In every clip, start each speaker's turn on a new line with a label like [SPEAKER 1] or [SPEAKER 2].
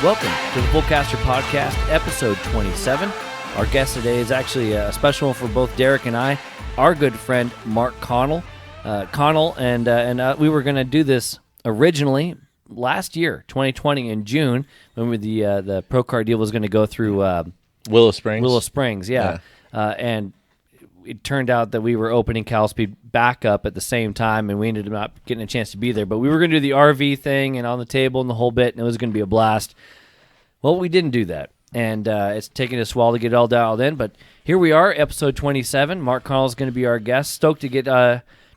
[SPEAKER 1] Welcome to the Fullcaster Podcast, episode 27. Our guest today is actually a special one for both Derek and I, our good friend Mark Connell. And we were going to do this originally last year, 2020 in June, when the Pro Kart deal was going to go through
[SPEAKER 2] Willow Springs.
[SPEAKER 1] Yeah. And it turned out that we were opening Calispeed back up at the same time, and we ended up not getting a chance to be there. But we were going to do the RV thing and on the table and the whole bit, and it was going to be a blast. Well, we didn't do that, and it's taken us a while to get it all dialed in. But here we are, episode 27. Mark Connell is going to be our guest. Stoked to get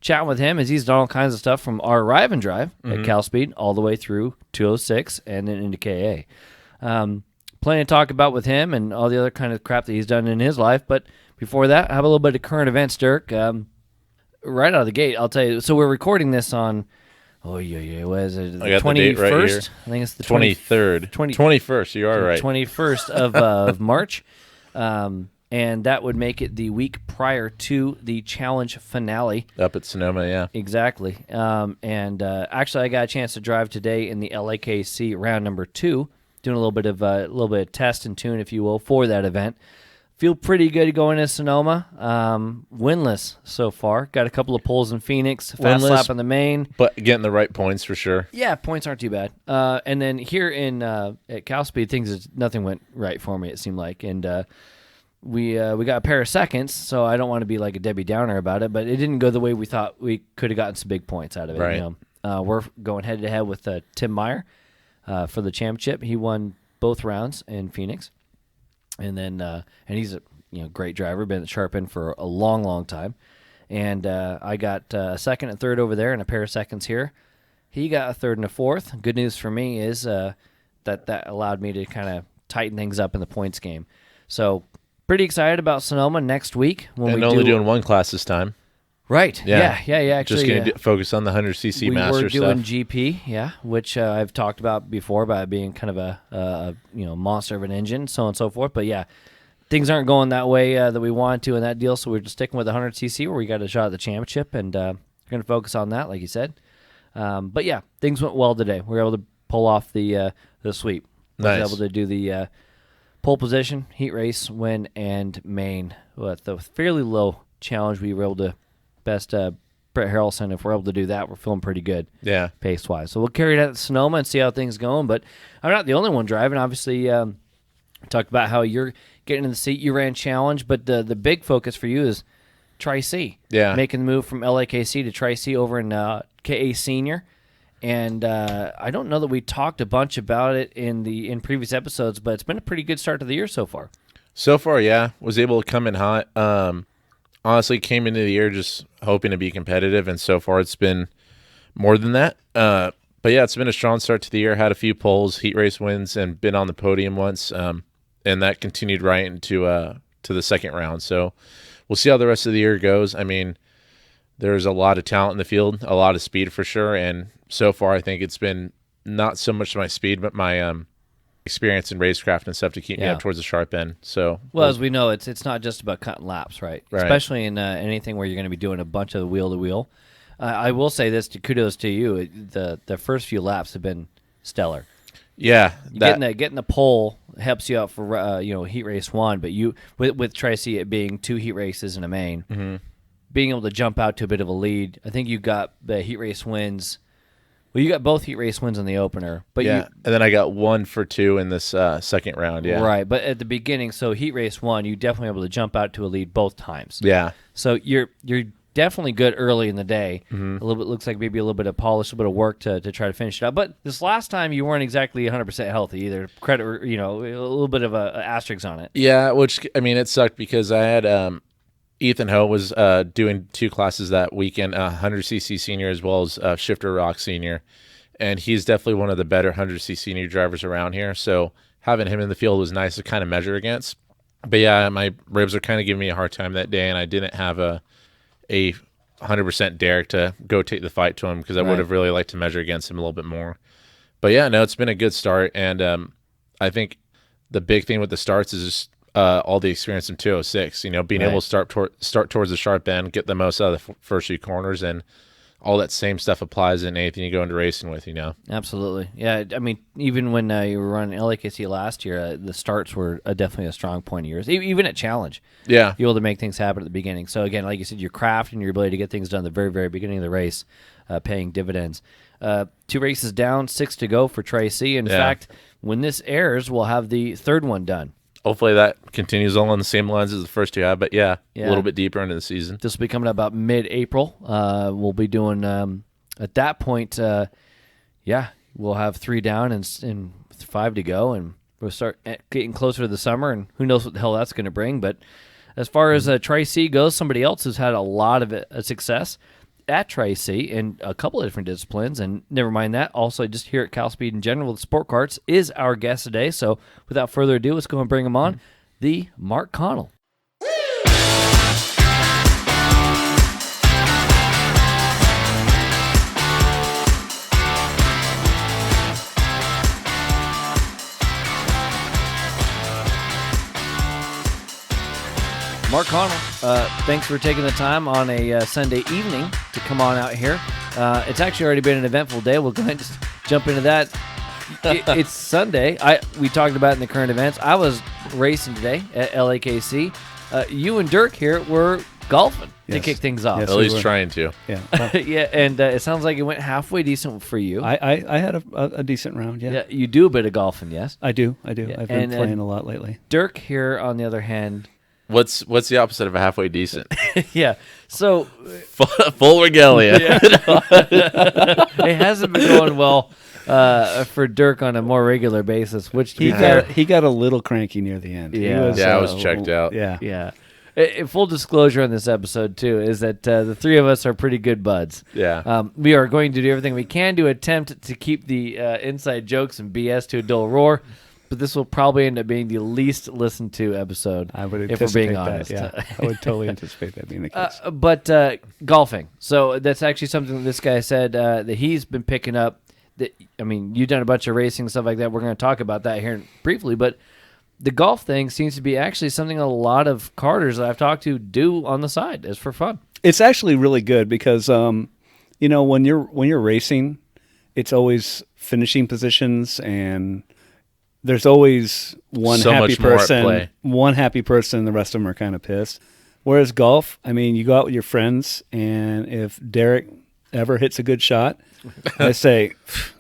[SPEAKER 1] chatting with him, as he's done all kinds of stuff from our arrive and drive at Calispeed all the way through 206 and then into KA. Plenty to talk about with him and all the other kind of crap that he's done in his life. But before that, I have a little bit of current events, Dirk. Right out of the gate, I'll tell you. So we're recording this on, what is it?
[SPEAKER 2] I got 21st? The date right here.
[SPEAKER 1] I think it's the
[SPEAKER 2] 23rd. 21st, you are right.
[SPEAKER 1] 21st of March. And that would make it the week prior to the challenge finale.
[SPEAKER 2] Up at Sonoma, yeah.
[SPEAKER 1] Exactly. Actually, I got a chance to drive today in the LAKC round number 2, doing a little bit of test and tune, if you will, for that event. Feel pretty good going to Sonoma. Winless so far. Got a couple of poles in Phoenix. Fast lap on the main.
[SPEAKER 2] But getting the right points for sure.
[SPEAKER 1] Yeah, points aren't too bad. And then here at Calispeed, nothing went right for me, it seemed like. And we got a pair of seconds, so I don't want to be like a Debbie Downer about it, but it didn't go the way we thought. We could have gotten some big points out of it.
[SPEAKER 2] Right.
[SPEAKER 1] You know? We're going head-to-head with Tim Meyer for the championship. He won both rounds in Phoenix. And then, and he's a great driver, been at Sharp End for a long, long time. And I got a second and third over there and a pair of seconds here. He got a third and a fourth. Good news for me is that allowed me to kind of tighten things up in the points game. So pretty excited about Sonoma next week.
[SPEAKER 2] And only doing one class this time.
[SPEAKER 1] Right. Yeah. Actually,
[SPEAKER 2] just going to focus on the 100cc master stuff.
[SPEAKER 1] We're doing GP, which I've talked about before about being kind of a monster of an engine, so on and so forth. But yeah, things aren't going that way that we wanted to in that deal, so we're just sticking with the 100cc where we got a shot at the championship, and we're going to focus on that, like you said. But yeah, things went well today. We were able to pull off the sweep.
[SPEAKER 2] Nice.
[SPEAKER 1] Was able to do the pole position, heat race, win, and main with a fairly low challenge. We were able to best Brett Harrelson. If we're able to do that, we're feeling pretty good, pace-wise. So we'll carry that at Sonoma and see how things going. But I'm not the only one driving. Obviously, talked about how you're getting in the seat. You ran challenge, but the big focus for you is Tri-C.
[SPEAKER 2] Yeah.
[SPEAKER 1] Making the move from LAKC to Tri-C over in KA Senior. And I don't know that we talked a bunch about it in previous episodes, but it's been a pretty good start to the year so far.
[SPEAKER 2] So far, yeah. Was able to come in hot. Honestly, came into the year just hoping to be competitive, and so far it's been more than that. But yeah, it's been a strong start to the year. Had a few poles, heat race wins, and been on the podium once, and that continued right into to the second round. So we'll see how the rest of the year goes. I mean, there's a lot of talent in the field, a lot of speed for sure, and so far I think it's been not so much my speed, but my experience in racecraft and stuff to keep me up towards the sharp end. So,
[SPEAKER 1] well, as we know, it's not just about cutting laps, right? Especially in anything where you're going to be doing a bunch of wheel to wheel. I will say this: kudos to you. The first few laps have been stellar.
[SPEAKER 2] Yeah,
[SPEAKER 1] getting the pole helps you out for heat race 1, but you with Tri-C it being 2 heat races and a main, being able to jump out to a bit of a lead. I think you got the heat race wins. Well, you got both heat race wins on the opener, but
[SPEAKER 2] and then I got 1 for 2 in this second round. Yeah,
[SPEAKER 1] right. But at the beginning, so heat race 1, you definitely able to jump out to a lead both times.
[SPEAKER 2] Yeah.
[SPEAKER 1] So you're definitely good early in the day. A little bit looks like maybe a little bit of polish, a little bit of work to try to finish it up. But this last time, you weren't exactly 100% healthy either. Credit, a little bit of a asterisk on it.
[SPEAKER 2] Yeah, which I mean, it sucked because I had Ethan Ho was doing 2 classes that weekend, 100cc senior as well as Shifter Rock senior, and he's definitely one of the better 100cc senior drivers around here. So having him in the field was nice to kind of measure against. But yeah, my ribs are kind of giving me a hard time that day, and I didn't have a 100% Derek to go take the fight to him because I would have really liked to measure against him a little bit more. But yeah, no, it's been a good start, and I think the big thing with the starts is just all the experience in 206, being able to start towards the sharp end, get the most out of the first few corners, and all that same stuff applies in anything you go into racing with,
[SPEAKER 1] Absolutely. Yeah, I mean, even when you were running LAKC last year, the starts were definitely a strong point of yours. Even at Challenge,
[SPEAKER 2] Yeah.
[SPEAKER 1] you're able to make things happen at the beginning. So, again, like you said, your craft and your ability to get things done at the very, very beginning of the race, paying dividends. 2 races down, 6 to go for Tracy. In fact, when this airs, we'll have the third one done.
[SPEAKER 2] Hopefully that continues along the same lines as the first 2 have, but a little bit deeper into the season.
[SPEAKER 1] This will be coming up about mid-April. We'll be doing, at that point, we'll have 3 down and 5 to go, and we'll start getting closer to the summer, and who knows what the hell that's going to bring. But as far as Tri-C goes, somebody else who's had a lot of success at Tri-C in a couple of different disciplines, and never mind that, also just here at Cal Speed in general, the sport karts is our guest today. So without further ado, let's go and bring him on, the Mark Connell. Mark Connell, thanks for taking the time on a Sunday evening to come on out here. It's actually already been an eventful day. We'll go ahead and just jump into that. It's Sunday. We talked about it in the current events. I was racing today at LAKC. You and Dirk here were golfing to kick things off.
[SPEAKER 2] Yes, at least trying to.
[SPEAKER 3] Yeah.
[SPEAKER 1] Yeah, and it sounds like it went halfway decent for you.
[SPEAKER 3] I had a decent round,
[SPEAKER 1] Yeah, you do a bit of golfing, yes?
[SPEAKER 3] I do.
[SPEAKER 1] Yeah.
[SPEAKER 3] I've been playing a lot lately.
[SPEAKER 1] Dirk here, on the other hand...
[SPEAKER 2] What's the opposite of a halfway decent?
[SPEAKER 1] Yeah, so...
[SPEAKER 2] Full regalia.
[SPEAKER 1] Yeah. It hasn't been going well for Dirk on a more regular basis, which
[SPEAKER 3] He got a little cranky near the end.
[SPEAKER 1] Yeah.
[SPEAKER 2] I was checked out.
[SPEAKER 3] Yeah.
[SPEAKER 1] Yeah. Full disclosure on this episode, too, is that the 3 of us are pretty good buds.
[SPEAKER 2] Yeah.
[SPEAKER 1] We are going to do everything we can to attempt to keep the inside jokes and BS to a dull roar, but this will probably end up being the least listened to episode,
[SPEAKER 3] I would
[SPEAKER 1] if we're
[SPEAKER 3] anticipate
[SPEAKER 1] being honest.
[SPEAKER 3] that. Yeah. I would totally anticipate that being the case.
[SPEAKER 1] But golfing. So that's actually something that this guy said that he's been picking up. You've done a bunch of racing and stuff like that. We're going to talk about that here briefly, but the golf thing seems to be actually something a lot of karters that I've talked to do on the side as for fun.
[SPEAKER 3] It's actually really good because, when you're racing, it's always finishing positions, and there's always one
[SPEAKER 2] So
[SPEAKER 3] happy
[SPEAKER 2] much more at
[SPEAKER 3] person.
[SPEAKER 2] play.
[SPEAKER 3] One happy person, and the rest of them are kind of pissed. Whereas golf, you go out with your friends, and if Derek ever hits a good shot, I say,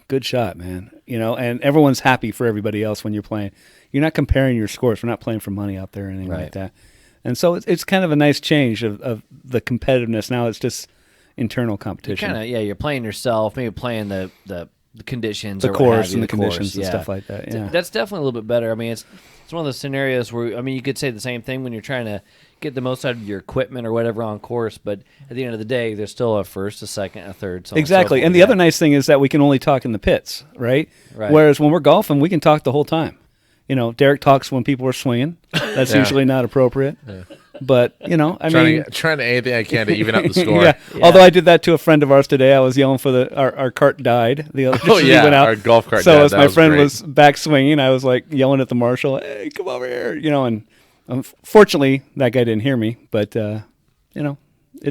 [SPEAKER 3] "Good shot, man." And everyone's happy for everybody else when you're playing. You're not comparing your scores. We're not playing for money out there or anything like that. And so it's kind of a nice change of the competitiveness. Now it's just internal competition.
[SPEAKER 1] You're playing yourself, maybe playing the conditions,
[SPEAKER 3] the
[SPEAKER 1] or
[SPEAKER 3] course
[SPEAKER 1] what have you,
[SPEAKER 3] and the
[SPEAKER 1] course,
[SPEAKER 3] conditions and stuff like that. Yeah,
[SPEAKER 1] that's definitely a little bit better. It's one of those scenarios where you could say the same thing when you're trying to get the most out of your equipment or whatever on course, but at the end of the day, there's still a first, a second, a third. So
[SPEAKER 3] exactly.
[SPEAKER 1] and
[SPEAKER 3] the other nice thing is that we can only talk in the pits, right? Whereas when we're golfing, we can talk the whole time. Derek talks when people are swinging. That's usually not appropriate. Yeah. But,
[SPEAKER 2] trying to anything I can to even out the score.
[SPEAKER 3] Yeah. Although I did that to a friend of ours today. I was yelling for our cart died. The other went out.
[SPEAKER 2] Our golf cart died.
[SPEAKER 3] So as my friend was back swinging, I was like yelling at the marshal, "Hey, come over here!" And unfortunately that guy didn't hear me. But it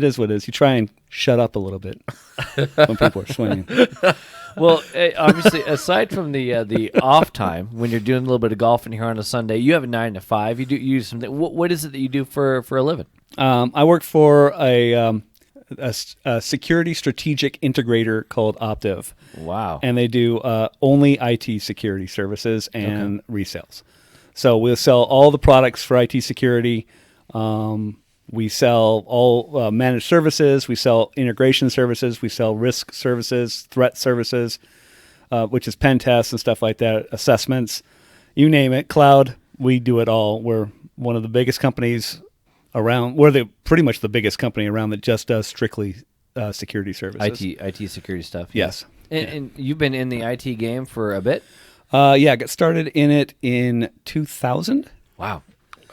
[SPEAKER 3] is what it is. You try and shut up a little bit when people are swinging.
[SPEAKER 1] Well, obviously, aside from the off time when you're doing a little bit of golfing here on a Sunday, you have a 9 to 5. You do something. What is it that you do for a living?
[SPEAKER 3] I work for a security strategic integrator called Optiv.
[SPEAKER 1] Wow!
[SPEAKER 3] And they do only IT security services and resales. So we'll sell all the products for IT security. We sell all managed services. We sell integration services. We sell risk services, threat services, which is pen tests and stuff like that, assessments, you name it. Cloud, we do it all. We're one of the biggest companies around. We're pretty much the biggest company around that just does strictly security services.
[SPEAKER 1] IT security stuff.
[SPEAKER 3] Yes.
[SPEAKER 1] And you've been in the IT game for a bit?
[SPEAKER 3] I got started in it in 2000.
[SPEAKER 1] Wow.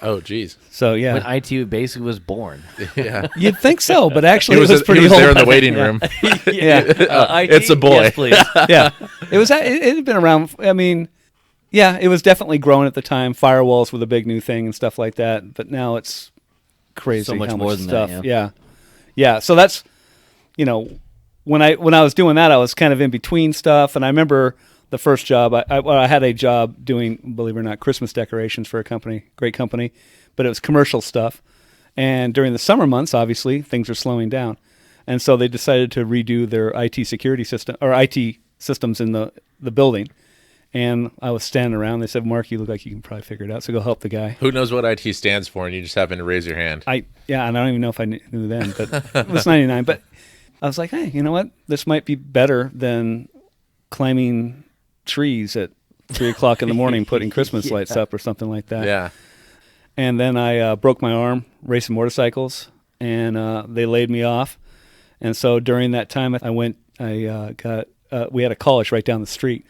[SPEAKER 2] Oh, geez.
[SPEAKER 3] So, yeah.
[SPEAKER 1] When IT basically was born.
[SPEAKER 2] Yeah.
[SPEAKER 3] You'd think so, but actually it was pretty
[SPEAKER 2] old.
[SPEAKER 3] old.
[SPEAKER 2] There in the waiting room.
[SPEAKER 3] Yeah.
[SPEAKER 2] It's a boy.
[SPEAKER 1] Yes, please.
[SPEAKER 3] Yeah. It had been around. It was definitely growing at the time. Firewalls were the big new thing and stuff like that. But now it's crazy
[SPEAKER 1] So much
[SPEAKER 3] how
[SPEAKER 1] more
[SPEAKER 3] much
[SPEAKER 1] than
[SPEAKER 3] stuff.
[SPEAKER 1] that,
[SPEAKER 3] Yeah. So that's, when I was doing that, I was kind of in between stuff. And I remember the first job, I had a job doing, believe it or not, Christmas decorations for a company, great company, but it was commercial stuff. And during the summer months, obviously, things are slowing down. And so they decided to redo their IT security system, or IT systems in the building. And I was standing around. They said, Mark, you look like you can probably figure it out, so go help the guy.
[SPEAKER 2] Who knows what IT stands for, and you just happen to raise your hand.
[SPEAKER 3] Yeah, and I don't even know if I knew then, but it was 99. But I was like, hey, you know what? This might be better than climbing trees at 3 o'clock in the morning putting Christmas lights up or something like that.
[SPEAKER 2] Yeah.
[SPEAKER 3] And then I broke my arm racing motorcycles, and they laid me off. And so during that time, we had a college right down the street,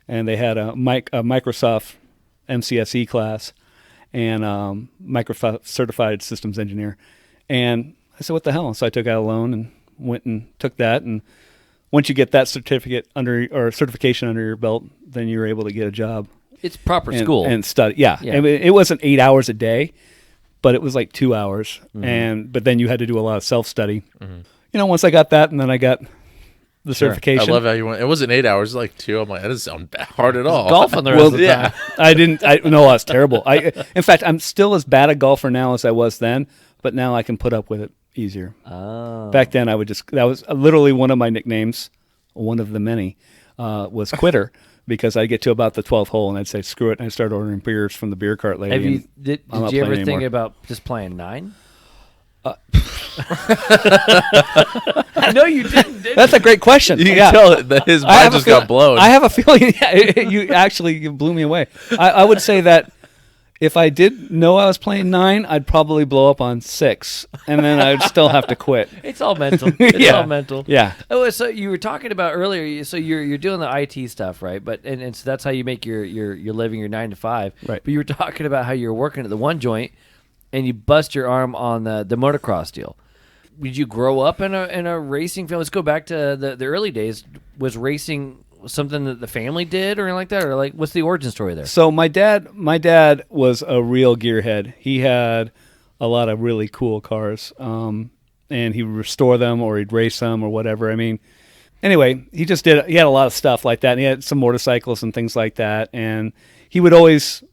[SPEAKER 3] and they had a Microsoft MCSE class and Microsoft Certified Systems Engineer. And I said, what the hell? So I took out a loan and went and took that. And once you get that certification under your belt, then you're able to get a job.
[SPEAKER 1] It's proper school.
[SPEAKER 3] And study. Yeah. I mean, it wasn't 8 hours a day, but it was like 2 hours. But then you had to do a lot of self-study. Once I got that, and then I got the certification.
[SPEAKER 2] I love how you went. It wasn't 8 hours, like 2. I'm like, that doesn't sound hard at all.
[SPEAKER 1] Golfing the rest of the time.
[SPEAKER 3] I was terrible. In fact, I'm still as bad a golfer now as I was then, but now I can put up with it easier.
[SPEAKER 1] Oh.
[SPEAKER 3] Back then, that was literally one of my nicknames, one of the many, was quitter, because I'd get to about the 12th hole and I'd say, screw it, and I'd start ordering beers from the beer cart lady.
[SPEAKER 1] Did you ever think about just playing 9? I know you didn't.
[SPEAKER 3] That's a great question.
[SPEAKER 2] You can tell that his mind just got blown.
[SPEAKER 3] I have a feeling you blew me away. I would say that if I did know I was playing 9, I'd probably blow up on 6, and then I'd still have to quit.
[SPEAKER 1] It's all mental. It's all mental.
[SPEAKER 3] Yeah.
[SPEAKER 1] Oh, so you were talking about earlier. So you're doing the IT stuff, right? But and so that's how you make your living, your 9 to 5.
[SPEAKER 3] Right.
[SPEAKER 1] But you were talking about how you were working at the one joint, and you bust your arm on the motocross deal. Did you grow up in a racing family? Let's go back to the early days. Was racing something that the family did or anything like that? Or like, what's the origin story there?
[SPEAKER 3] So my dad was a real gearhead. He had a lot of really cool cars, and he would restore them or he'd race them or whatever. I mean, anyway, he had a lot of stuff like that. And he had some motorcycles and things like that. And he would always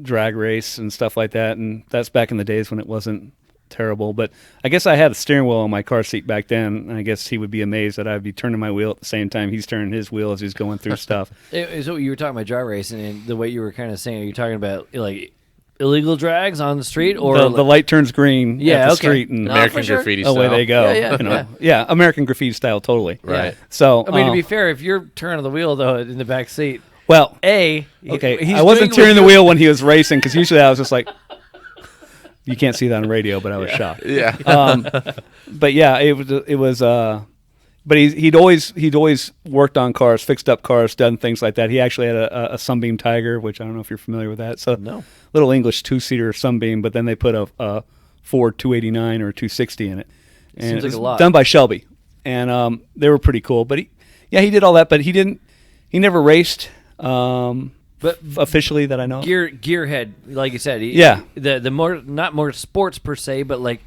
[SPEAKER 3] drag race and stuff like that. And that's back in the days when it wasn't terrible. But I guess I had a steering wheel on my car seat back then, and I guess he would be amazed that I'd be turning my wheel at the same time he's turning his wheel as he's going through stuff.
[SPEAKER 1] So you were talking about drag racing, and the way you were kind of saying, are you talking about like illegal drags on the street, or
[SPEAKER 3] the light turns green at the street and
[SPEAKER 2] American graffiti style?
[SPEAKER 3] Away they go. Yeah, American graffiti style, totally.
[SPEAKER 2] Right.
[SPEAKER 3] So
[SPEAKER 1] I mean, to be fair, if you're turning the wheel though in the back seat,
[SPEAKER 3] well,
[SPEAKER 1] I
[SPEAKER 3] wasn't turning the wheel when he was racing, because usually I was just like. You can't see that on radio, but I was shocked.
[SPEAKER 2] Yeah.
[SPEAKER 3] But yeah, it was. But he'd always worked on cars, fixed up cars, done things like that. He actually had a Sunbeam Tiger, which I don't know if you're familiar with that. So
[SPEAKER 1] no.
[SPEAKER 3] Little English 2-seater Sunbeam, but then they put a Ford 289 or 260 in it. And
[SPEAKER 1] seems like a lot.
[SPEAKER 3] Done by Shelby, and they were pretty cool. But he did all that, but he never raced. But officially that I know.
[SPEAKER 1] Gearhead, like you said. The more, not more sports per se, but like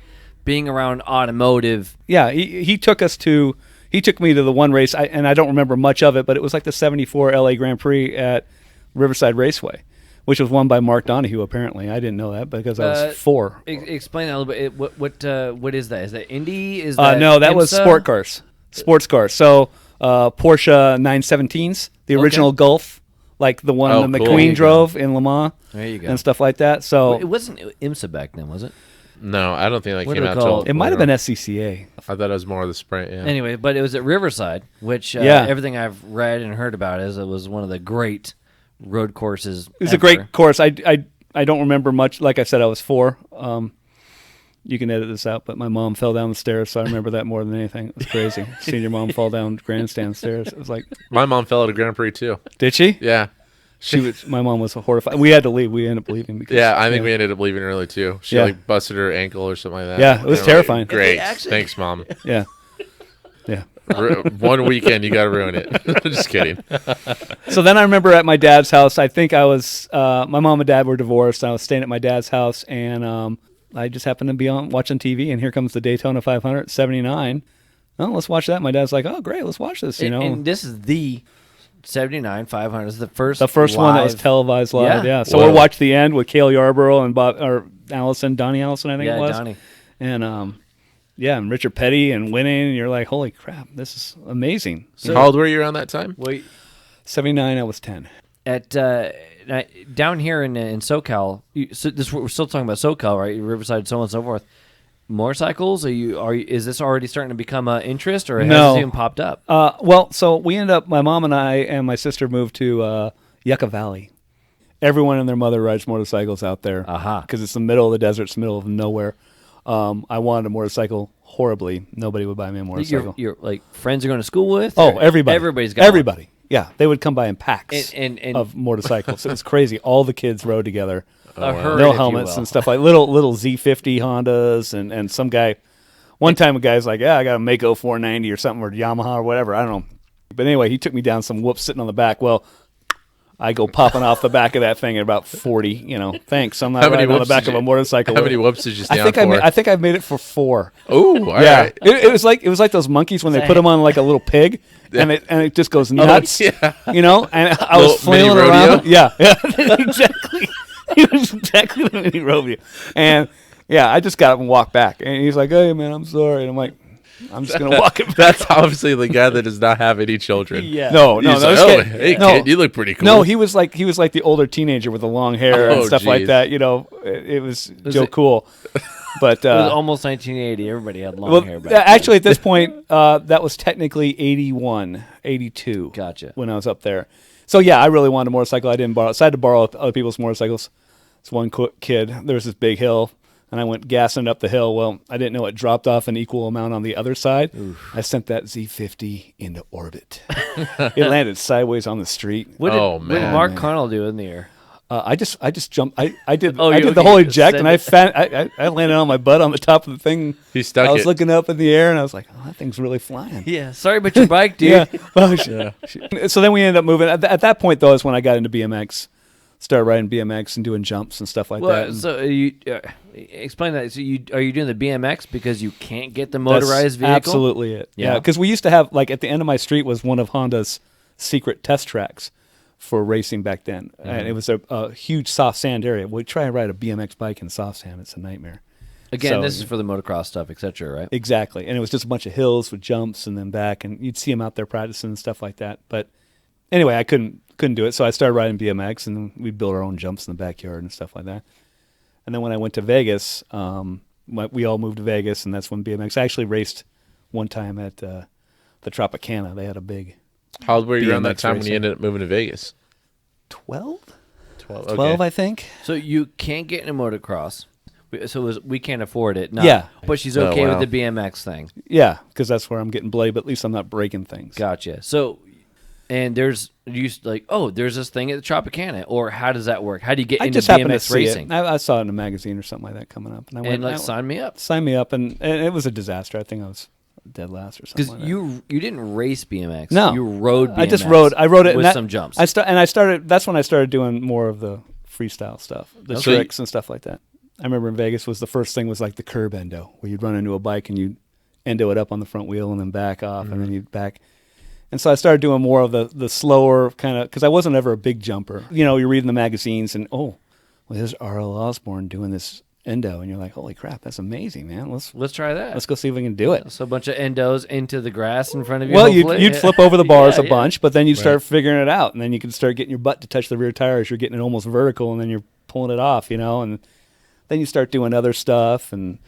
[SPEAKER 1] being around automotive.
[SPEAKER 3] Yeah, he took me to the one race, and I don't remember much of it, but it was like the 74 LA Grand Prix at Riverside Raceway, which was won by Mark Donahue, apparently. I didn't know that because I was 4.
[SPEAKER 1] Explain that a little bit. What is that? Is that Indy? Is that
[SPEAKER 3] no, that
[SPEAKER 1] IMSA?
[SPEAKER 3] was sport cars. Sports cars. So Porsche 917s, the original Gulf. Like the one that McQueen drove in Le Mans.
[SPEAKER 1] There you go.
[SPEAKER 3] And stuff like that. So
[SPEAKER 1] it wasn't IMSA back then, was it?
[SPEAKER 2] No, I don't think that
[SPEAKER 1] What
[SPEAKER 2] came
[SPEAKER 1] are
[SPEAKER 2] out
[SPEAKER 1] they
[SPEAKER 2] till.
[SPEAKER 1] called?
[SPEAKER 3] it might have been SCCA.
[SPEAKER 2] I thought that was more of the sprint. Yeah.
[SPEAKER 1] Anyway, but it was at Riverside, which everything I've read and heard about is it was one of the great road courses.
[SPEAKER 3] It was a great course. I don't remember much. Like I said, I was 4. You can edit this out, but my mom fell down the stairs, so I remember that more than anything. It was crazy. Seeing your mom fall down grandstand stairs. It was like,
[SPEAKER 2] my mom fell at a Grand Prix too.
[SPEAKER 3] did she?
[SPEAKER 2] Yeah.
[SPEAKER 3] My mom was horrified. We had to leave. We ended up leaving because
[SPEAKER 2] I think we ended up leaving early too. She like busted her ankle or something like that.
[SPEAKER 3] Yeah, it was terrifying.
[SPEAKER 2] Like, great, thanks, Mom.
[SPEAKER 3] Yeah.
[SPEAKER 2] One weekend you got to ruin it. Just kidding.
[SPEAKER 3] So then I remember at my dad's house. I think I was my mom and dad were divorced. I was staying at my dad's house, and I just happened to be watching TV, and here comes the Daytona 500 '79. oh, let's watch that. My dad's like, oh, great, let's watch this.
[SPEAKER 1] And this is the 79 500. This is the first
[SPEAKER 3] one that was televised live. Yeah. So we'll watch the end with Cale Yarborough and Donnie Allison, I think it was.
[SPEAKER 1] Donnie.
[SPEAKER 3] And and Richard Petty and winning. And you're like, holy crap, this is amazing.
[SPEAKER 2] So how old were you around that time?
[SPEAKER 1] Wait,
[SPEAKER 3] 79. I was 10.
[SPEAKER 1] At down here in SoCal. We're still talking about SoCal, right? Riverside, so on and so forth. Motorcycles? Is this already starting to become an interest, or has this even popped up?
[SPEAKER 3] So we ended up. My mom and I and my sister moved to Yucca Valley. Everyone and their mother rides motorcycles out there because it's the middle of the desert, it's the middle of nowhere. I wanted a motorcycle horribly. Nobody would buy me a motorcycle.
[SPEAKER 1] Your like friends you're going to school with?
[SPEAKER 3] Oh, everybody.
[SPEAKER 1] Everybody's got
[SPEAKER 3] everybody. One. Yeah, they would come by in packs
[SPEAKER 1] and
[SPEAKER 3] of motorcycles. It was crazy. All the kids rode together.
[SPEAKER 1] Herd,
[SPEAKER 3] no helmets and stuff like little Z50 Hondas and some guy. One time a guy's like, yeah, I got a Mako 490 or something, or Yamaha or whatever. I don't know. But anyway, he took me down some whoops sitting on the back. Well, I go popping off the back of that thing at about 40. Thanks. I'm not riding on the back of a motorcycle.
[SPEAKER 2] How many whoops did you stand
[SPEAKER 3] I think I made it for 4.
[SPEAKER 2] Oh, yeah.
[SPEAKER 3] Right. It was like those monkeys when they put them on like a little pig, and it just goes nuts. And I was flailing around. Yeah, exactly. It was exactly the mini rodeo. And I just got up and walked back, and he's like, "Hey, man, I'm sorry." And I'm like, I'm just gonna walk it back.
[SPEAKER 2] That's obviously the guy that does not have any children.
[SPEAKER 3] No.
[SPEAKER 2] Kid, you look pretty cool.
[SPEAKER 3] No, he was like the older teenager with the long hair and stuff like that. It was Joe Cool. But
[SPEAKER 1] it was almost 1980. Everybody had long hair back
[SPEAKER 3] actually, at this point, that was technically 81, 82.
[SPEAKER 1] Gotcha.
[SPEAKER 3] When I was up there. So I really wanted a motorcycle. I didn't borrow. So I had to borrow other people's motorcycles. This one kid, there was this big hill. And I went gassing up the hill. Well, I didn't know it dropped off an equal amount on the other side. Oof. I sent that Z50 into orbit. It landed sideways on the street.
[SPEAKER 1] What did Mark Connell do in the air?
[SPEAKER 3] I just jumped. I did the whole eject, and I landed on my butt on the top of the thing.
[SPEAKER 2] He stuck.
[SPEAKER 3] I was looking up in the air, and I was like, "Oh, that thing's really flying."
[SPEAKER 1] Yeah, sorry about your bike, dude.
[SPEAKER 3] So then we ended up moving. At that point, though, is when I got into BMX. Started riding BMX and doing jumps and stuff like that.
[SPEAKER 1] So you explain that. So are you doing the BMX because you can't get the motorized vehicle?
[SPEAKER 3] Absolutely it. Yeah, because we used to have at the end of my street was one of Honda's secret test tracks for racing back then, and it was a huge soft sand area. We try and ride a BMX bike in soft sand; it's a nightmare.
[SPEAKER 1] Again, this is for the motocross stuff, etc., right?
[SPEAKER 3] Exactly, and it was just a bunch of hills with jumps and then back, and you'd see them out there practicing and stuff like that. But anyway, I couldn't do it, so I started riding BMX, and then we built our own jumps in the backyard and stuff like that. And then when I went to Vegas, we all moved to Vegas, and that's when BMX. I actually raced one time at the Tropicana. They had a big.
[SPEAKER 2] How old were you
[SPEAKER 3] BMX
[SPEAKER 2] around that time
[SPEAKER 3] racing.
[SPEAKER 2] when you ended up moving to Vegas?
[SPEAKER 3] 12,
[SPEAKER 2] okay.
[SPEAKER 3] I think.
[SPEAKER 1] So you can't get in a motocross. So we can't afford it. No.
[SPEAKER 3] Yeah.
[SPEAKER 1] But she's okay with the BMX thing.
[SPEAKER 3] Yeah, because that's where I'm getting bloody, but at least I'm not breaking things.
[SPEAKER 1] Gotcha. So. And there's this thing at the Tropicana, or how does that work? How do you get into BMX racing?
[SPEAKER 3] I saw it in a magazine or something like that coming up, and I went,
[SPEAKER 1] sign me up.
[SPEAKER 3] Sign me up, and it was a disaster. I think I was dead last or something.
[SPEAKER 1] Because you didn't race BMX.
[SPEAKER 3] No,
[SPEAKER 1] you rode BMX.
[SPEAKER 3] I just rode. I rode it
[SPEAKER 1] with some jumps.
[SPEAKER 3] I started. That's when I started doing more of the freestyle stuff, the tricks and stuff like that. I remember in Vegas was the first thing was like the curb endo, where you'd run into a bike and you'd endo it up on the front wheel and then back off, and then you'd back. And so I started doing more of the slower kind of, because I wasn't ever a big jumper. You're reading the magazines and, there's R.L. Osborne doing this endo. And you're like, holy crap, that's amazing, man. Let's
[SPEAKER 1] try that.
[SPEAKER 3] Let's go see if we can do it.
[SPEAKER 1] So a bunch of endos into the grass in front of you.
[SPEAKER 3] Well, you'd flip over the bars a bunch, but then you'd start figuring it out. And then you can start getting your butt to touch the rear tires. You're getting it almost vertical, and then you're pulling it off, and then you start doing other stuff and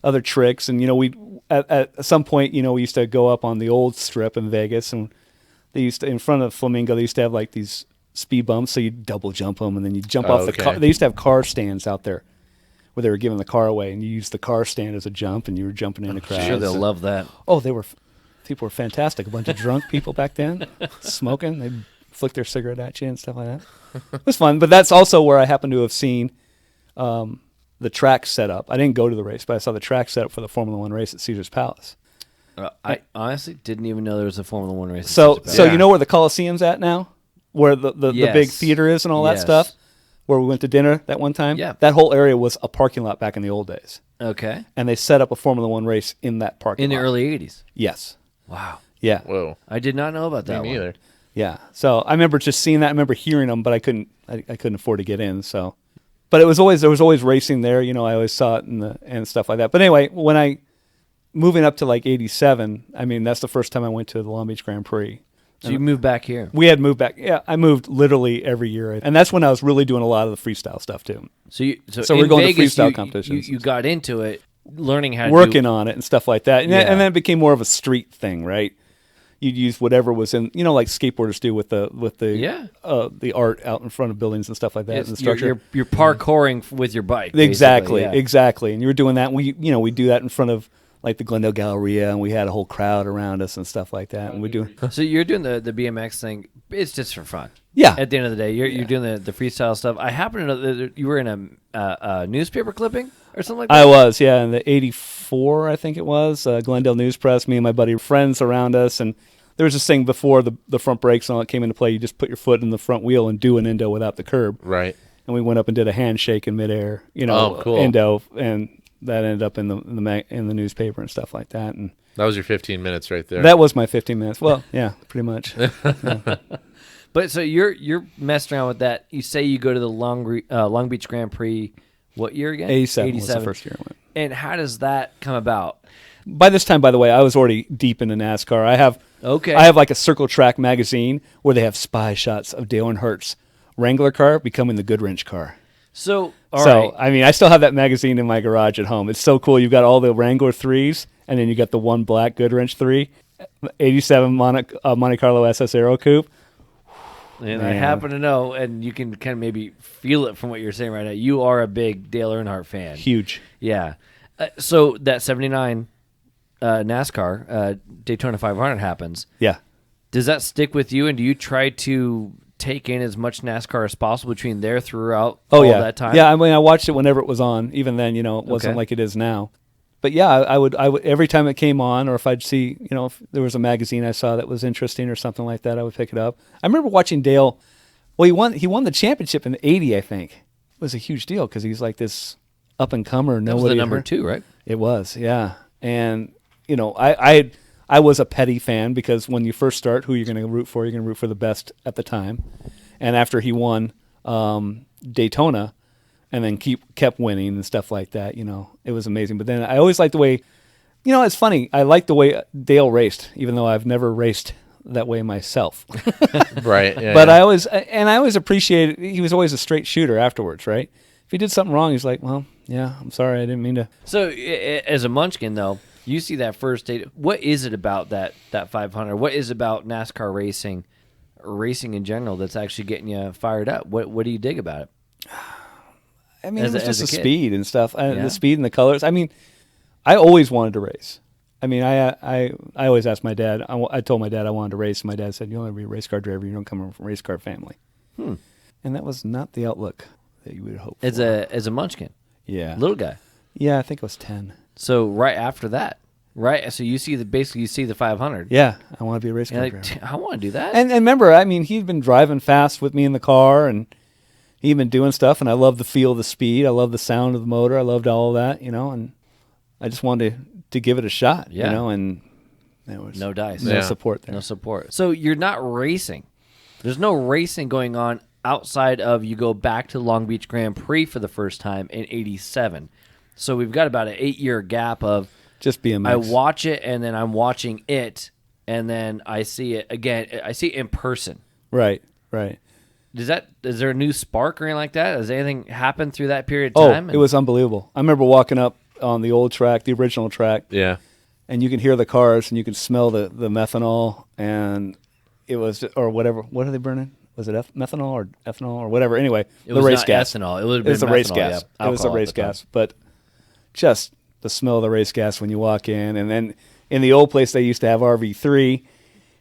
[SPEAKER 3] other tricks. And, we at some point, we used to go up on the old strip in Vegas, and they used to, in front of Flamingo, they used to have like these speed bumps, so you double jump them, and then you jump off the car. They used to have car stands out there where they were giving the car away, and you used the car stand as a jump, and you were jumping into crowds.
[SPEAKER 1] Sure, they'll love that.
[SPEAKER 3] Oh, people were fantastic. A bunch of drunk people back then, smoking. They'd flick their cigarette at you and stuff like that. It was fun, but that's also where I happen to have seen the track set up. I didn't go to the race, but I saw the track set up for the Formula One race at Caesar's Palace.
[SPEAKER 1] I honestly didn't even know there was a Formula One race.
[SPEAKER 3] So you know where the Coliseum's at now? Where the big theater is and all that stuff? Where we went to dinner that one time?
[SPEAKER 1] Yeah.
[SPEAKER 3] That whole area was a parking lot back in the old days.
[SPEAKER 1] Okay.
[SPEAKER 3] And they set up a Formula One race in that parking lot.
[SPEAKER 1] In the early 80s?
[SPEAKER 3] Yes.
[SPEAKER 1] Wow.
[SPEAKER 3] Yeah.
[SPEAKER 2] Whoa.
[SPEAKER 1] I did not know about that
[SPEAKER 2] Me
[SPEAKER 1] one.
[SPEAKER 2] neither.
[SPEAKER 3] Yeah. So I remember just seeing that. I remember hearing them, but I couldn't afford to get in. So, but there was always racing there. You know, I always saw it and stuff like that. But anyway, when moving up to like 87, I mean, that's the first time I went to the Long Beach Grand Prix.
[SPEAKER 1] So you moved back here.
[SPEAKER 3] We had moved back. Yeah, I moved literally every year. And that's when I was really doing a lot of the freestyle stuff too.
[SPEAKER 1] So
[SPEAKER 3] we're
[SPEAKER 1] in
[SPEAKER 3] going to
[SPEAKER 1] Vegas,
[SPEAKER 3] freestyle
[SPEAKER 1] you,
[SPEAKER 3] competitions.
[SPEAKER 1] You got into it, learning how to
[SPEAKER 3] Working on it and stuff like that. And,
[SPEAKER 1] Yeah.
[SPEAKER 3] and then it became more of a street thing, right? You'd use whatever was in, like skateboarders do with the art out in front of buildings and stuff like that. And the structure.
[SPEAKER 1] You're parkouring with your bike.
[SPEAKER 3] Exactly,
[SPEAKER 1] basically, yeah.
[SPEAKER 3] exactly. And you were doing that. And we do that in front of like the Glendale Galleria, and we had a whole crowd around us and stuff like that. And we do.
[SPEAKER 1] So you're doing the BMX thing. It's just for fun.
[SPEAKER 3] Yeah.
[SPEAKER 1] At the end of the day, you're doing the freestyle stuff. I happen to know that you were in a newspaper clipping or something like that.
[SPEAKER 3] I was, yeah, in the 84, I think it was, Glendale News Press. Me and my buddy, friends around us, and there was this thing before the front brakes and all that came into play. You just put your foot in the front wheel and do an endo without the curb.
[SPEAKER 2] Right.
[SPEAKER 3] And we went up and did a handshake in midair,
[SPEAKER 2] Oh, cool.
[SPEAKER 3] endo, and that ended up in the newspaper and stuff like that. And
[SPEAKER 2] That was your 15 minutes right there.
[SPEAKER 3] that was my 15 minutes. Well, yeah, pretty much.
[SPEAKER 1] But so you're messing around with that. You say you go to the Long Beach Grand Prix. What year again?
[SPEAKER 3] 87 was the first year I went.
[SPEAKER 1] And how does that come about?
[SPEAKER 3] By this time, by the way, I was already deep into NASCAR. I have like a Circle Track magazine where they have spy shots of Dale Earnhardt's Wrangler car becoming the Goodwrench car.
[SPEAKER 1] So, all right.
[SPEAKER 3] I mean, I still have that magazine in my garage at home. It's so cool. You've got all the Wrangler 3s, and then you got the one black Goodwrench 3, 87 Monte Carlo SS Aero Coupe.
[SPEAKER 1] And
[SPEAKER 3] Man.
[SPEAKER 1] I happen to know, and you can kind of maybe feel it from what you're saying right now, you are a big Dale Earnhardt fan.
[SPEAKER 3] Huge.
[SPEAKER 1] Yeah. So that 79 NASCAR Daytona 500 happens.
[SPEAKER 3] Yeah.
[SPEAKER 1] Does that stick with you, and do you try to take in as much NASCAR as possible between there throughout all that time?
[SPEAKER 3] Yeah, I mean, I watched it whenever it was on. Even then, it wasn't like it is now. But yeah, I would every time it came on, or if I'd see, if there was a magazine I saw that was interesting or something like that, I would pick it up. I remember watching Dale. Well, he won the championship in '80, I think. It was a huge deal because he's like this up and comer.
[SPEAKER 1] That was the number 2, right?
[SPEAKER 3] It was, yeah. And I was a petty fan because when you first start, who you're going to root for? You're going to root for the best at the time. And after he won Daytona, and then kept winning and stuff like that, it was amazing. But then I always liked the way, it's funny. I liked the way Dale raced, even though I've never raced that way myself.
[SPEAKER 2] Right. Yeah,
[SPEAKER 3] But I always appreciated, he was always a straight shooter afterwards, right? If he did something wrong, he's like, well, yeah, I'm sorry, I didn't mean to.
[SPEAKER 1] So as a munchkin, though, you see that first date. What is it about that 500? What is about NASCAR racing, or racing in general, that's actually getting you fired up? What do you dig about it?
[SPEAKER 3] I mean, it was just the
[SPEAKER 1] kid.
[SPEAKER 3] speed and stuff,
[SPEAKER 1] Yeah.
[SPEAKER 3] the speed and the colors. I mean, I always wanted to race. I mean, I always asked my dad. I told my dad I wanted to race. And my dad said, "You'll never be a race car driver. You don't come from a race car family." And that was not the outlook that you would hope for.
[SPEAKER 1] As a munchkin,
[SPEAKER 3] Yeah,
[SPEAKER 1] little guy.
[SPEAKER 3] Yeah, I think I was 10.
[SPEAKER 1] So right after that, right? So you see the 500.
[SPEAKER 3] Yeah, I want to be a race
[SPEAKER 1] You're
[SPEAKER 3] car
[SPEAKER 1] like,
[SPEAKER 3] driver.
[SPEAKER 1] I want to do that.
[SPEAKER 3] And remember, I mean, he'd been driving fast with me in the car, and he'd been doing stuff, and I loved the feel of the speed. I loved the sound of the motor. I loved all of that, and I just wanted to give it a shot,
[SPEAKER 1] Yeah.
[SPEAKER 3] and there was
[SPEAKER 1] No dice.
[SPEAKER 3] no
[SPEAKER 2] Yeah.
[SPEAKER 3] support there.
[SPEAKER 1] No support. So you're not racing. There's no racing going on outside of you go back to Long Beach Grand Prix for the first time in '87. So we've got about an 8-year gap of
[SPEAKER 3] Just BMX.
[SPEAKER 1] I watch it and then I'm watching it and then I see it again. I see it in person.
[SPEAKER 3] Right.
[SPEAKER 1] Is there a new spark or anything like that? Has anything happened through that period of time?
[SPEAKER 3] It was unbelievable. I remember walking up on the old track, the original track,
[SPEAKER 2] Yeah.
[SPEAKER 3] and you can hear the cars and you can smell the methanol, and it was, or whatever. What are they burning? Was it methanol or ethanol or whatever? Anyway,
[SPEAKER 1] It
[SPEAKER 3] the
[SPEAKER 1] was
[SPEAKER 3] race
[SPEAKER 1] not
[SPEAKER 3] gas.
[SPEAKER 1] ethanol. It would have
[SPEAKER 3] It was
[SPEAKER 1] been
[SPEAKER 3] the race
[SPEAKER 1] methanol,
[SPEAKER 3] gas.
[SPEAKER 1] yeah.
[SPEAKER 3] It was the
[SPEAKER 1] Alcohol
[SPEAKER 3] race
[SPEAKER 1] at the time.
[SPEAKER 3] gas. But just the smell of the race gas when you walk in. And then in the old place, they used to have RV3,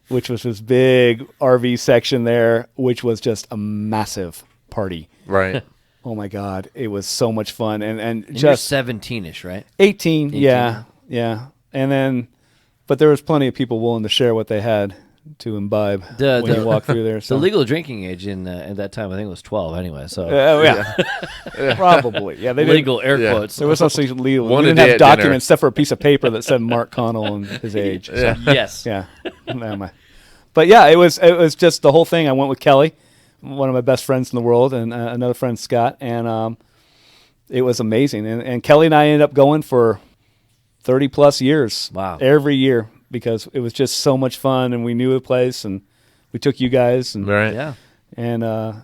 [SPEAKER 3] which was this big RV section there, which was just a massive party.
[SPEAKER 2] Right.
[SPEAKER 3] Oh, my God. It was so much fun. And
[SPEAKER 1] And you're
[SPEAKER 3] just
[SPEAKER 1] 17-ish, right?
[SPEAKER 3] 18, yeah. And then, but there was plenty of people willing to share what they had. to imbibe
[SPEAKER 1] The-
[SPEAKER 3] when
[SPEAKER 1] the-
[SPEAKER 3] you walk through there.
[SPEAKER 1] The
[SPEAKER 3] So.
[SPEAKER 1] legal drinking age at that time, I think it was 12 anyway. So
[SPEAKER 3] Probably. Yeah, they didn't.
[SPEAKER 1] legal air
[SPEAKER 2] Yeah.
[SPEAKER 1] quotes.
[SPEAKER 3] There was no such legal.
[SPEAKER 2] One
[SPEAKER 3] We
[SPEAKER 2] a
[SPEAKER 3] didn't
[SPEAKER 2] day
[SPEAKER 3] have
[SPEAKER 2] at dinner.
[SPEAKER 3] documents except for a piece of paper that said Mark Connell and his age. So,
[SPEAKER 1] Yes.
[SPEAKER 3] yeah. But yeah, it was just the whole thing. I went with Kelly, one of my best friends in the world, and another friend, Scott, and it was amazing. And Kelly and I ended up going for 30 plus years.
[SPEAKER 1] Wow.
[SPEAKER 3] Every year, because it was just so much fun, and we knew the place, and we took you guys, and
[SPEAKER 2] Right.
[SPEAKER 1] Yeah.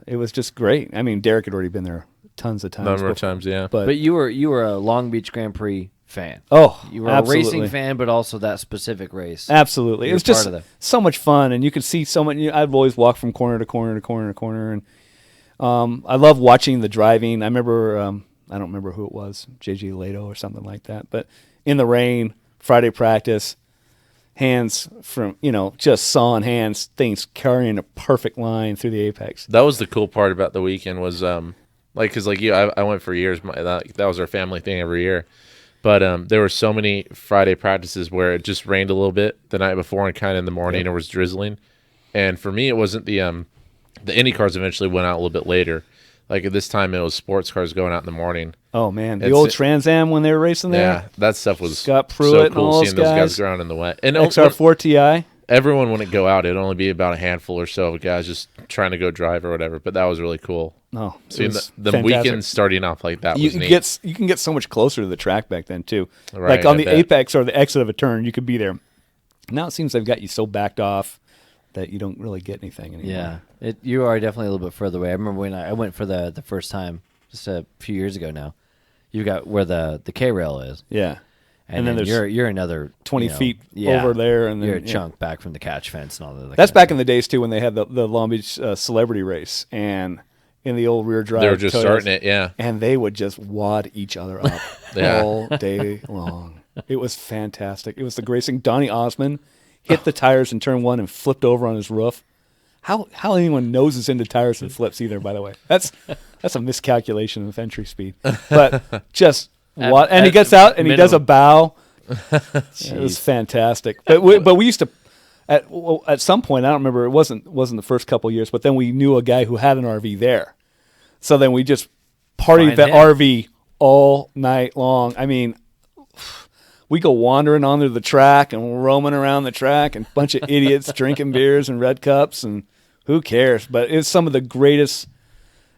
[SPEAKER 3] it was just great. I mean, Derek had already been there tons of times.
[SPEAKER 2] Number of
[SPEAKER 3] before,
[SPEAKER 2] times, yeah.
[SPEAKER 1] But you were a Long Beach Grand Prix fan.
[SPEAKER 3] Oh,
[SPEAKER 1] You were
[SPEAKER 3] absolutely.
[SPEAKER 1] a racing fan, but also that specific race.
[SPEAKER 3] Absolutely. It
[SPEAKER 1] You're
[SPEAKER 3] was just
[SPEAKER 1] part of
[SPEAKER 3] so much fun, and you could see so many. I'd always walk from corner to corner to corner to corner, and I love watching the driving. I remember, I don't remember who it was, JJ Lato or something like that, but in the rain, Friday practice, hands from, just sawing hands, things carrying a perfect line through the apex.
[SPEAKER 2] That was the cool part about the weekend was because I went for years. That was our family thing every year. But there were so many Friday practices where it just rained a little bit the night before and kind of in the morning it was drizzling. And for me, it wasn't the Indy cars eventually went out a little bit later. Like at this time, it was sports cars going out in the morning.
[SPEAKER 3] Oh man, the
[SPEAKER 2] It's-
[SPEAKER 3] old Trans Am when they were racing there.
[SPEAKER 2] Yeah, that stuff was
[SPEAKER 3] Scott Pruitt
[SPEAKER 2] so
[SPEAKER 3] and
[SPEAKER 2] cool
[SPEAKER 3] all
[SPEAKER 2] seeing
[SPEAKER 3] those
[SPEAKER 2] those
[SPEAKER 3] guys.
[SPEAKER 2] guys go around in the wet. And
[SPEAKER 3] XR4 Ti.
[SPEAKER 2] everyone wouldn't go out. It'd only be about a handful or so of guys just trying to go drive or whatever. But that was really cool.
[SPEAKER 3] Oh, it
[SPEAKER 2] Seeing
[SPEAKER 3] was
[SPEAKER 2] the
[SPEAKER 3] fantastic.
[SPEAKER 2] weekends starting off like that
[SPEAKER 3] you
[SPEAKER 2] was
[SPEAKER 3] can
[SPEAKER 2] neat.
[SPEAKER 3] you can get so much closer to the track back then too.
[SPEAKER 2] Right,
[SPEAKER 3] like on
[SPEAKER 2] I
[SPEAKER 3] the
[SPEAKER 2] bet.
[SPEAKER 3] apex or the exit of a turn, you could be there. Now it seems they've got you so backed off that you don't really get anything anymore.
[SPEAKER 1] Yeah, you are definitely a little bit further away. I remember when I went for the first time just a few years ago now. You got where the K rail is,
[SPEAKER 3] Yeah.
[SPEAKER 1] and
[SPEAKER 3] then
[SPEAKER 1] then
[SPEAKER 3] there's
[SPEAKER 1] you're another
[SPEAKER 3] 20
[SPEAKER 1] you know,
[SPEAKER 3] feet
[SPEAKER 1] yeah,
[SPEAKER 3] over there, and then
[SPEAKER 1] you're a
[SPEAKER 3] yeah.
[SPEAKER 1] chunk back from the catch fence and all that.
[SPEAKER 3] That's back in the days too when they had the Long Beach celebrity race and in the old rear drive.
[SPEAKER 2] They were just
[SPEAKER 3] Toyotas,
[SPEAKER 2] starting it, yeah.
[SPEAKER 3] and they would just wad each other up
[SPEAKER 2] Yeah.
[SPEAKER 3] all day long. It was fantastic. It was the racing. Donnie Osmond hit the tires in turn one and flipped over on his roof. How anyone noses into tires and flips either? By the way, that's a miscalculation of entry speed. But just what? And he gets out and he does a bow. It was fantastic. But we used to at some point, I don't remember. It wasn't the first couple of years, but then we knew a guy who had an RV there. So then we just partied
[SPEAKER 1] Find
[SPEAKER 3] that
[SPEAKER 1] him.
[SPEAKER 3] RV all night long. I mean, we go wandering onto the track and roaming around the track, and a bunch of idiots drinking beers and red cups, and who cares? But it's some of the greatest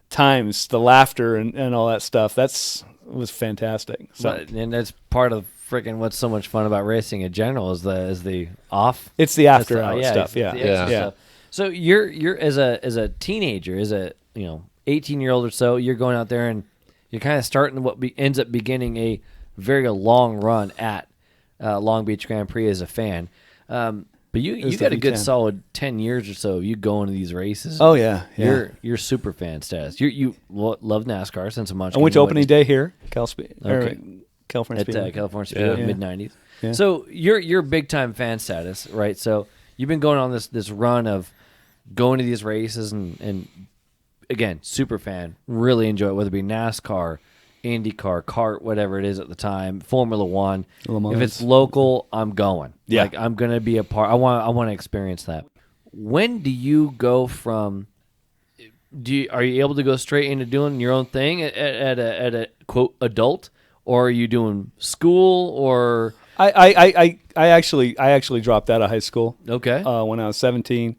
[SPEAKER 3] times, the laughter and all that stuff. It was fantastic. So
[SPEAKER 1] and that's part of freaking what's so much fun about racing in general is the off.
[SPEAKER 3] it's the after
[SPEAKER 1] That's
[SPEAKER 3] hours stuff.
[SPEAKER 1] it's
[SPEAKER 3] Yeah,
[SPEAKER 1] the
[SPEAKER 3] yeah.
[SPEAKER 1] extra stuff. So you're as a teenager, as a 18-year-old or so, you're going out there and you're kind of starting what ends up beginning a very long run at Long Beach Grand Prix as a fan. But you
[SPEAKER 3] was
[SPEAKER 1] got a good
[SPEAKER 3] W10.
[SPEAKER 1] solid 10 years or so. You go into these races.
[SPEAKER 3] Oh yeah, yeah.
[SPEAKER 1] You're super fan status. You love NASCAR since a munchkin.
[SPEAKER 3] I went to
[SPEAKER 1] You
[SPEAKER 3] opening day here,
[SPEAKER 1] Okay.
[SPEAKER 3] California
[SPEAKER 1] at
[SPEAKER 3] Speedway.
[SPEAKER 1] California Speedway
[SPEAKER 3] Yeah.
[SPEAKER 1] mid '90s.
[SPEAKER 3] Yeah.
[SPEAKER 1] So you're big time fan status, right? So you've been going on this run of going to these races and again, super fan, really enjoy it, whether it be NASCAR, IndyCar, kart, whatever it is at the time, Formula One.
[SPEAKER 3] Le Mans.
[SPEAKER 1] If it's local, I'm going.
[SPEAKER 3] Yeah.
[SPEAKER 1] Like I'm gonna be a part. I want to experience that. When do you go from? Are you able to go straight into doing your own thing at a quote adult, or are you doing school or?
[SPEAKER 3] I actually dropped out of high school
[SPEAKER 1] Okay.
[SPEAKER 3] when I was 17.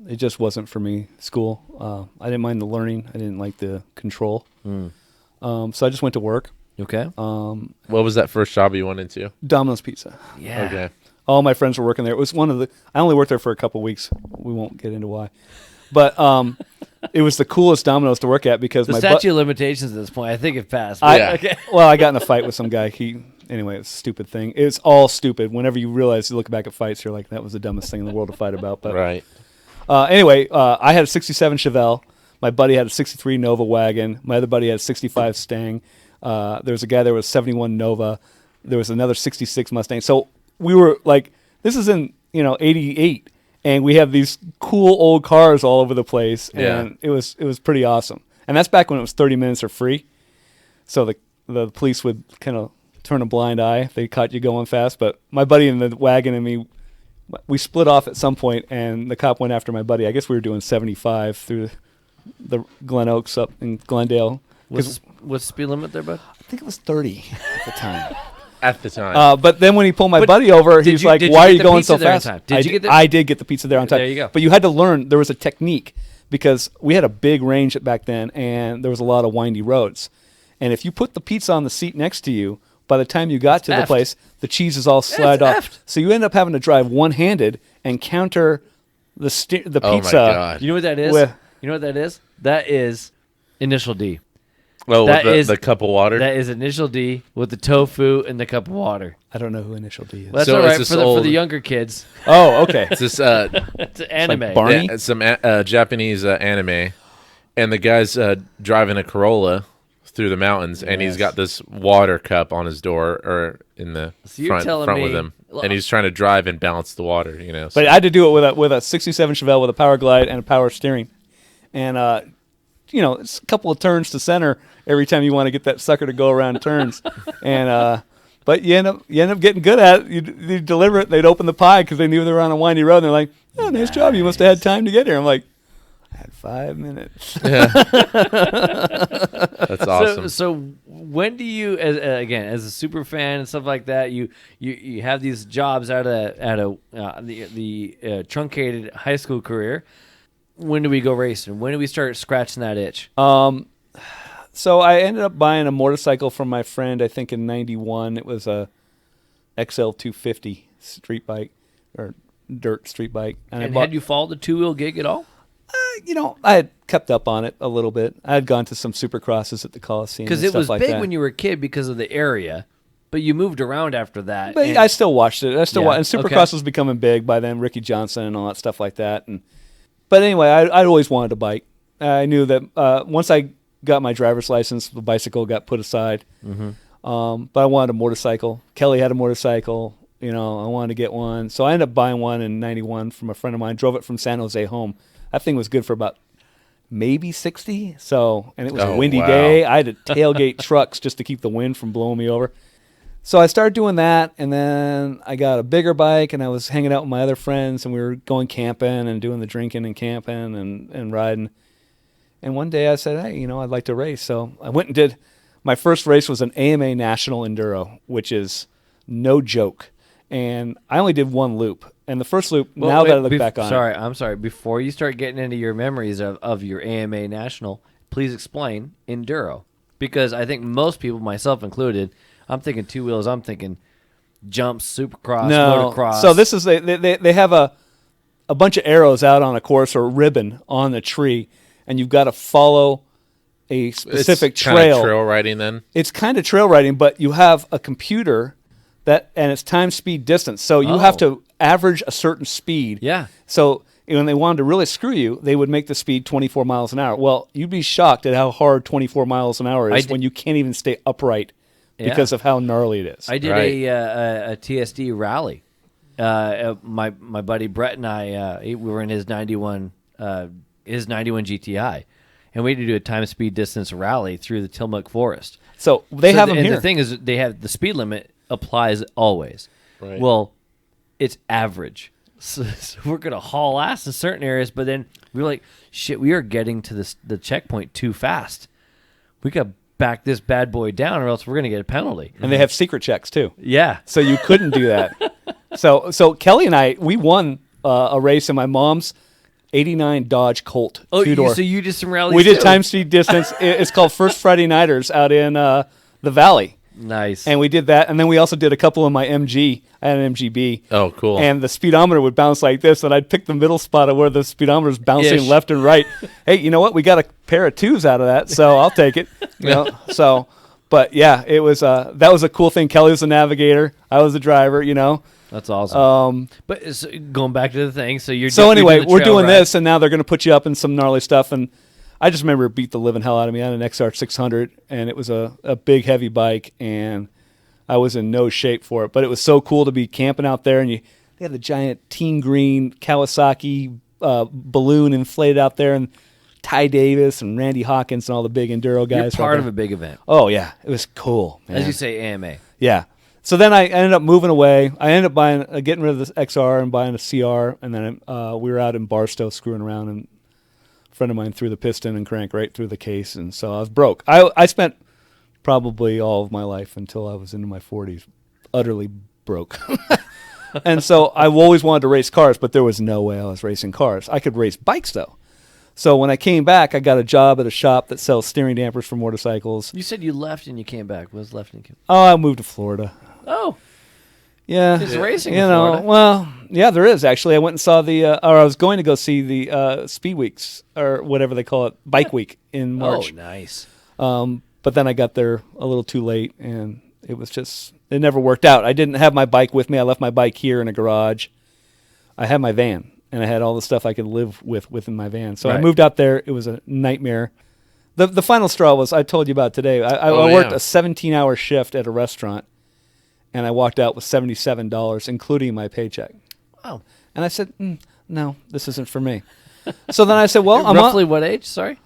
[SPEAKER 3] It just wasn't for me. School. I didn't mind the learning. I didn't like the control. So I just went to work.
[SPEAKER 1] Okay.
[SPEAKER 2] What was that first job you went into?
[SPEAKER 3] Domino's Pizza.
[SPEAKER 1] Yeah.
[SPEAKER 2] Okay.
[SPEAKER 3] All my friends were working there. It was I only worked there for a couple of weeks. We won't get into why. But it was the coolest Domino's to work at because
[SPEAKER 1] The
[SPEAKER 3] my
[SPEAKER 1] statute of limitations at this point, I think it passed.
[SPEAKER 3] I,
[SPEAKER 1] Okay.
[SPEAKER 3] Well, I got in a fight with some guy. Anyway, it's a stupid thing. It's all stupid. Whenever you realize, you look back at fights, you're like, that was the dumbest thing in the world to fight about. But
[SPEAKER 2] Right.
[SPEAKER 3] anyway, I had a 67 Chevelle. My buddy had a 63 Nova wagon. My other buddy had a 65 Stang. There was a guy there with a 71 Nova. There was another 66 Mustang. So we were like, this is in 88. And we have these cool old cars all over the place, and it was pretty awesome. And that's back when it was 30 minutes or free, so the police would kind of turn a blind eye if they caught you going fast. But my buddy in the wagon and me, we split off at some point, and the cop went after my buddy. I guess we were doing 75 through the Glen Oaks up in Glendale.
[SPEAKER 1] What's the speed limit there, bud?
[SPEAKER 3] I think it was 30 at the time.
[SPEAKER 2] At the time.
[SPEAKER 3] But then when he pulled my buddy over, he's like, "Why are you going so fast?" I did get the pizza there on time.
[SPEAKER 1] There you go.
[SPEAKER 3] But you had to learn. There was a technique because we had a big range back then, and there was a lot of windy roads. And if you put the pizza on the seat next to you, by the time you got to the place, the cheese is all slid off.
[SPEAKER 1] Effed.
[SPEAKER 3] So you end up having to drive one-handed and counter the pizza.
[SPEAKER 2] Oh my God.
[SPEAKER 1] You know what that is? You know what that is? That is Initial D.
[SPEAKER 2] Oh,
[SPEAKER 1] that
[SPEAKER 2] with
[SPEAKER 1] is
[SPEAKER 2] the cup of water?
[SPEAKER 1] That is Initial D with the tofu and the cup of water.
[SPEAKER 3] I don't know who Initial D is.
[SPEAKER 1] Well, that's
[SPEAKER 2] So
[SPEAKER 1] all
[SPEAKER 2] it's
[SPEAKER 1] right
[SPEAKER 2] this
[SPEAKER 1] for
[SPEAKER 2] old-
[SPEAKER 1] the younger kids.
[SPEAKER 3] Oh, okay.
[SPEAKER 2] It's this
[SPEAKER 1] It's an anime.
[SPEAKER 3] Barney?
[SPEAKER 2] it's some Japanese anime, and the guy's driving a Corolla through the mountains, and he's got this water cup on his door or in the
[SPEAKER 1] So you're telling
[SPEAKER 2] front
[SPEAKER 1] me-
[SPEAKER 2] with him, and he's trying to drive and balance the water. You know,
[SPEAKER 3] But I had to do it with a 67 Chevelle with a power glide and a power steering. And, it's a couple of turns to center every time you want to get that sucker to go around turns. And but you end up getting good at it. You deliver it. They'd open the pie because they knew they were on a windy road. And they're like, "Oh, nice job. You must have had time to get here." I'm like, "I had 5 minutes."
[SPEAKER 2] that's awesome.
[SPEAKER 1] So when do you, as a super fan and stuff like that, you have these jobs out of the truncated high school career? When do we go racing? When do we start scratching that itch?
[SPEAKER 3] So I ended up buying a motorcycle from my friend, I think in 91. It was a XL 250 street bike or dirt street bike.
[SPEAKER 1] And had you followed the two-wheel gig at all?
[SPEAKER 3] I had kept up on it a little bit. I had gone to some supercrosses at the Coliseum.
[SPEAKER 1] Because it was big when you were a kid because of the area, but you moved around after that.
[SPEAKER 3] But I still watched it. And Supercross
[SPEAKER 1] okay.
[SPEAKER 3] was becoming big by then, Ricky Johnson and all that stuff like that. But anyway, I always wanted a bike. I knew that once I got my driver's license, the bicycle got put aside. Mm-hmm. But I wanted a motorcycle. Kelly had a motorcycle. I wanted to get one. So I ended up buying one in 91 from a friend of mine. Drove it from San Jose home. That thing was good for about maybe 60. And it was a windy day. I had to tailgate trucks just to keep the wind from blowing me over. So I started doing that, and then I got a bigger bike, and I was hanging out with my other friends, and we were going camping and doing the drinking and camping and riding. And one day I said, "Hey, I'd like to race." So I went and did my first race was an AMA National Enduro, which is no joke. And I only did one loop. And the first loop, that I look back on it.
[SPEAKER 1] I'm sorry. Before you start getting into your memories of your AMA National, please explain Enduro. Because I think most people, myself included, I'm thinking two wheels. I'm thinking jumps, supercross, motocross.
[SPEAKER 3] So this is they have a bunch of arrows out on a course or a ribbon on the tree, and you've got to follow a specific
[SPEAKER 2] it's
[SPEAKER 3] trail.
[SPEAKER 2] Kind of trail riding then.
[SPEAKER 3] It's kind of trail riding, but you have a computer and it's time, speed, distance. So you have to average a certain speed.
[SPEAKER 1] Yeah.
[SPEAKER 3] So when they wanted to really screw you, they would make the speed 24 miles an hour. Well, you'd be shocked at how hard 24 miles an hour is when you can't even stay upright. Because of how gnarly it is.
[SPEAKER 1] I did a TSD rally. My buddy Brett and I, we were in his 91 GTI, and we had to do a time, speed, distance rally through the Tillamook Forest.
[SPEAKER 3] So they have them
[SPEAKER 1] and
[SPEAKER 3] here.
[SPEAKER 1] The thing is, they have the speed limit applies always.
[SPEAKER 2] Right.
[SPEAKER 1] Well, it's average. So we're gonna haul ass in certain areas, but then we're like, shit, we are getting to the checkpoint too fast. We got back this bad boy down or else we're going to get a penalty.
[SPEAKER 3] And they have secret checks too.
[SPEAKER 1] Yeah.
[SPEAKER 3] So you couldn't do that. So Kelly and I, we won a race in my mom's 89 Dodge Colt.
[SPEAKER 1] Oh,
[SPEAKER 3] two-door.
[SPEAKER 1] So you did some rallies
[SPEAKER 3] We did
[SPEAKER 1] too?
[SPEAKER 3] time, speed, distance. It's called First Friday Nighters out in the Valley.
[SPEAKER 1] Nice.
[SPEAKER 3] And we did that. And then we also did a couple of my MG. I had an MGB.
[SPEAKER 2] Oh, cool.
[SPEAKER 3] And the speedometer would bounce like this, and I'd pick the middle spot of where the speedometer's bouncing
[SPEAKER 1] Ish.
[SPEAKER 3] left and right. Hey, you know what? We got a pair of twos out of that, so I'll take it. But yeah, it was that was a cool thing. Kelly was the navigator. I was the driver,
[SPEAKER 1] That's awesome. But so going back to the thing, so you're
[SPEAKER 3] anyway,
[SPEAKER 1] doing the
[SPEAKER 3] we're
[SPEAKER 1] trail
[SPEAKER 3] doing
[SPEAKER 1] ride.
[SPEAKER 3] this, and now they're going to put you up in some gnarly stuff. And I just remember it beat the living hell out of me. I had an XR 600, and it was a big, heavy bike, and I was in no shape for it. But it was so cool to be camping out there, and they had the giant teen green Kawasaki balloon inflated out there, and Ty Davis and Randy Hawkins and all the big enduro guys.
[SPEAKER 1] You're part of a big event.
[SPEAKER 3] Oh, yeah. It was cool, man.
[SPEAKER 1] As you say, AMA.
[SPEAKER 3] Yeah. So then I ended up moving away. I ended up getting rid of the XR and buying a CR, and then we were out in Barstow screwing around, and a friend of mine threw the piston and crank right through the case, and so I was broke. I spent probably all of my life until I was into my 40s utterly broke. And so I always wanted to race cars, but there was no way I was racing cars. I could race bikes, though. So when I came back, I got a job at a shop that sells steering dampers for motorcycles.
[SPEAKER 1] You said you left and you came back. What was left and you came?
[SPEAKER 3] Oh, I moved to Florida.
[SPEAKER 1] Oh,
[SPEAKER 3] yeah.
[SPEAKER 1] there's racing
[SPEAKER 3] You
[SPEAKER 1] in
[SPEAKER 3] know,
[SPEAKER 1] Florida.
[SPEAKER 3] well, yeah, there is actually. I went and saw or I was going to go see the Speed Weeks or whatever they call it, Bike Week in March.
[SPEAKER 1] Oh, nice.
[SPEAKER 3] But then I got there a little too late, and it never worked out. I didn't have my bike with me. I left my bike here in a garage. I had my van, and I had all the stuff I could live with within my van. So I
[SPEAKER 1] Right.
[SPEAKER 3] moved out there. It was a nightmare. The final straw was, I told you about today. I worked a 17-hour shift at a restaurant, and I walked out with $77, including my paycheck.
[SPEAKER 1] Wow.
[SPEAKER 3] And I said, no, this isn't for me. So then I said, well,
[SPEAKER 1] Roughly what age? Sorry.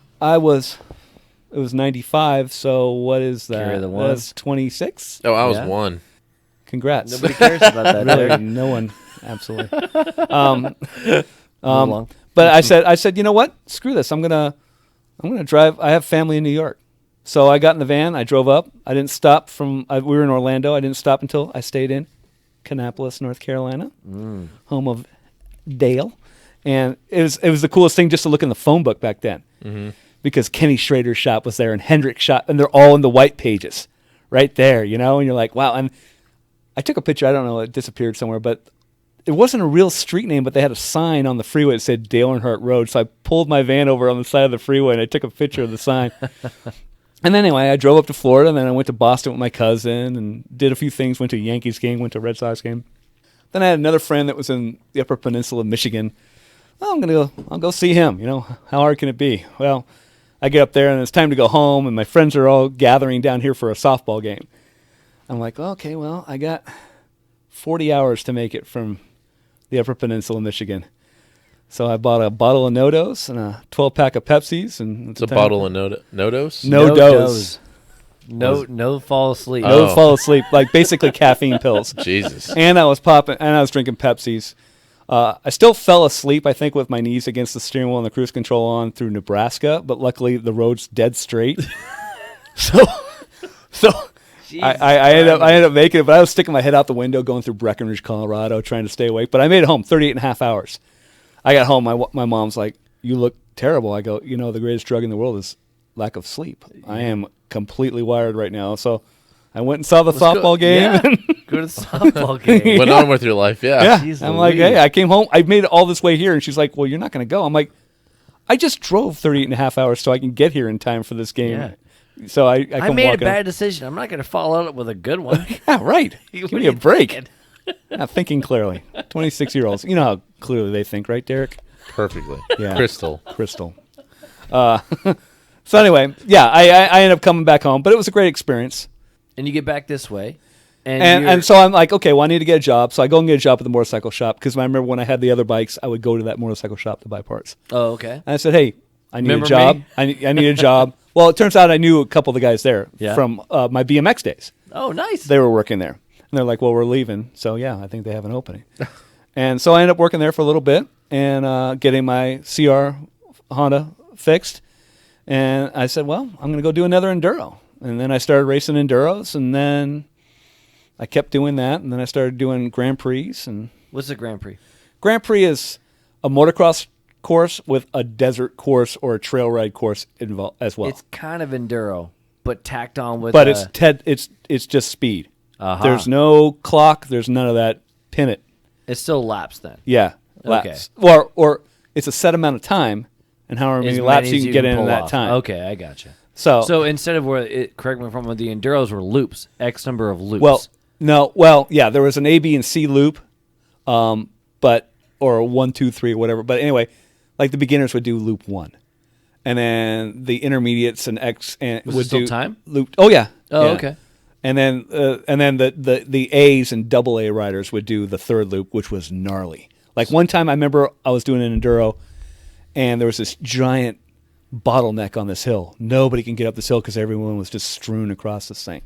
[SPEAKER 3] It was 95, so what is that?
[SPEAKER 1] Carry the one.
[SPEAKER 3] That's 26?
[SPEAKER 2] Oh, I was
[SPEAKER 1] Yeah.
[SPEAKER 2] 1.
[SPEAKER 3] Congrats.
[SPEAKER 1] Nobody cares about that.
[SPEAKER 3] Really,
[SPEAKER 1] Derek.
[SPEAKER 3] no one. Absolutely.
[SPEAKER 1] Move along.
[SPEAKER 3] But I said, you know what? Screw this. I'm gonna drive. I have family in New York, so I got in the van. I drove up. I didn't stop we were in Orlando. I didn't stop until I stayed in Kannapolis, North Carolina, home of Dale, and it was the coolest thing just to look in the phone book back then, because Kenny Schrader's shop was there and Hendrick's shop, and they're all in the white pages, right there, and you're like, wow. And I took a picture. I don't know, it disappeared somewhere, but it wasn't a real street name, but they had a sign on the freeway that said Dale Earnhardt Road. So I pulled my van over on the side of the freeway and I took a picture of the sign. And then anyway, I drove up to Florida, and then I went to Boston with my cousin and did a few things, went to a Yankees game, went to a Red Sox game. Then I had another friend that was in the Upper Peninsula of Michigan. Oh, I'll go see him. How hard can it be? Well, I get up there and it's time to go home, and my friends are all gathering down here for a softball game. I'm like, okay, well, I got 40 hours to make it from the Upper Peninsula of Michigan. So I bought a bottle of No-Dos and a 12-pack of Pepsis. And
[SPEAKER 2] It's a bottle of No-Dos?
[SPEAKER 3] No-Dos.
[SPEAKER 1] No fall asleep.
[SPEAKER 3] No fall asleep, like basically caffeine pills.
[SPEAKER 2] Jesus.
[SPEAKER 3] And I was drinking Pepsis. I still fell asleep, I think, with my knees against the steering wheel and the cruise control on through Nebraska, but luckily the road's dead straight. so I ended up making it, but I was sticking my head out the window going through Breckenridge, Colorado, trying to stay awake. But I made it home 38 and a half hours. I got home. My mom's like, you look terrible. I go, the greatest drug in the world is lack of sleep. I am completely wired right now. So I went and saw the softball game.
[SPEAKER 1] Yeah. Go to the softball game.
[SPEAKER 2] Went on with your life, yeah.
[SPEAKER 3] Yeah.
[SPEAKER 1] Jeez
[SPEAKER 3] I'm like,
[SPEAKER 1] Louise.
[SPEAKER 3] hey, I came home. I made it all this way here. And she's like, well, you're not going to go. I'm like, I just drove 38 and a half hours so I can get here in time for this game.
[SPEAKER 1] Yeah.
[SPEAKER 3] So I
[SPEAKER 1] I
[SPEAKER 3] come
[SPEAKER 1] made a
[SPEAKER 3] walking.
[SPEAKER 1] bad decision. I'm not going to follow it with a good one.
[SPEAKER 3] Yeah, right. Give
[SPEAKER 1] What
[SPEAKER 3] me
[SPEAKER 1] are
[SPEAKER 3] a
[SPEAKER 1] you
[SPEAKER 3] break.
[SPEAKER 1] thinking?
[SPEAKER 3] Not thinking clearly. 26-year-olds. You know how clearly they think, right, Derek?
[SPEAKER 2] Perfectly.
[SPEAKER 3] Yeah.
[SPEAKER 2] Crystal.
[SPEAKER 3] So anyway, yeah, I ended up coming back home, but it was a great experience.
[SPEAKER 1] And you get back this way.
[SPEAKER 3] And so I'm like, okay, well, I need to get a job. So I go and get a job at the motorcycle shop, because I remember when I had the other bikes, I would go to that motorcycle shop to buy parts.
[SPEAKER 1] Oh, okay.
[SPEAKER 3] And I said, hey, I need
[SPEAKER 1] Remember
[SPEAKER 3] a job.
[SPEAKER 1] me?
[SPEAKER 3] I need a job. Well, it turns out I knew a couple of the guys there from my BMX days.
[SPEAKER 1] Oh, nice.
[SPEAKER 3] They were working there. And they're like, well, we're leaving. So, yeah, I think they have an opening. And so I ended up working there for a little bit and getting my CR Honda fixed. And I said, well, I'm going to go do another Enduro. And then I started racing Enduros, and then I kept doing that. And then I started doing Grand Prix. And
[SPEAKER 1] What's the Grand Prix?
[SPEAKER 3] Grand Prix is a motocross course with a desert course or a trail ride course involved as well.
[SPEAKER 1] It's kind of enduro, but tacked on with.
[SPEAKER 3] But it's just speed.
[SPEAKER 1] Uh-huh.
[SPEAKER 3] There's no clock. There's none of that. Pin it.
[SPEAKER 1] It's still laps then.
[SPEAKER 3] Yeah.
[SPEAKER 1] Okay.
[SPEAKER 3] Laps. Or it's a set amount of time, and however many
[SPEAKER 1] As
[SPEAKER 3] laps
[SPEAKER 1] many
[SPEAKER 3] you
[SPEAKER 1] as
[SPEAKER 3] can get in
[SPEAKER 1] pull
[SPEAKER 3] that
[SPEAKER 1] off.
[SPEAKER 3] time.
[SPEAKER 1] Okay, I gotcha.
[SPEAKER 3] So
[SPEAKER 1] instead of correct me if I'm wrong, the enduros were loops, X number of loops.
[SPEAKER 3] Yeah, there was an A, B, and C loop, but or 1, 2, 3, or whatever. But anyway, like the beginners would do loop 1, and then the intermediates and X and
[SPEAKER 1] Was
[SPEAKER 3] would
[SPEAKER 1] it still
[SPEAKER 3] do
[SPEAKER 1] time?
[SPEAKER 3] loop. Oh yeah.
[SPEAKER 1] Oh,
[SPEAKER 3] Yeah.
[SPEAKER 1] okay.
[SPEAKER 3] And then the A's and double A riders would do the third loop, which was gnarly. Like one time I remember I was doing an Enduro, and there was this giant bottleneck on this hill. Nobody can get up this hill because everyone was just strewn across this thing.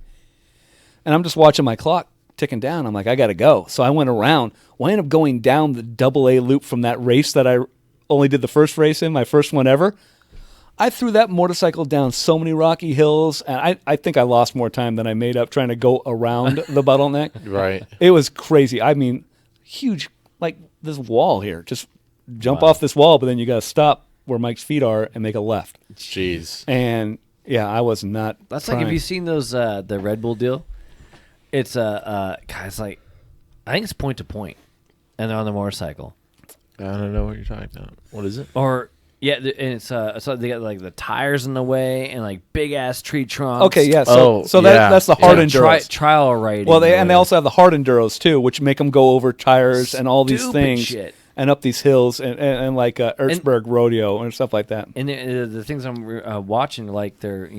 [SPEAKER 3] And I'm just watching my clock ticking down. I'm like, I got to go. So I went around. Well, I ended up going down the AA loop from that race that I only did the first race in, my first one ever. I threw that motorcycle down so many rocky hills, and I think I lost more time than I made up trying to go around the bottleneck.
[SPEAKER 2] Right.
[SPEAKER 3] It was crazy. I mean, huge, like this wall here. Just jump off this wall, but then you got to stop where Mike's feet are and make a left.
[SPEAKER 2] Jeez.
[SPEAKER 3] And yeah, I was not.
[SPEAKER 1] That's
[SPEAKER 3] trying.
[SPEAKER 1] like, have you seen those the Red Bull deal? It's guys, like, I think it's point to point, and they're on the motorcycle.
[SPEAKER 2] I don't know what you're talking about. What is it?
[SPEAKER 1] Or yeah, and it's so they got like the tires in the way and like big ass tree trunks.
[SPEAKER 3] Okay, yeah.
[SPEAKER 2] Oh,
[SPEAKER 3] So
[SPEAKER 2] yeah.
[SPEAKER 3] that's the hard enduros.
[SPEAKER 1] Trial riding.
[SPEAKER 3] Well, they also have the hard enduros too, which make them go over tires and all these
[SPEAKER 1] Stupid
[SPEAKER 3] things
[SPEAKER 1] shit.
[SPEAKER 3] and up these hills and like Ertsberg rodeo and stuff like that.
[SPEAKER 1] And the things I'm watching, like they're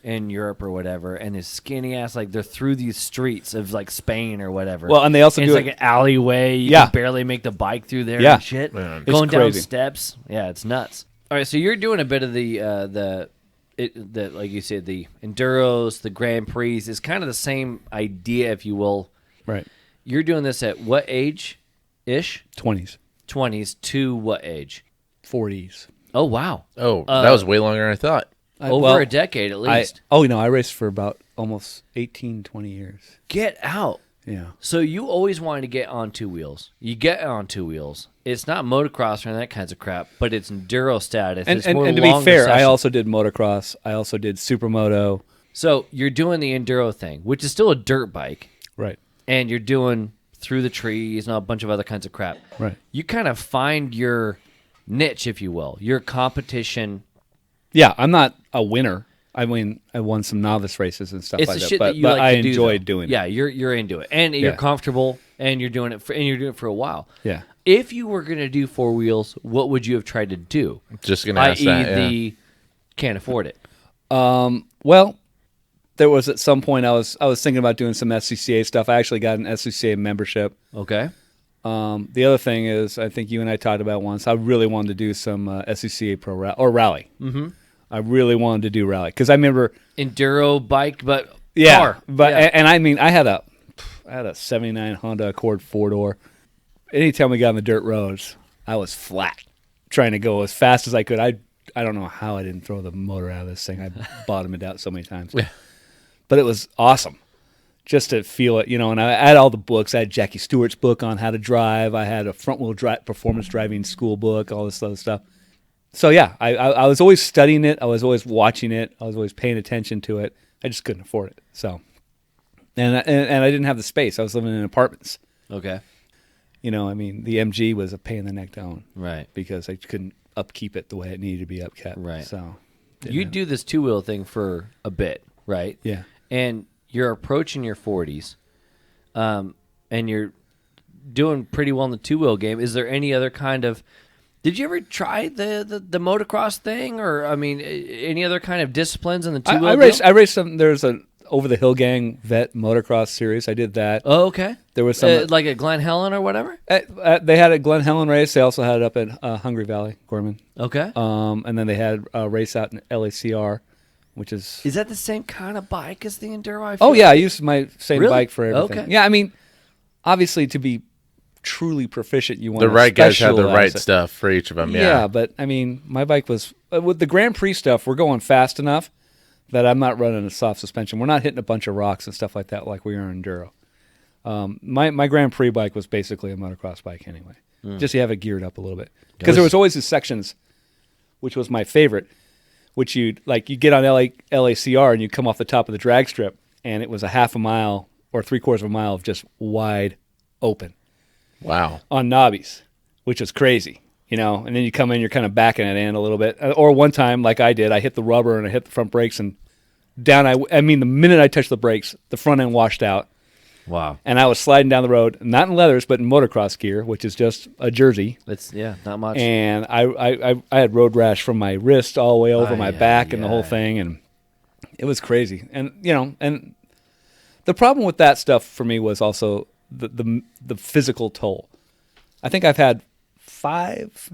[SPEAKER 1] in Europe or whatever, and it's skinny ass, like they're through these streets of like Spain or whatever.
[SPEAKER 3] Well, and they also
[SPEAKER 1] and
[SPEAKER 3] do
[SPEAKER 1] it's like an alleyway. You
[SPEAKER 3] Yeah.
[SPEAKER 1] can barely make the bike through there.
[SPEAKER 3] Yeah.
[SPEAKER 1] And shit.
[SPEAKER 2] Man.
[SPEAKER 3] It's
[SPEAKER 1] Going down
[SPEAKER 3] crazy.
[SPEAKER 1] steps. Yeah, it's nuts. All right, so you're doing a bit of the like you said, the enduros, the Grand Prix is kind of the same idea, if you will.
[SPEAKER 3] Right.
[SPEAKER 1] You're doing this at what age? Ish.
[SPEAKER 3] 20s,
[SPEAKER 1] 20s to what age?
[SPEAKER 3] 40s.
[SPEAKER 1] Oh wow.
[SPEAKER 2] Oh, that was way longer than I thought.
[SPEAKER 1] Over a decade at least.
[SPEAKER 3] I raced for about almost 18, 20 years.
[SPEAKER 1] Get out.
[SPEAKER 3] Yeah.
[SPEAKER 1] So you always wanted to get on two wheels. You get on two wheels. It's not motocross or that kinds of crap, but it's enduro status.
[SPEAKER 3] And,
[SPEAKER 1] it's
[SPEAKER 3] and,
[SPEAKER 1] more
[SPEAKER 3] and to be
[SPEAKER 1] longer
[SPEAKER 3] fair, I
[SPEAKER 1] sessions.
[SPEAKER 3] also did motocross. I also did supermoto.
[SPEAKER 1] So you're doing the enduro thing, which is still a dirt bike,
[SPEAKER 3] Right.
[SPEAKER 1] and you're doing through the trees and a bunch of other kinds of crap.
[SPEAKER 3] Right.
[SPEAKER 1] You kind of find your niche, if you will, your competition.
[SPEAKER 3] Yeah, I'm not a winner. I mean, I won some novice races and stuff
[SPEAKER 1] It's
[SPEAKER 3] like
[SPEAKER 1] the
[SPEAKER 3] that,
[SPEAKER 1] shit
[SPEAKER 3] but,
[SPEAKER 1] that you
[SPEAKER 3] but
[SPEAKER 1] like
[SPEAKER 3] I
[SPEAKER 1] to do,
[SPEAKER 3] enjoyed
[SPEAKER 1] though.
[SPEAKER 3] doing
[SPEAKER 1] Yeah,
[SPEAKER 3] it.
[SPEAKER 1] you're into it, and you're
[SPEAKER 3] Yeah.
[SPEAKER 1] comfortable, and you're doing it for a while.
[SPEAKER 3] Yeah.
[SPEAKER 1] If you were going to do four wheels, what would you have tried to do?
[SPEAKER 2] Just gonna ask
[SPEAKER 1] I.e.,
[SPEAKER 2] that. Yeah.
[SPEAKER 1] the can't afford it.
[SPEAKER 3] Well, there was at some point I was thinking about doing some SCCA stuff. I actually got an SCCA membership.
[SPEAKER 1] Okay.
[SPEAKER 3] The other thing is, I think you and I talked about once, I really wanted to do some SCCA Pro Rally. Mm-hmm. I really wanted to do rally because I remember
[SPEAKER 1] Enduro bike, but
[SPEAKER 3] yeah,
[SPEAKER 1] car.
[SPEAKER 3] but
[SPEAKER 1] Yeah.
[SPEAKER 3] and I mean I had a 79 Honda Accord 4-door. Anytime we got on the dirt roads, I was flat trying to go as fast as I could. I don't know how I didn't throw the motor out of this thing. I bottomed it out so many times.
[SPEAKER 2] Yeah.
[SPEAKER 3] But it was awesome just to feel it, and I had all the books. I had Jackie Stewart's book on how to drive. I had a front-wheel drive performance driving school book, all this other stuff. So, yeah, I was always studying it. I was always watching it. I was always paying attention to it. I just couldn't afford it. So, and I didn't have the space. I was living in apartments.
[SPEAKER 1] Okay.
[SPEAKER 3] The MG was a pain in the neck to own.
[SPEAKER 1] Right.
[SPEAKER 3] Because I couldn't upkeep it the way it needed to be upkept.
[SPEAKER 1] Right.
[SPEAKER 3] So,
[SPEAKER 1] You do this two-wheel thing for a bit, right?
[SPEAKER 3] yeah.
[SPEAKER 1] And you're approaching your 40s, and you're doing pretty well in the two-wheel game. Is there any other kind of... Did you ever try the motocross thing, or any other kind of disciplines in the two-wheel?
[SPEAKER 3] I raced some. There's a Over the Hill Gang Vet Motocross series. I did that.
[SPEAKER 1] Oh, okay.
[SPEAKER 3] There was some
[SPEAKER 1] like at Glen Helen or whatever.
[SPEAKER 3] they had a Glen Helen race. They also had it up at Hungry Valley, Gorman.
[SPEAKER 1] Okay.
[SPEAKER 3] And then they had a race out in LACR, which is.
[SPEAKER 1] Is that the same kind of bike as the Enduro? I feel
[SPEAKER 3] Oh yeah, I used my same
[SPEAKER 1] Really?
[SPEAKER 3] bike for everything.
[SPEAKER 1] Okay.
[SPEAKER 3] Yeah, obviously to be truly proficient, you want
[SPEAKER 2] The right guys have the right
[SPEAKER 3] specialize it.
[SPEAKER 2] stuff for each of them.
[SPEAKER 3] Yeah, but my bike was with the Grand Prix stuff. We're going fast enough that I'm not running a soft suspension. We're not hitting a bunch of rocks and stuff like that like we are in Enduro. My Grand Prix bike was basically a motocross bike anyway. Just you have it geared up a little bit because there was always these sections, which was my favorite, which you get on LACR and you come off the top of the drag strip and it was a half a mile or 3/4 of a mile of just wide open.
[SPEAKER 2] Wow.
[SPEAKER 3] On knobbies, which was crazy, and then you come in, you're kind of backing it in a little bit. Or one time, like I did, I hit the rubber and I hit the front brakes and down. The minute I touched the brakes, the front end washed out.
[SPEAKER 1] Wow.
[SPEAKER 3] And I was sliding down the road, not in leathers, but in motocross gear, which is just a jersey.
[SPEAKER 1] It's not much.
[SPEAKER 3] And I had road rash from my wrist all the way over my back and the whole thing. And it was crazy. And, and the problem with that stuff for me was also the physical toll. I think I've had 5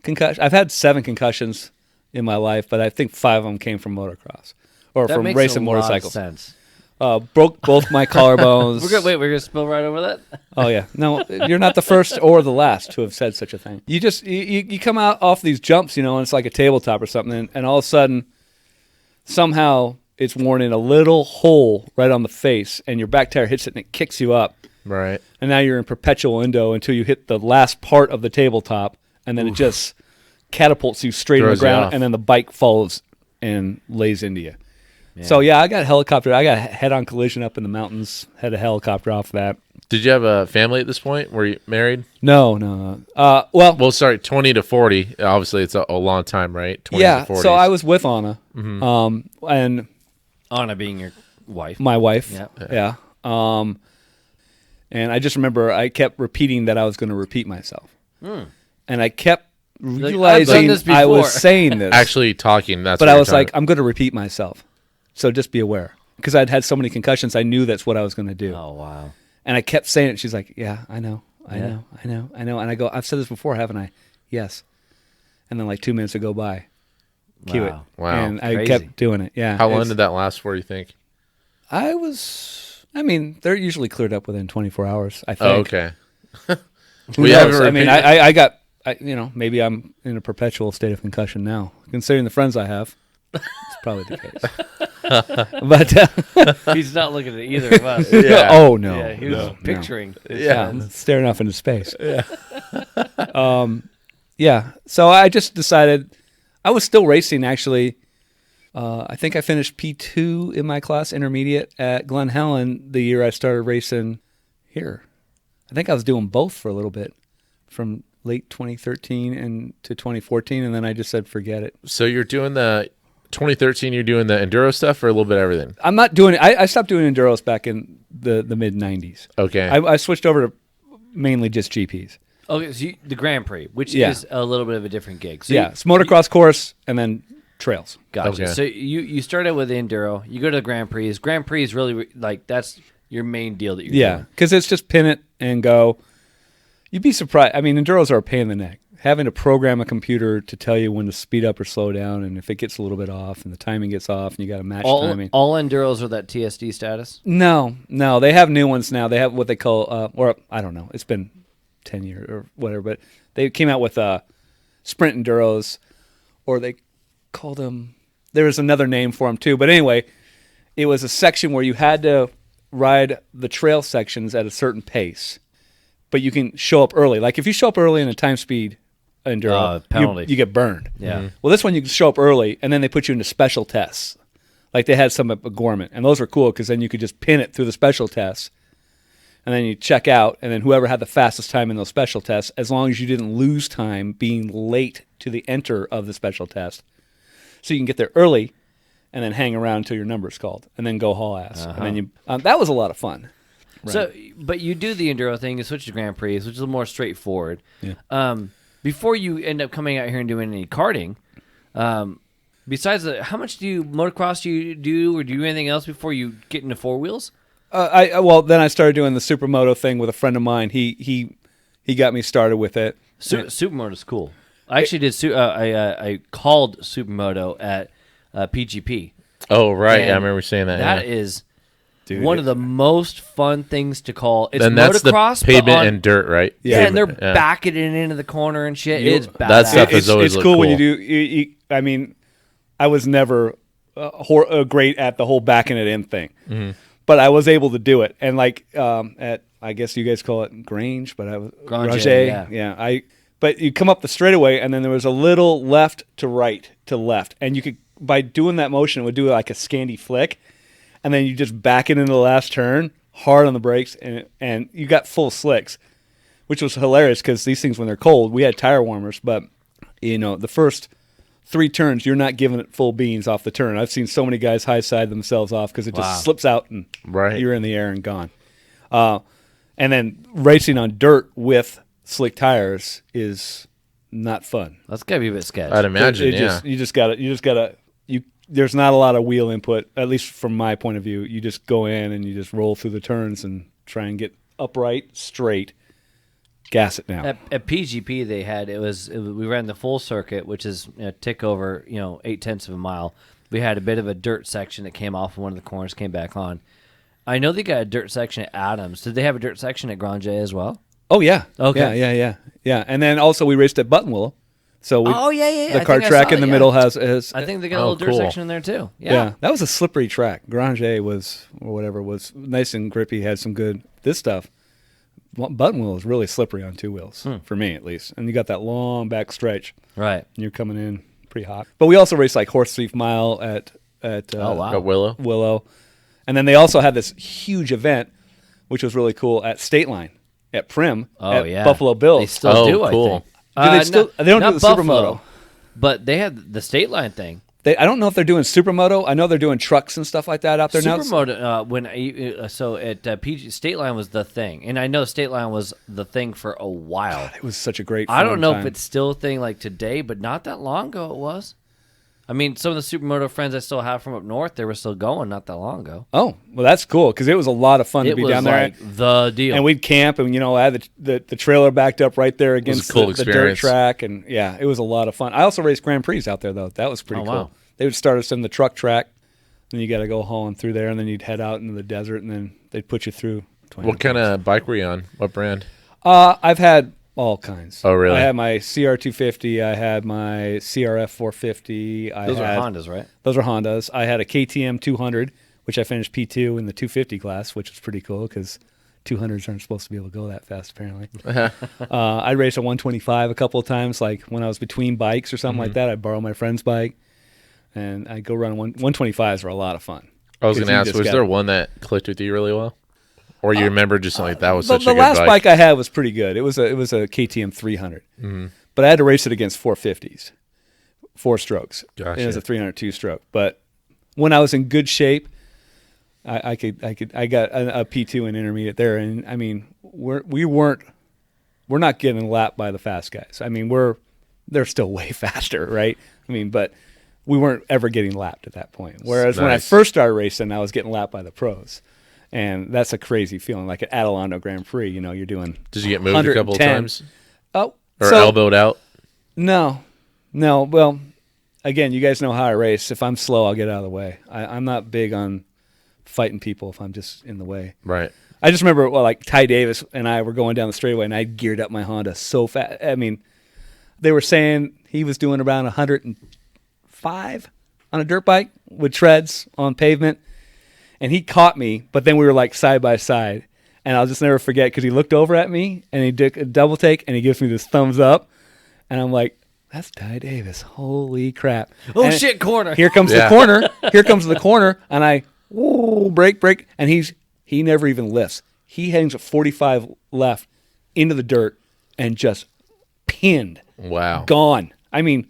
[SPEAKER 3] concussions. I've had 7 concussions in my life, but I think 5 of them came from motocross or
[SPEAKER 1] that
[SPEAKER 3] from
[SPEAKER 1] makes
[SPEAKER 3] racing
[SPEAKER 1] a lot of
[SPEAKER 3] motorcycles.
[SPEAKER 1] sense.
[SPEAKER 3] Broke both my collarbones.
[SPEAKER 1] We're gonna spill right over that.
[SPEAKER 3] Oh yeah, no, you're not the first or the last to have said such a thing. You just you come out off these jumps, and it's like a tabletop or something, and all of a sudden, somehow it's worn in a little hole right on the face, and your back tire hits it and it kicks you up.
[SPEAKER 2] Right.
[SPEAKER 3] And now you're in perpetual endo until you hit the last part of the tabletop, and then it just catapults you straight on the
[SPEAKER 2] Throws you off.
[SPEAKER 3] ground, and then the bike falls and lays into you. So yeah, I got a head-on collision up in the mountains. Had a helicopter off that.
[SPEAKER 2] Did you have a family at this point? Were you married?
[SPEAKER 3] No.
[SPEAKER 2] Well, sorry, 20 to 40. Obviously, it's a long time, right? 20
[SPEAKER 3] yeah.
[SPEAKER 2] to 40.
[SPEAKER 3] So I was with Anna, and
[SPEAKER 1] Anna being your wife.
[SPEAKER 3] my wife.
[SPEAKER 1] Yeah.
[SPEAKER 3] Yeah. And I just remember I kept repeating that I was going to repeat myself, and I kept realizing
[SPEAKER 1] this
[SPEAKER 3] I was
[SPEAKER 1] before.
[SPEAKER 3] saying this.
[SPEAKER 2] Actually talking. That's
[SPEAKER 3] but
[SPEAKER 2] what
[SPEAKER 3] I
[SPEAKER 2] you're
[SPEAKER 3] was
[SPEAKER 2] talking
[SPEAKER 3] like, I'm going to repeat myself, so just be aware, because I'd had so many concussions. I knew that's what I was going to do.
[SPEAKER 1] Oh wow.
[SPEAKER 3] And I kept saying it. She's like, yeah, I know. And I go, I've said this before, haven't I? Yes. And then like 2 minutes would go by. Cue it.
[SPEAKER 1] Wow.
[SPEAKER 2] Wow.
[SPEAKER 3] And I
[SPEAKER 1] Crazy.
[SPEAKER 3] kept doing it. Yeah.
[SPEAKER 2] How long did that last for, you think?
[SPEAKER 3] They're usually cleared up within 24 hours, I think.
[SPEAKER 2] Oh, okay.
[SPEAKER 3] Who
[SPEAKER 2] We
[SPEAKER 3] knows?
[SPEAKER 2] haven't
[SPEAKER 3] I mean,
[SPEAKER 2] repeated-
[SPEAKER 3] maybe I'm in a perpetual state of concussion now. Considering the friends I have, it's probably the case. But
[SPEAKER 1] He's not looking at either of us.
[SPEAKER 2] Yeah.
[SPEAKER 3] oh no,
[SPEAKER 1] Yeah, he was
[SPEAKER 3] no.
[SPEAKER 1] picturing.
[SPEAKER 3] Yeah, I'm staring off into space. Yeah. Yeah. So I just decided I was still racing actually. I think I finished P2 in my class, intermediate at Glen Helen, the year I started racing here. I think I was doing both for a little bit, from late 2013 and to 2014, and then I just said forget it.
[SPEAKER 2] So you're doing the 2013. You're doing the enduro stuff, or a little bit of everything.
[SPEAKER 3] I'm not doing it. I stopped doing enduros back in the mid 90s.
[SPEAKER 2] Okay.
[SPEAKER 3] I switched over to mainly just GPs.
[SPEAKER 1] Okay, so the Grand Prix, which
[SPEAKER 3] Yeah.
[SPEAKER 1] is a little bit of a different gig. So
[SPEAKER 3] Yeah, it's motocross course and then trails.
[SPEAKER 1] Gotcha.
[SPEAKER 2] Okay.
[SPEAKER 1] So you started with enduro. You go to the Grand Prix. Grand Prix is really like that's your main deal that you're
[SPEAKER 3] Yeah,
[SPEAKER 1] doing.
[SPEAKER 3] because it's just pin it and go. You'd be surprised. I mean, enduros are a pain in the neck. Having to program a computer to tell you when to speed up or slow down, and if it gets a little bit off and the timing gets off, and you got to match timing.
[SPEAKER 1] All enduros are that TSD status.
[SPEAKER 3] No, they have new ones now. They have what they call, or I don't know. It's been 10 years or whatever, but they came out with sprint enduros, or they called them. There was another name for them too, but anyway, it was a section where you had to ride the trail sections at a certain pace, but you can show up early. Like if you show up early in a time speed enduro,
[SPEAKER 1] penalty.
[SPEAKER 3] you get burned.
[SPEAKER 1] Yeah.
[SPEAKER 3] Well, this one you can show up early, and then they put you into special tests. Like they had some at Gorman, and those were cool because then you could just pin it through the special tests, and then you check out, and then whoever had the fastest time in those special tests, as long as you didn't lose time being late to the enter of the special test, so you can get there early, and then hang around until your number's called, and then go haul ass. And then you that was a lot of fun.
[SPEAKER 1] So, but you do the enduro thing, you switch to Grand Prix, which is a little more straightforward.
[SPEAKER 3] Yeah.
[SPEAKER 1] Before you end up coming out here and doing any karting, besides how much motocross do you do, or do you do anything else before you get into four wheels?
[SPEAKER 3] Then I started doing the supermoto thing with a friend of mine. He got me started with it.
[SPEAKER 1] Supermoto is cool. I actually did. I called supermoto at PGP.
[SPEAKER 2] Oh, right.
[SPEAKER 1] And
[SPEAKER 2] I remember saying that.
[SPEAKER 1] That
[SPEAKER 2] yeah.
[SPEAKER 1] is one of the most fun things to call. It's
[SPEAKER 2] And that's
[SPEAKER 1] motocross,
[SPEAKER 2] the pavement
[SPEAKER 1] but
[SPEAKER 2] and dirt, right?
[SPEAKER 1] yeah, and they're
[SPEAKER 2] Pavement,
[SPEAKER 1] backing it into the corner and shit. It's badass.
[SPEAKER 2] That stuff is always
[SPEAKER 3] It's
[SPEAKER 2] look
[SPEAKER 3] cool when
[SPEAKER 2] cool.
[SPEAKER 3] you do. I mean, I was never great at the whole backing it in thing, but I was able to do it. And like at, I guess you guys call it Grange, but I was
[SPEAKER 1] Grange, yeah.
[SPEAKER 3] But you come up the straightaway, and then there was a little left to right to left, and you could, by doing that motion, it would do like a Scandi flick, and then you just back it into the last turn, hard on the brakes, and you got full slicks, which was hilarious because these things, when they're cold, we had tire warmers, but the first 3 turns, you're not giving it full beans off the turn. I've seen so many guys high side themselves off because it just slips out and you're in the air and gone. And then racing on dirt with slick tires is not fun.
[SPEAKER 1] That's gotta be a bit sketchy.
[SPEAKER 2] I'd imagine, yeah.
[SPEAKER 3] You just gotta. There's not a lot of wheel input, at least from my point of view. You just go in and you just roll through the turns and try and get upright, straight, gas it down.
[SPEAKER 1] At PGP, they had we ran the full circuit, which is a tick over 0.8 of a mile. We had a bit of a dirt section that came off of one of the corners, came back on. I know they got a dirt section at Adams. Did they have a dirt section at Grand J as well?
[SPEAKER 3] Oh yeah.
[SPEAKER 1] Okay.
[SPEAKER 3] Yeah. And then also we raced at Buttonwillow. So
[SPEAKER 1] Yeah.
[SPEAKER 3] The kart track in the middle has.
[SPEAKER 1] I think they got a little dirt section in there too.
[SPEAKER 3] Yeah. That was a slippery track. Grand J was nice and grippy. Had some good this stuff. Buttonwillow is really slippery on two wheels for me at least. And you got that long back stretch.
[SPEAKER 1] Right.
[SPEAKER 3] And you're coming in pretty hot. But we also raced like Horse Thief Mile at
[SPEAKER 2] At Willow.
[SPEAKER 3] And then they also had this huge event, which was really cool at State Line at Prim at Buffalo Bills.
[SPEAKER 1] They still do,
[SPEAKER 2] cool.
[SPEAKER 1] I think.
[SPEAKER 3] They don't do the
[SPEAKER 1] Buffalo,
[SPEAKER 3] Supermoto.
[SPEAKER 1] But they had the State Line thing.
[SPEAKER 3] I don't know if they're doing Supermoto. I know they're doing trucks and stuff like that out there now.
[SPEAKER 1] Supermoto, so at PG State Line was the thing, and I know State Line was the thing for a while.
[SPEAKER 3] God, it was such a great.
[SPEAKER 1] I don't know
[SPEAKER 3] time.
[SPEAKER 1] if it's still a thing like today, but not that long ago it was. I mean, some of the Supermoto friends I still have from up north, they were still going not that long ago.
[SPEAKER 3] Oh, well, that's cool because it was a lot of fun to be down there.
[SPEAKER 1] It was like the deal.
[SPEAKER 3] And we'd camp, and I had the trailer backed up right there against the dirt track, and yeah, it was a lot of fun. I also raced Grand Prix out there though. That was pretty cool. Wow. They would start us in the truck track, then you got to go hauling through there, and then you'd head out into the desert, and then they'd put you through.
[SPEAKER 2] What kind of bike were you on? What brand?
[SPEAKER 3] I've had all kinds.
[SPEAKER 2] Oh, really?
[SPEAKER 3] I had my CR250. I had my CRF 450.
[SPEAKER 1] Those are Hondas, right?
[SPEAKER 3] Those are Hondas. I had a KTM 200, which I finished P2 in the 250 class, which was pretty cool because 200s aren't supposed to be able to go that fast, apparently. I raced a 125 a couple of times, like when I was between bikes or something like that. I'd borrow my friend's bike, and I'd go run 125s were a lot of fun.
[SPEAKER 2] I was going to ask, was there one that clicked with you really well? Or you remember just like that was such a good
[SPEAKER 3] bike? The last bike I had was pretty good. It was a KTM 300.
[SPEAKER 2] Mm-hmm.
[SPEAKER 3] But I had to race it against 450s, 4 strokes.
[SPEAKER 2] Gotcha.
[SPEAKER 3] And it was a 302 stroke. But when I was in good shape, I got a P2 in intermediate there. And I mean, we're not getting lapped by the fast guys. I mean, they're still way faster, right? I mean, but we weren't ever getting lapped at that point. Whereas when I first started racing, I was getting lapped by the pros. And that's a crazy feeling. Like at Adelanto Grand Prix, you're doing.
[SPEAKER 2] Did you get moved a couple of times?
[SPEAKER 3] Oh,
[SPEAKER 2] or elbowed out?
[SPEAKER 3] No. Well, again, you guys know how I race. If I'm slow, I'll get out of the way. I'm not big on fighting people if I'm just in the way.
[SPEAKER 2] Right.
[SPEAKER 3] I just remember, like Ty Davis and I were going down the straightaway, and I geared up my Honda so fast. I mean, they were saying he was doing around 105 on a dirt bike with treads on pavement. And he caught me, but then we were like side by side. And I'll just never forget because he looked over at me and he did a double take and he gives me this thumbs up. And I'm like, that's Ty Davis. Holy crap.
[SPEAKER 1] Oh,
[SPEAKER 3] and
[SPEAKER 1] shit, corner.
[SPEAKER 3] Here comes the corner. Here comes the corner. And I, brake. And he never even lifts. He hangs at 45 left into the dirt and just pinned.
[SPEAKER 2] Wow.
[SPEAKER 3] Gone. I mean.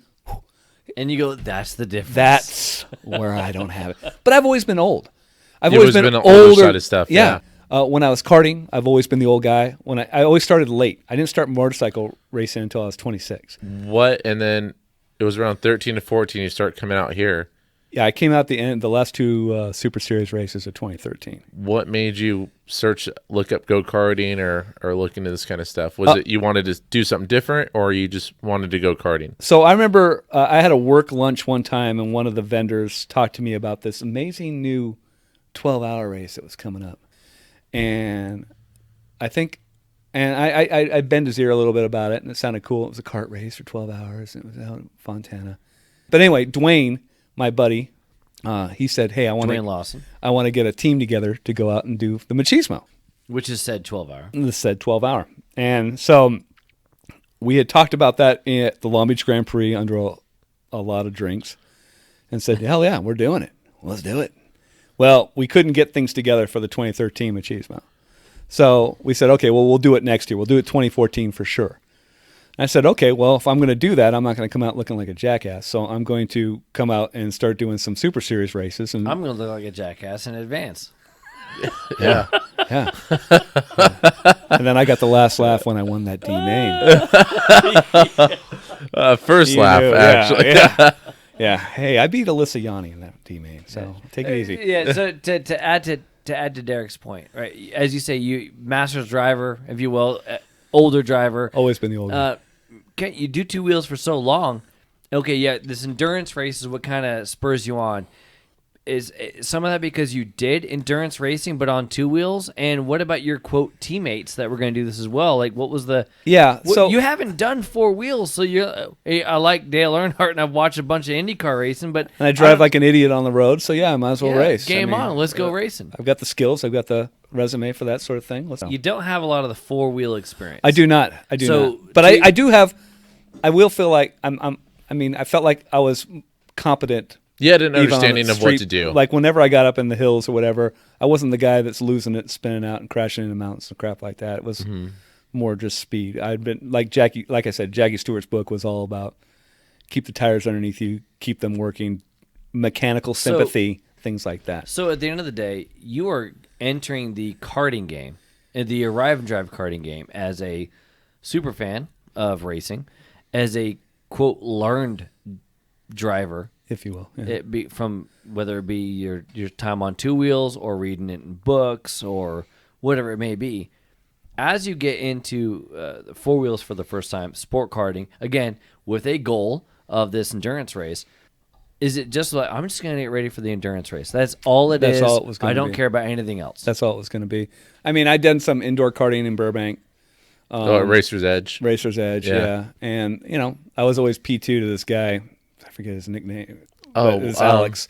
[SPEAKER 1] And you go, that's the difference.
[SPEAKER 3] That's where I don't have it. But I've always been old. I've
[SPEAKER 2] always been an older side of stuff.
[SPEAKER 3] Yeah. When I was karting, I've always been the old guy. When I always started late. I didn't start motorcycle racing until I was 26.
[SPEAKER 2] What? And then it was around 13 to 14 you start coming out here.
[SPEAKER 3] Yeah, I came out the last 2 Super Series races of 2013.
[SPEAKER 2] What made you look up go-karting or look into this kind of stuff? Was it you wanted to do something different or you just wanted to go karting?
[SPEAKER 3] So I remember I had a work lunch one time and one of the vendors talked to me about this amazing new 12-hour race that was coming up. And I bent his ear a little bit about it, and it sounded cool. It was a kart race for 12 hours, and it was out in Fontana. But anyway, Dwayne, my buddy, he said, hey, I want to get a team together to go out and do the Machismo.
[SPEAKER 1] Which is said 12-hour.
[SPEAKER 3] This said 12-hour. And so we had talked about that at the Long Beach Grand Prix under a lot of drinks and said, hell yeah, we're doing it. Let's do it. Well, we couldn't get things together for the 2013 Machismo. So we said, okay, well, we'll do it next year. We'll do it 2014 for sure. And I said, okay, well, if I'm going to do that, I'm not going to come out looking like a jackass. So I'm going to come out and start doing some Super Series races. And
[SPEAKER 1] I'm going to look like a jackass in advance.
[SPEAKER 2] Yeah.
[SPEAKER 3] Yeah. And then I got the last laugh when I won that D-Main.
[SPEAKER 2] First laugh, actually.
[SPEAKER 3] Yeah. Yeah. Hey, I beat Alyssa Yanni in that D-Main, so take it easy.
[SPEAKER 1] Yeah, so to add to Derek's point, right? As you say, you master's driver, if you will, older driver.
[SPEAKER 3] Always been the older.
[SPEAKER 1] You do 2 wheels for so long. Okay, yeah, this endurance race is what kind of spurs you on. Is some of that because you did endurance racing, but on two wheels? And what about your quote teammates that were going to do this as well? Like, what was the?
[SPEAKER 3] Yeah,
[SPEAKER 1] so
[SPEAKER 3] so
[SPEAKER 1] you haven't done four wheels, so you're. I like Dale Earnhardt, and I've watched a bunch of IndyCar racing, but
[SPEAKER 3] and I drive like an idiot on the road, so yeah, I might as well race.
[SPEAKER 1] Game on, let's go racing.
[SPEAKER 3] I've got the skills, I've got the resume for that sort of thing.
[SPEAKER 1] You don't have a lot of the four wheel experience.
[SPEAKER 3] I do not. I do
[SPEAKER 1] So,
[SPEAKER 3] not. But I do have. I will feel like I felt like I was competent.
[SPEAKER 2] You had an
[SPEAKER 3] even on
[SPEAKER 2] understanding
[SPEAKER 3] the
[SPEAKER 2] of what
[SPEAKER 3] street.
[SPEAKER 2] to do.
[SPEAKER 3] Like whenever I got up in the hills or whatever, I wasn't the guy that's losing it, spinning out, and crashing into mountains and crap like that. It was more just speed. I'd been like I said, Jackie Stewart's book was all about keep the tires underneath you, keep them working, mechanical sympathy, things like that.
[SPEAKER 1] So at the end of the day, you are entering the karting game, the Arrive and Drive karting game, as a super fan of racing, as a quote learned driver,
[SPEAKER 3] if you will. Yeah.
[SPEAKER 1] it be from whether it be your time on two wheels or reading it in books or whatever it may be. As you get into four wheels for the first time, sport karting, again, with a goal of this endurance race, is it just like, I'm just going to get ready for the endurance race? That's all it is.
[SPEAKER 3] That's all it was gonna
[SPEAKER 1] I don't
[SPEAKER 3] be.
[SPEAKER 1] care about anything else.
[SPEAKER 3] That's all it was going to be. I mean, I'd done some indoor karting in Burbank.
[SPEAKER 2] At Racer's Edge.
[SPEAKER 3] Racer's Edge, yeah. And, I was always P2 to this guy. I forget his nickname.
[SPEAKER 2] Oh,
[SPEAKER 3] it was Alex.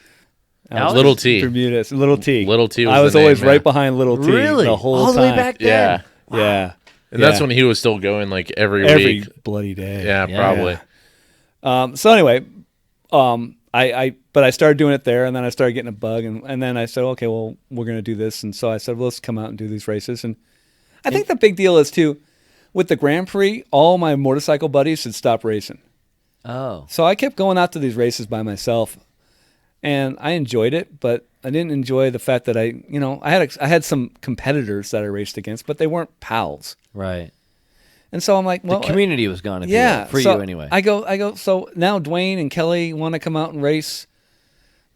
[SPEAKER 2] Little T.
[SPEAKER 3] Bermudez. Little T.
[SPEAKER 2] Little T was
[SPEAKER 3] I was
[SPEAKER 2] the
[SPEAKER 3] always
[SPEAKER 2] name,
[SPEAKER 3] right
[SPEAKER 2] yeah.
[SPEAKER 3] behind Little T
[SPEAKER 1] Really?
[SPEAKER 3] the whole
[SPEAKER 1] all
[SPEAKER 3] time.
[SPEAKER 1] the way back then?
[SPEAKER 2] Yeah.
[SPEAKER 3] Yeah.
[SPEAKER 2] And that's when he was still going like every
[SPEAKER 3] Every
[SPEAKER 2] week.
[SPEAKER 3] bloody day.
[SPEAKER 2] Yeah,
[SPEAKER 1] Yeah.
[SPEAKER 2] probably.
[SPEAKER 3] So anyway, I started doing it there, and then I started getting a bug, and then I said, okay, well, we're going to do this, and so I said, well, let's come out and do these races, and I think the big deal is too, with the Grand Prix, all my motorcycle buddies had stopped racing,
[SPEAKER 1] Oh.
[SPEAKER 3] so I kept going out to these races by myself, and I enjoyed it, but I didn't enjoy the fact that I had some competitors that I raced against, but they weren't pals,
[SPEAKER 1] Right.
[SPEAKER 3] and so I'm like, well,
[SPEAKER 1] The community was gone, if
[SPEAKER 3] yeah,
[SPEAKER 1] you will, for
[SPEAKER 3] so
[SPEAKER 1] you anyway.
[SPEAKER 3] I go. So now Dwayne and Kelly want to come out and race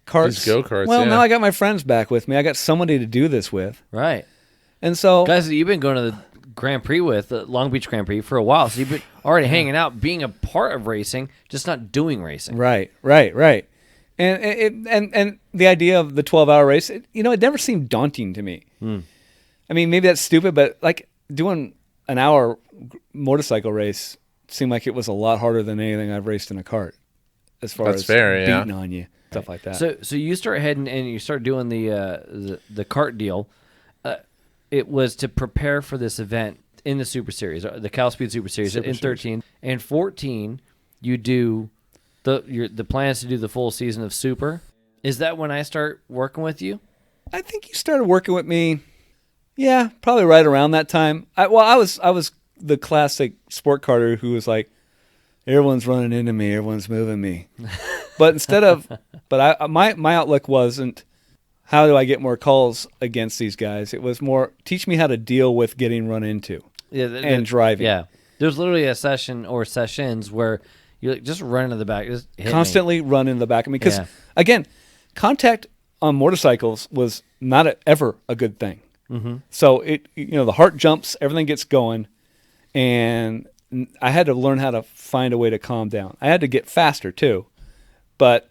[SPEAKER 3] karts.
[SPEAKER 2] Just go-karts,
[SPEAKER 3] Well,
[SPEAKER 2] yeah.
[SPEAKER 3] now I got my friends back with me. I got somebody to do this with,
[SPEAKER 1] Right.
[SPEAKER 3] and so
[SPEAKER 1] Guys that you've been going to the Grand Prix with, the Long Beach Grand Prix, for a while, so you've been already hanging out, being a part of racing, just not doing racing.
[SPEAKER 3] right. And the idea of the 12-hour race, it never seemed daunting to me. I mean, maybe that's stupid, but like doing an hour motorcycle race seemed like it was a lot harder than anything I've raced in a kart, as far
[SPEAKER 2] That's
[SPEAKER 3] as
[SPEAKER 2] fair, yeah.
[SPEAKER 3] beating on you, stuff like that.
[SPEAKER 1] So you start heading and you start doing the kart deal. It was to prepare for this event in the Super Series, the Cal Speed Super Series
[SPEAKER 3] Super
[SPEAKER 1] in
[SPEAKER 3] Series.
[SPEAKER 1] 13 and 14. You do the plans to do the full season of Super. Is that when I start working with you?
[SPEAKER 3] I think you started working with me. Yeah, probably right around that time. I was the classic sport karter who was like, everyone's running into me, everyone's moving me. But my outlook wasn't, how do I get more calls against these guys? It was more, teach me how to deal with getting run into and driving.
[SPEAKER 1] Yeah, there's literally a session or sessions where you just run in the back, just hit
[SPEAKER 3] Constantly run in the back of me. Because,
[SPEAKER 1] Yeah.
[SPEAKER 3] again, contact on motorcycles was not ever a good thing. Mm-hmm. So, the heart jumps, everything gets going, and I had to learn how to find a way to calm down. I had to get faster, too, but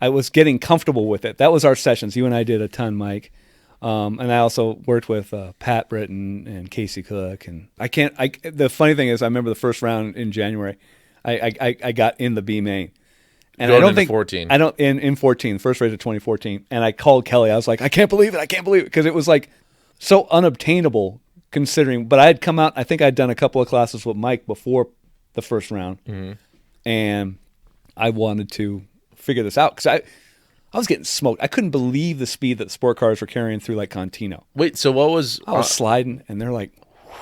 [SPEAKER 3] I was getting comfortable with it. That was our sessions. You and I did a ton, Mike. And I also worked with Pat Britton and Casey Cook. And the funny thing is, I remember the first round in January, I got in the B main. And
[SPEAKER 2] Going
[SPEAKER 3] I don't
[SPEAKER 2] into
[SPEAKER 3] think
[SPEAKER 2] 14.
[SPEAKER 3] I don't in 14, first race of 2014. And I called Kelly. I was like, I can't believe it, because it was like so unobtainable considering. But I had come out. I think I'd done a couple of classes with Mike before the first round, and I wanted to figure this out because I was getting smoked. I couldn't believe the speed that sport cars were carrying through like Contino.
[SPEAKER 2] Wait, so what was...
[SPEAKER 3] I was sliding, and they're like,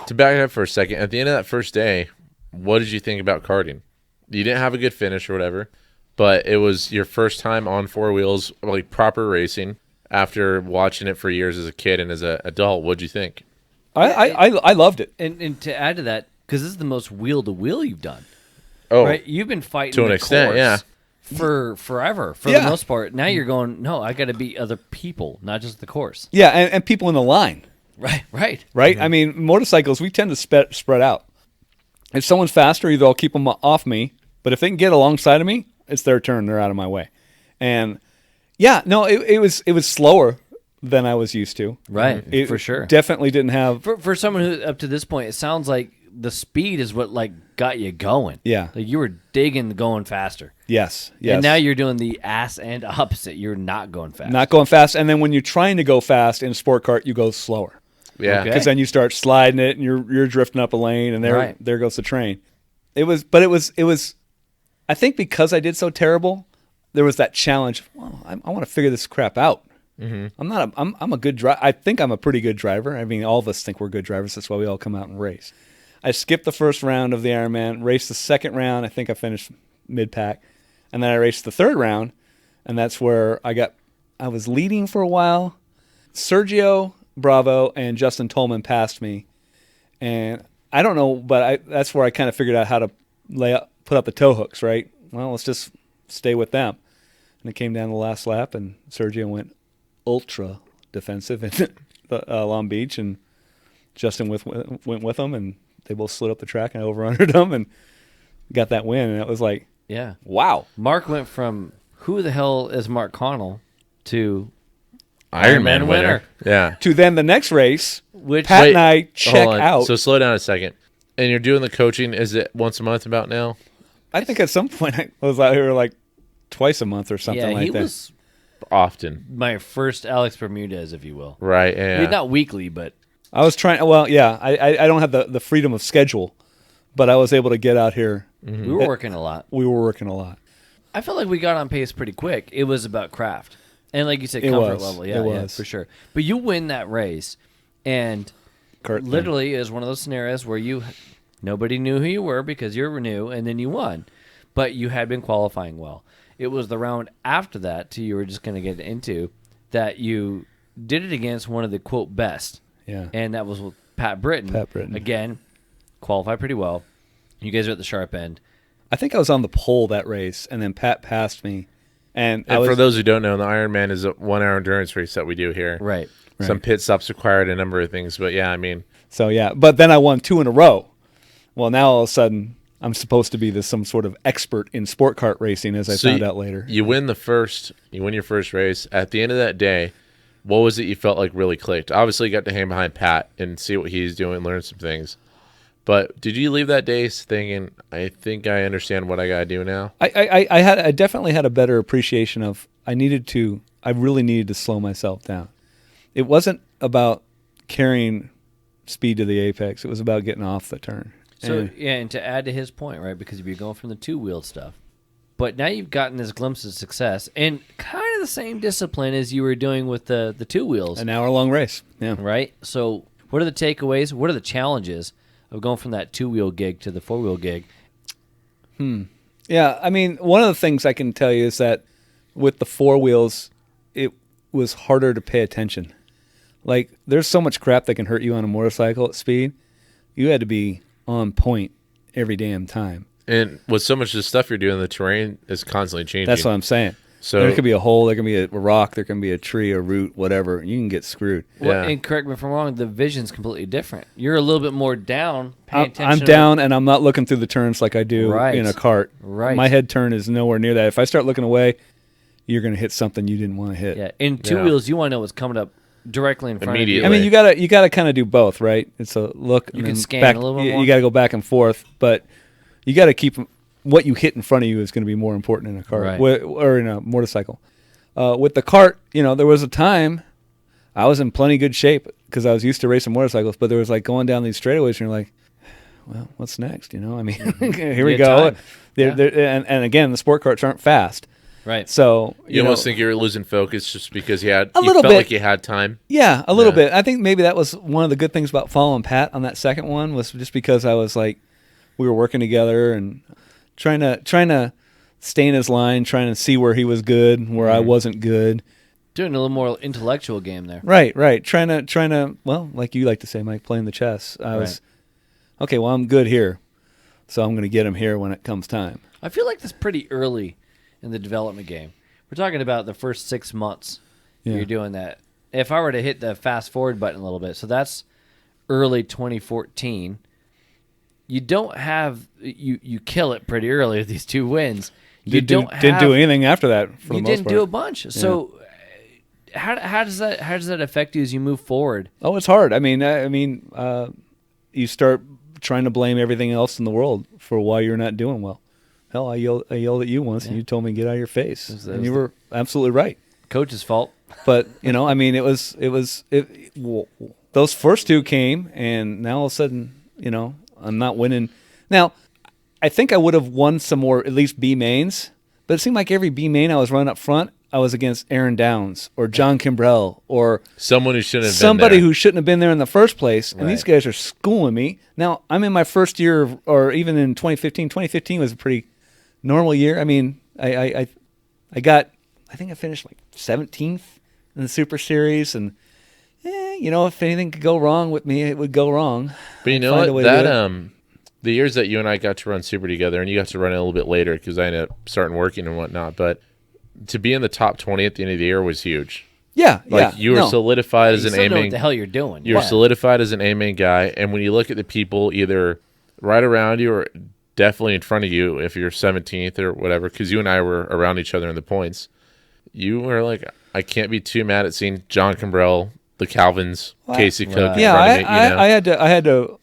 [SPEAKER 2] To back up for a second, at the end of that first day, what did you think about karting? You didn't have a good finish or whatever, but it was your first time on four wheels, like proper racing, after watching it for years as a kid and as an adult. What'd you think?
[SPEAKER 3] I loved it.
[SPEAKER 1] And to add to that, because this is the most wheel to wheel you've done,
[SPEAKER 2] Oh,
[SPEAKER 1] right? You've been fighting
[SPEAKER 2] to an
[SPEAKER 1] the
[SPEAKER 2] extent,
[SPEAKER 1] course
[SPEAKER 2] yeah.
[SPEAKER 1] for forever, for
[SPEAKER 3] Yeah.
[SPEAKER 1] the most part. Now you're going, no, I got to beat other people, not just the course.
[SPEAKER 3] Yeah, and people in the line,
[SPEAKER 1] Right, right.
[SPEAKER 3] right? I mean, motorcycles, we tend to spread out. If someone's faster, either I'll keep them off me, but if they can get alongside of me, it's their turn. They're out of my way. And, Yeah, no, it was slower than I was used to.
[SPEAKER 1] Right,
[SPEAKER 3] It
[SPEAKER 1] for sure.
[SPEAKER 3] Definitely didn't have.
[SPEAKER 1] For someone who up to this point, it sounds like the speed is what like got you going.
[SPEAKER 3] Yeah.
[SPEAKER 1] Like you were digging going faster.
[SPEAKER 3] Yes.
[SPEAKER 1] And now you're doing the ass end opposite. You're not going fast.
[SPEAKER 3] Not going fast, and then when you're trying to go fast in a sport kart, you go slower.
[SPEAKER 2] Yeah.
[SPEAKER 1] Okay.
[SPEAKER 3] Because then you start sliding it, and you're drifting up a lane, and there goes the train. It was. I think because I did so terrible, there was that challenge. Well, I want to figure this crap out. Mm-hmm. I'm a good driver. I think I'm a pretty good driver. I mean, all of us think we're good drivers. That's why we all come out and race. I skipped the first round of the Ironman, raced the second round. I think I finished mid-pack. And then I raced the third round, and that's where I was leading for a while. Sergio Bravo and Justin Tolman passed me. And I don't know, but that's where I kind of figured out how to put up the tow hooks, right? Well, let's just stay with them. And it came down the last lap, and Sergio went ultra defensive in Long Beach, and Justin went with them, and they both slid up the track, and I over-undered them and got that win. And it was like,
[SPEAKER 1] Yeah.
[SPEAKER 3] wow.
[SPEAKER 1] Mark went from who the hell is Mark Connell to
[SPEAKER 2] Ironman winner. Yeah.
[SPEAKER 3] To then the next race,
[SPEAKER 1] which
[SPEAKER 3] Pat
[SPEAKER 2] Wait,
[SPEAKER 3] and I check
[SPEAKER 2] hold on.
[SPEAKER 3] out.
[SPEAKER 2] So slow down a second. And you're doing the coaching, is it once a month about now?
[SPEAKER 3] I think at some point I was out here like twice a month or something
[SPEAKER 1] yeah,
[SPEAKER 3] like
[SPEAKER 1] he
[SPEAKER 3] that.
[SPEAKER 1] was
[SPEAKER 2] Often.
[SPEAKER 1] my first Alex Bermudez, if you will.
[SPEAKER 2] Right, yeah.
[SPEAKER 1] Not weekly, but
[SPEAKER 3] I was trying. Well, yeah, I don't have the freedom of schedule, but I was able to get out here.
[SPEAKER 1] we were working a lot.
[SPEAKER 3] We were working a lot.
[SPEAKER 1] I felt like we got on pace pretty quick. It was about craft. And like you said,
[SPEAKER 3] It
[SPEAKER 1] comfort
[SPEAKER 3] was.
[SPEAKER 1] level.
[SPEAKER 3] It
[SPEAKER 1] Yeah, yeah,
[SPEAKER 3] was.
[SPEAKER 1] for sure. But you win that race, and
[SPEAKER 3] Kurt,
[SPEAKER 1] literally is one of those scenarios where nobody knew who you were because you were new, and then you won. But you had been qualifying well. It was the round after that, you were just going to get into, that you did it against one of the, quote, best.
[SPEAKER 3] Yeah.
[SPEAKER 1] And that was with Pat Britton.
[SPEAKER 3] Pat Britton.
[SPEAKER 1] Again, qualified pretty well. You guys are at the sharp end.
[SPEAKER 3] I think I was on the pole that race, and then Pat passed me. And
[SPEAKER 2] for those who don't know, the Ironman is a 1 hour endurance race that we do here.
[SPEAKER 1] Right.
[SPEAKER 2] Some pit stops required, a number of things. But yeah, I mean.
[SPEAKER 3] So yeah, but then I won 2 in a row. Well, now all of a sudden I'm supposed to be some sort of expert in sport kart racing, as I found out later.
[SPEAKER 2] You win your first race. At the end of that day, what was it you felt like really clicked? Obviously, you got to hang behind Pat and see what he's doing, learn some things. But did you leave that day thinking, I think I understand what I got to do now?
[SPEAKER 3] I definitely had a better appreciation of I really needed to slow myself down. It wasn't about carrying speed to the apex. It was about getting off the turn.
[SPEAKER 1] So, and to add to his point, right, because you're going from the two-wheeled stuff, but now you've gotten this glimpse of success and kind of the same discipline as you were doing with the two wheels.
[SPEAKER 3] An hour-long race, yeah.
[SPEAKER 1] Right? So what are the takeaways? What are the challenges of going from that two-wheel gig to the four-wheel gig?
[SPEAKER 3] Yeah, I mean, one of the things I can tell you is that with the four wheels, it was harder to pay attention. Like, there's so much crap that can hurt you on a motorcycle at speed. You had to be on point every damn time.
[SPEAKER 2] And with so much of the stuff you're doing, the terrain is constantly changing.
[SPEAKER 3] That's what I'm saying.
[SPEAKER 2] So
[SPEAKER 3] there could be a hole, there can be a rock, there can be a tree, a root, whatever. You can get screwed.
[SPEAKER 1] Well,
[SPEAKER 2] Yeah.
[SPEAKER 1] and correct me if I'm wrong, the vision's completely different. You're a little bit more down, paying
[SPEAKER 3] I'm
[SPEAKER 1] attention.
[SPEAKER 3] down, and I'm not looking through the turns like I do
[SPEAKER 1] Right.
[SPEAKER 3] in a cart.
[SPEAKER 1] Right.
[SPEAKER 3] My head turn is nowhere near that. If I start looking away, you're going to hit something you didn't want to hit.
[SPEAKER 1] Yeah, in two
[SPEAKER 2] Yeah.
[SPEAKER 1] wheels, you want to know what's coming up directly in front
[SPEAKER 2] Immediately.
[SPEAKER 1] of
[SPEAKER 3] I
[SPEAKER 1] you.
[SPEAKER 3] mean, you gotta kind of do both, right? It's a look.
[SPEAKER 1] You
[SPEAKER 3] and
[SPEAKER 1] can
[SPEAKER 3] then
[SPEAKER 1] scan
[SPEAKER 3] back,
[SPEAKER 1] a little bit
[SPEAKER 3] you,
[SPEAKER 1] more.
[SPEAKER 3] You got to go back and forth, but you got to keep what you hit in front of you is going to be more important in a car
[SPEAKER 1] Right.
[SPEAKER 3] or in a motorcycle. With the cart, there was a time I was in plenty good shape because I was used to racing motorcycles, but there was like going down these straightaways, and you're like, well, what's next? I mean, here we
[SPEAKER 1] You
[SPEAKER 3] go.
[SPEAKER 1] have time.
[SPEAKER 3] And again, the sport carts aren't fast.
[SPEAKER 1] Right.
[SPEAKER 3] So
[SPEAKER 2] you almost think you're losing focus just because you
[SPEAKER 3] little
[SPEAKER 2] felt
[SPEAKER 3] bit.
[SPEAKER 2] like you had time.
[SPEAKER 3] Yeah, a little
[SPEAKER 2] Yeah.
[SPEAKER 3] bit. I think maybe that was one of the good things about following Pat on that second one was just because I was like, we were working together and trying to stay in his line, trying to see where he was good, where I wasn't good.
[SPEAKER 1] Doing a little more intellectual game there.
[SPEAKER 3] Right. Trying to, well, like you like to say, Mike, playing the chess. I was, okay, well, I'm good here, so I'm going to get him here when it comes time.
[SPEAKER 1] I feel like that's pretty early in the development game. We're talking about the first 6 months you're doing that. If I were to hit the fast forward button a little bit, so that's early 2014. You don't have you kill it pretty early with these 2 wins.
[SPEAKER 3] Didn't do anything after that. For
[SPEAKER 1] you
[SPEAKER 3] the most
[SPEAKER 1] didn't
[SPEAKER 3] part.
[SPEAKER 1] do a bunch. So how does that affect you as you move forward?
[SPEAKER 3] Oh, it's hard. I mean, you start trying to blame everything else in the world for why you're not doing well. Hell, I yelled at you once, and you told me get out of your face, and you were absolutely right.
[SPEAKER 1] Coach's fault.
[SPEAKER 3] But I mean, those first two came, and now all of a sudden, I'm not winning. Now, I think I would have won some more, at least B mains, but it seemed like every B main I was running up front, I was against Aaron Downs or John Kimbrell or
[SPEAKER 2] someone who shouldn't have
[SPEAKER 3] somebody
[SPEAKER 2] been there.
[SPEAKER 3] who shouldn't have been there in the first place. And
[SPEAKER 1] Right.
[SPEAKER 3] these guys are schooling me. Now, I'm in my first year, or even in 2015. 2015 was a pretty normal year. I mean, I think I finished like 17th in the Super Series, and if anything could go wrong with me, it would go wrong.
[SPEAKER 2] But you know what? The years that you and I got to run Super together, and you got to run it a little bit later because I ended up starting working and whatnot, but to be in the top 20 at the end of the year was huge.
[SPEAKER 3] Yeah,
[SPEAKER 2] You were solidified as
[SPEAKER 1] You
[SPEAKER 2] an
[SPEAKER 1] still know
[SPEAKER 2] A-main.
[SPEAKER 1] what the hell you're doing.
[SPEAKER 2] You were solidified as an A-main guy, and when you look at the people either right around you or definitely in front of you, if you're 17th or whatever, because you and I were around each other in the points, you were like, I can't be too mad at seeing John Cambrell, the Calvins, Casey Cook.
[SPEAKER 3] Yeah,
[SPEAKER 2] running it,
[SPEAKER 3] I had to.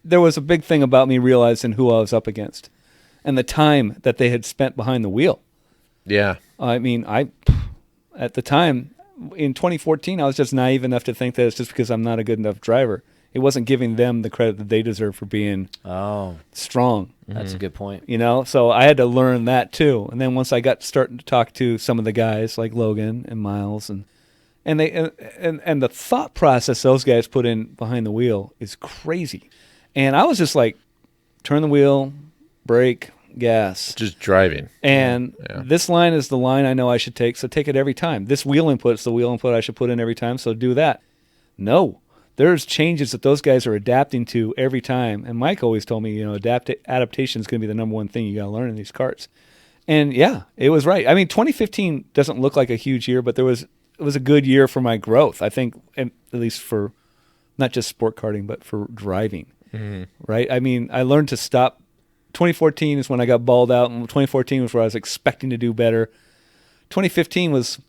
[SPEAKER 3] There was a big thing about me realizing who I was up against, and the time that they had spent behind the wheel.
[SPEAKER 2] Yeah.
[SPEAKER 3] I mean, at the time in 2014, I was just naive enough to think that it's just because I'm not a good enough driver. It wasn't giving them the credit that they deserve for being strong.
[SPEAKER 1] That's a good point.
[SPEAKER 3] So I had to learn that too. And then once I got starting to talk to some of the guys like Logan and Miles, and the thought process those guys put in behind the wheel is crazy. And I was just like, turn the wheel, brake, gas.
[SPEAKER 2] Just driving.
[SPEAKER 3] And this line is the line I know I should take, so take it every time. This wheel input is the wheel input I should put in every time, so do that. No. There's changes that those guys are adapting to every time. And Mike always told me, adaptation is going to be the number one thing you got to learn in these karts. And yeah, it was right. I mean, 2015 doesn't look like a huge year, but it was a good year for my growth, I think, at least for not just sport karting, but for driving. Mm-hmm. Right? I mean, I learned to stop. 2014 is when I got balled out, and 2014 was where I was expecting to do better. 2015 was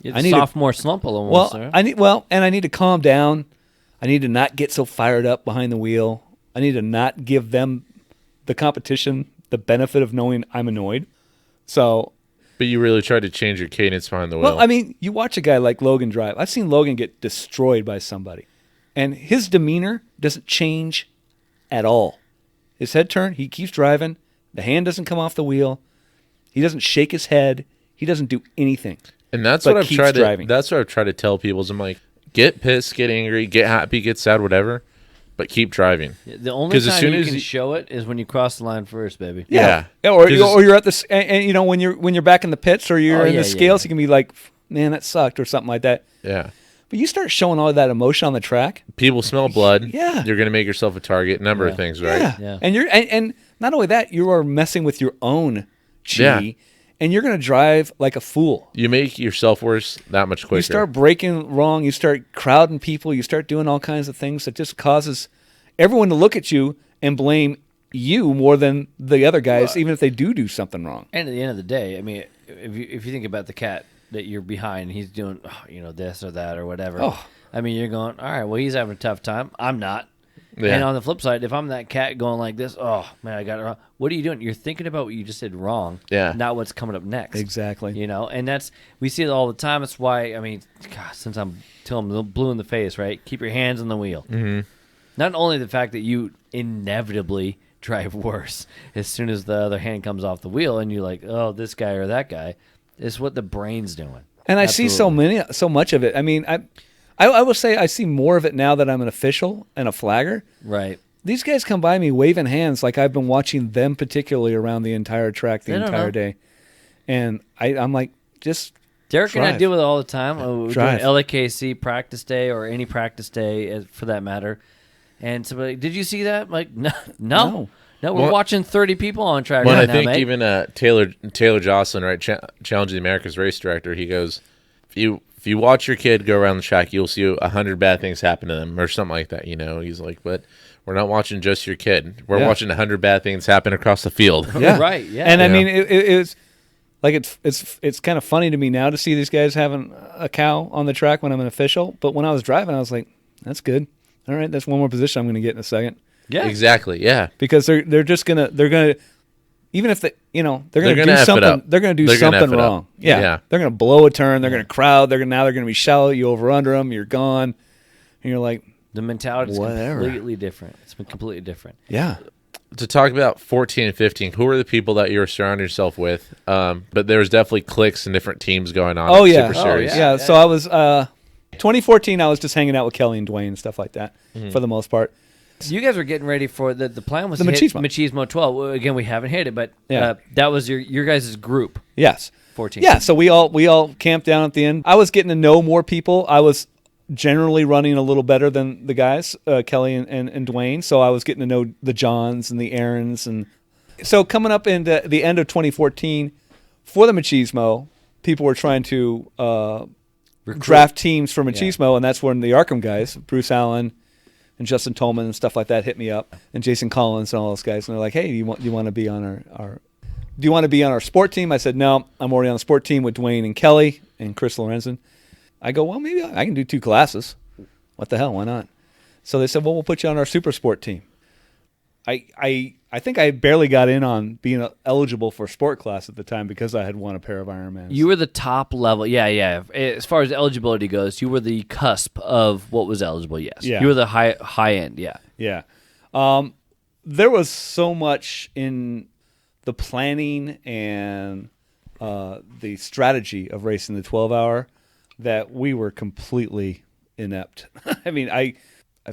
[SPEAKER 1] sophomore slump almost.
[SPEAKER 3] I need to calm down. I need to not get so fired up behind the wheel. I need to not give them, the competition, the benefit of knowing I'm annoyed. So,
[SPEAKER 2] but you really tried to change your cadence behind the wheel.
[SPEAKER 3] Well, I mean, you watch a guy like Logan drive. I've seen Logan get destroyed by somebody, and his demeanor doesn't change at all. His head turn, he keeps driving. The hand doesn't come off the wheel. He doesn't shake his head. He doesn't do anything.
[SPEAKER 2] And that's what I've tried to tell people is I'm like, get pissed, get angry, get happy, get sad, whatever, but keep driving.
[SPEAKER 1] The only time you can show it is when you cross the line first, baby.
[SPEAKER 2] Yeah.
[SPEAKER 3] Or you're at the and when you're back in the pits or you're in the scales, you can be like, man, that sucked or something like that.
[SPEAKER 2] Yeah.
[SPEAKER 3] But you start showing all that emotion on the track.
[SPEAKER 2] People smell blood.
[SPEAKER 3] Yeah.
[SPEAKER 2] You're going to make yourself a target. Number of things, right?
[SPEAKER 3] Yeah. And not only that, you are messing with your own chi.
[SPEAKER 2] Yeah.
[SPEAKER 3] And you're going to drive like a fool.
[SPEAKER 2] You make yourself worse that much quicker.
[SPEAKER 3] You start braking wrong. You start crowding people. You start doing all kinds of things that just causes everyone to look at you and blame you more than the other guys, even if they do something wrong.
[SPEAKER 1] And at the end of the day, I mean, if you think about the cat that you're behind, he's doing, this or that or whatever.
[SPEAKER 3] Oh.
[SPEAKER 1] I mean, you're going, all right, well, he's having a tough time. I'm not.
[SPEAKER 2] Yeah.
[SPEAKER 1] And on the flip side, if I'm that cat going like this, oh, man, I got it wrong. What are you doing? You're thinking about what you just did wrong, not what's coming up next.
[SPEAKER 3] Exactly.
[SPEAKER 1] And we see it all the time. That's why, I mean, gosh, since I'm telling them blue in the face, right? Keep your hands on the wheel. Mm-hmm. Not only the fact that you inevitably drive worse as soon as the other hand comes off the wheel and you're like, oh, this guy or that guy, it's what the brain's doing.
[SPEAKER 3] And Absolutely. I see so much of it. I mean, I will say I see more of it now that I'm an official and a flagger.
[SPEAKER 1] Right.
[SPEAKER 3] These guys come by me waving hands like I've been watching them particularly around the entire track the entire day. And I'm like, just
[SPEAKER 1] Derek
[SPEAKER 3] drive.
[SPEAKER 1] and I deal with it all the time. We're doing
[SPEAKER 3] Drive.
[SPEAKER 1] LAKC practice day or any practice day for that matter. And somebody, did you see that? Like, no. We're watching 30 people on track right now,
[SPEAKER 2] I think
[SPEAKER 1] mate.
[SPEAKER 2] even Taylor Jocelyn, right, challenging the America's race director, he goes, if you watch your kid go around the track, you'll see 100 bad things happen to them or something like that. He's like, but we're not watching just your kid. We're watching 100 bad things happen across the field.
[SPEAKER 3] Yeah.
[SPEAKER 1] Right, yeah.
[SPEAKER 3] And I mean, it was Like it's kind of funny to me now to see these guys having a cow on the track when I'm an official. But when I was driving, I was like, that's good. All right, that's one more position I'm going to get in a second.
[SPEAKER 1] Yeah,
[SPEAKER 2] exactly. Yeah,
[SPEAKER 3] because they're gonna even if they're gonna do
[SPEAKER 2] F it
[SPEAKER 3] something,
[SPEAKER 2] up.
[SPEAKER 3] they're gonna do
[SPEAKER 2] They're gonna F
[SPEAKER 3] something
[SPEAKER 2] it up.
[SPEAKER 3] wrong. Yeah.
[SPEAKER 2] Yeah.
[SPEAKER 3] They're gonna blow a turn. They're gonna crowd. Now they're gonna be shallow. You over under them. You're gone, and you're like,
[SPEAKER 1] the mentality is
[SPEAKER 3] Whatever.
[SPEAKER 1] completely different. It's been completely different.
[SPEAKER 3] yeah.
[SPEAKER 2] To talk about 14 and 15, who are the people that you were surrounding yourself with? But there was definitely cliques and different teams going on.
[SPEAKER 3] Oh
[SPEAKER 2] at
[SPEAKER 3] yeah.
[SPEAKER 2] Super Series.
[SPEAKER 3] Yeah. So I was 2014. I was just hanging out with Kelly and Dwayne and stuff like that for the most part.
[SPEAKER 1] So you guys were getting ready for the plan was
[SPEAKER 3] The
[SPEAKER 1] to hit
[SPEAKER 3] Machismo.
[SPEAKER 1] Machismo 12. Well, again, we haven't hit it, but
[SPEAKER 3] Yeah.
[SPEAKER 1] that was your guys' group.
[SPEAKER 3] Yes.
[SPEAKER 1] 14.
[SPEAKER 3] Yeah. So we all camped down at the end. I was getting to know more people. I was generally running a little better than the guys, Kelly and Dwayne. So I was getting to know the Johns and the Aarons. And so coming up into the end of 2014 for the Machismo, people were trying to draft teams for Machismo. And that's when the Arkham guys, Bruce Allen and Justin Tolman and stuff like that, hit me up, and Jason Collins and all those guys. And they're like, hey, do you want to be on our sport team? I said, no, I'm already on the sport team with Dwayne and Kelly and Chris Lorenzen. I go, well, maybe I can do 2 classes. What the hell? Why not? So they said, well, we'll put you on our super sport team. I think I barely got in on being eligible for sport class at the time because I had won a pair of Ironmans.
[SPEAKER 1] You were the top level. Yeah. As far as eligibility goes, you were the cusp of what was eligible, yes.
[SPEAKER 3] Yeah.
[SPEAKER 1] You were the high end, yeah.
[SPEAKER 3] Yeah. There was so much in the planning and the strategy of racing the 12-hour that we were completely inept. I mean, I
[SPEAKER 2] You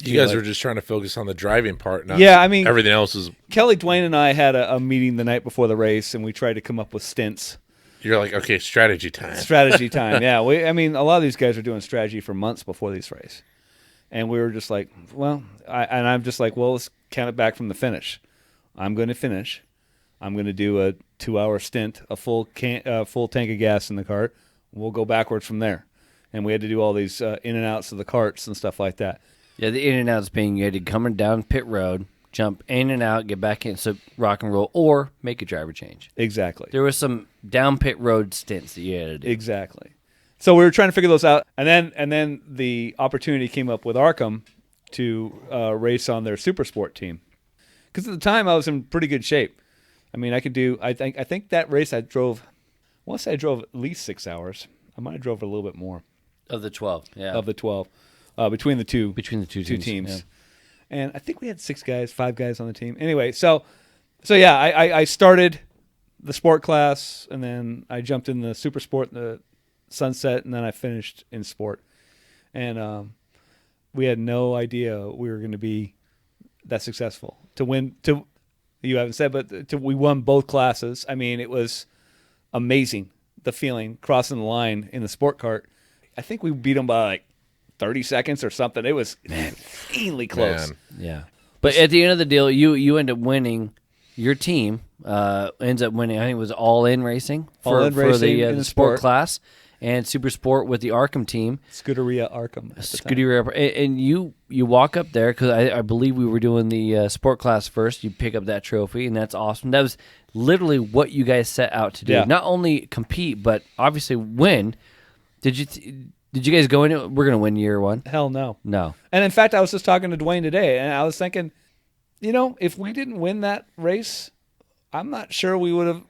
[SPEAKER 3] feel
[SPEAKER 2] guys
[SPEAKER 3] like
[SPEAKER 2] were just trying to focus on the driving part. Not
[SPEAKER 3] Yeah, I mean-
[SPEAKER 2] everything else is.
[SPEAKER 3] Kelly, Dwayne, and I had a meeting the night before the race, and we tried to come up with stints.
[SPEAKER 2] You're like, okay, strategy time.
[SPEAKER 3] Strategy time, yeah. A lot of these guys are doing strategy for months before these races. And we were just like, well, I'm just like, well, let's count it back from the finish. I'm going to finish. I'm going to do a 2-hour stint, a full tank of gas in the cart. We'll go backwards from there. And we had to do all these in and outs of the carts and stuff like that.
[SPEAKER 1] Yeah, the in and outs being you had to come down pit road, jump in and out, get back in, so rock and roll, or make a driver change.
[SPEAKER 3] Exactly.
[SPEAKER 1] There was some down pit road stints that you had to do.
[SPEAKER 3] Exactly. So we were trying to figure those out, and then the opportunity came up with Arkham to race on their super sport team. Because at the time I was in pretty good shape. I mean, I could do. I think that race I drove. I want to say I drove at least 6 hours. I might have drove a little bit more
[SPEAKER 1] Of the 12, yeah.
[SPEAKER 3] of the 12 between the two
[SPEAKER 1] two teams. Yeah.
[SPEAKER 3] And I think we had 5 guys on the team. Anyway, so yeah, I started the sport class, and then I jumped in the super sport, the sunset, and then I finished in sport. And we had no idea we were going to be that successful to win. You haven't said, but we won both classes. I mean, it was amazing, the feeling crossing the line in the sport cart. I think we beat them by like 30 seconds or something. It was insanely close.
[SPEAKER 2] Man.
[SPEAKER 1] Yeah. But at the end of the deal, you end up winning. Your team ends up winning. I think it was All In Racing
[SPEAKER 3] All In Racing in
[SPEAKER 1] the
[SPEAKER 3] the
[SPEAKER 1] sport
[SPEAKER 3] sport.
[SPEAKER 1] class, and Super Sport with the Arkham team.
[SPEAKER 3] Scuderia Arkham. at the time.
[SPEAKER 1] Scuderia, and you walk up there because I believe we were doing the sport class first. You pick up that trophy, and that's awesome. That was literally what you guys set out to do.
[SPEAKER 3] Yeah.
[SPEAKER 1] Not only compete, but obviously win. Did you guys go into it? We're going to win year one?
[SPEAKER 3] Hell no.
[SPEAKER 1] No.
[SPEAKER 3] And in fact, I was just talking to Dwayne today, and I was thinking, if we didn't win that race, I'm not sure we would have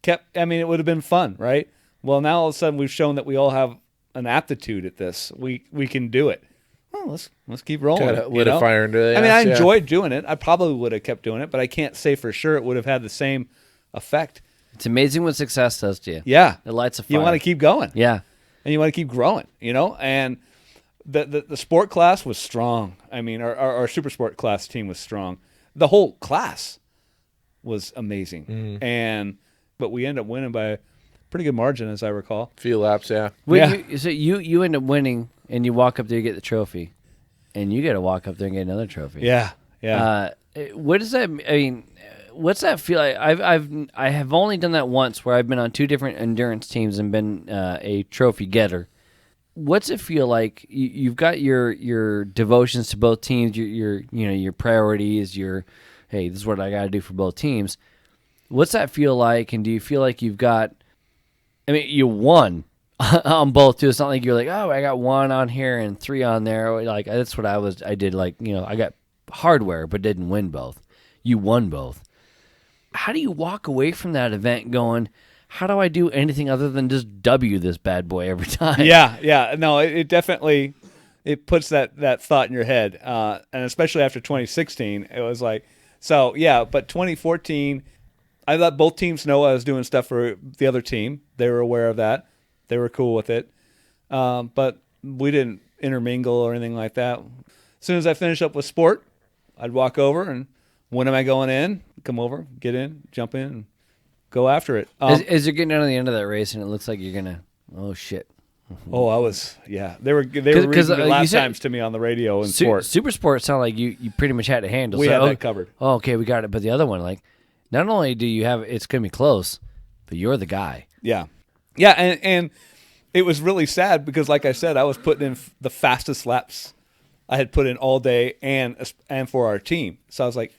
[SPEAKER 3] kept. I mean, it would have been fun, right? Well, now all of a sudden we've shown that we all have an aptitude at this. We can do it. Well, let's keep rolling.
[SPEAKER 2] Kinda lit a fire into it.
[SPEAKER 3] I mean, I
[SPEAKER 2] yeah.
[SPEAKER 3] enjoyed doing it. I probably would have kept doing it, but I can't say for sure it would have had the same effect.
[SPEAKER 1] It's amazing what success does to you.
[SPEAKER 3] Yeah,
[SPEAKER 1] It lights a fire.
[SPEAKER 3] you want to keep going.
[SPEAKER 1] Yeah.
[SPEAKER 3] And you want to keep growing, and the sport class was strong. I mean, our super sport class team was strong. The whole class was amazing, but we ended up winning by a pretty good margin, as I recall.
[SPEAKER 2] Few laps, yeah.
[SPEAKER 1] Wait, so you end up winning, and you walk up there, you get the trophy, and you got to walk up there and get another trophy.
[SPEAKER 3] Yeah.
[SPEAKER 1] What does that? I mean, what's that feel like? I have only done that once, where I've been on 2 different endurance teams and been a trophy getter. What's it feel like? You've got your devotions to both teams, your priorities, hey, this is what I got to do for both teams. What's that feel like? And do you feel like you've got I mean, you won on both too. It's not like you're like, oh, I got 1 on here and 3 on there. Like that's what I did. Like, you know, I got hardware but didn't win both. You won both. How do you walk away from that event going, how do I do anything other than just W this bad boy every time?
[SPEAKER 3] Yeah. No, it definitely it puts that thought in your head, and especially after 2016, it was like, so yeah. But 2014, I let both teams know I was doing stuff for the other team. They were aware of that. They were cool with it, but we didn't intermingle or anything like that. As soon as I finished up with sport, I'd walk over and when am I going in? Come over, get in, jump in, and go after it.
[SPEAKER 1] As you're getting down to the end of that race and it looks like you're gonna, oh shit.
[SPEAKER 3] Oh, I was, yeah. They were reading the last times to me on the radio and sport.
[SPEAKER 1] Super Sport sounded like you pretty much had to handle.
[SPEAKER 3] We had that covered.
[SPEAKER 1] Oh, okay, we got it. But the other one, like, not only do you have it's gonna be close, but you're the guy.
[SPEAKER 3] Yeah, and it was really sad because, like I said, I was putting in the fastest laps I had put in all day and for our team. So I was like,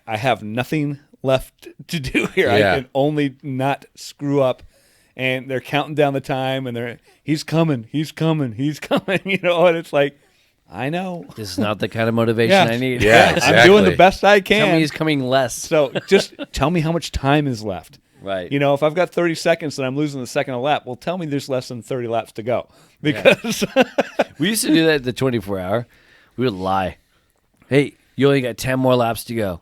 [SPEAKER 3] I have nothing left to do here.
[SPEAKER 2] Yeah.
[SPEAKER 3] I can only not screw up. And they're counting down the time, and he's coming, you know, and it's like, I know.
[SPEAKER 1] This is not the kind of motivation I need.
[SPEAKER 2] Yeah, exactly.
[SPEAKER 3] I'm doing the best I can.
[SPEAKER 1] Tell me he's coming less.
[SPEAKER 3] So just tell me how much time is left.
[SPEAKER 1] Right.
[SPEAKER 3] You know, if I've got 30 seconds and I'm losing the second a lap, well, tell me there's less than 30 laps to go. Because
[SPEAKER 1] we used to do that at the 24-hour. We would lie. Hey, you only got 10 more laps to go.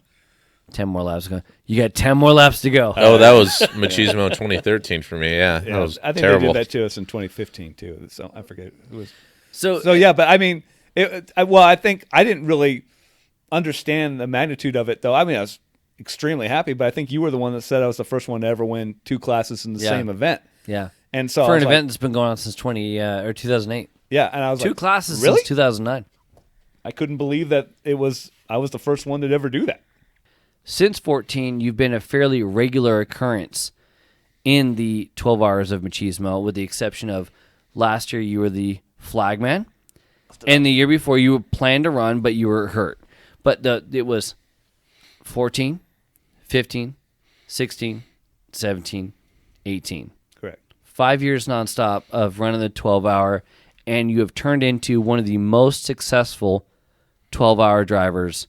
[SPEAKER 1] 10 more laps to go. You got 10 more laps to go.
[SPEAKER 2] Oh, that was Machismo 2013 for me. Yeah, that was
[SPEAKER 3] I think
[SPEAKER 2] terrible.
[SPEAKER 3] they did that to us in 2015 too. So I forget who was.
[SPEAKER 1] So
[SPEAKER 3] Yeah, but I mean, I think I didn't really understand the magnitude of it, though. I mean, I was extremely happy, but I think you were the one that said I was the first one to ever win 2 classes in the same event.
[SPEAKER 1] Yeah.
[SPEAKER 3] And so
[SPEAKER 1] for an event that's been going on since 2008.
[SPEAKER 3] Yeah, and I was
[SPEAKER 1] 2
[SPEAKER 3] like,
[SPEAKER 1] classes
[SPEAKER 3] really?
[SPEAKER 1] since 2009.
[SPEAKER 3] I couldn't believe that I was the first one to ever do that.
[SPEAKER 1] Since 14, you've been a fairly regular occurrence in the 12 hours of Machismo, with the exception of last year you were the flagman, and the year before you were planned to run, but you were hurt. But it was 14, 15, 16, 17, 18.
[SPEAKER 3] Correct.
[SPEAKER 1] 5 years nonstop of running the 12-hour, and you have turned into one of the most successful 12-hour drivers,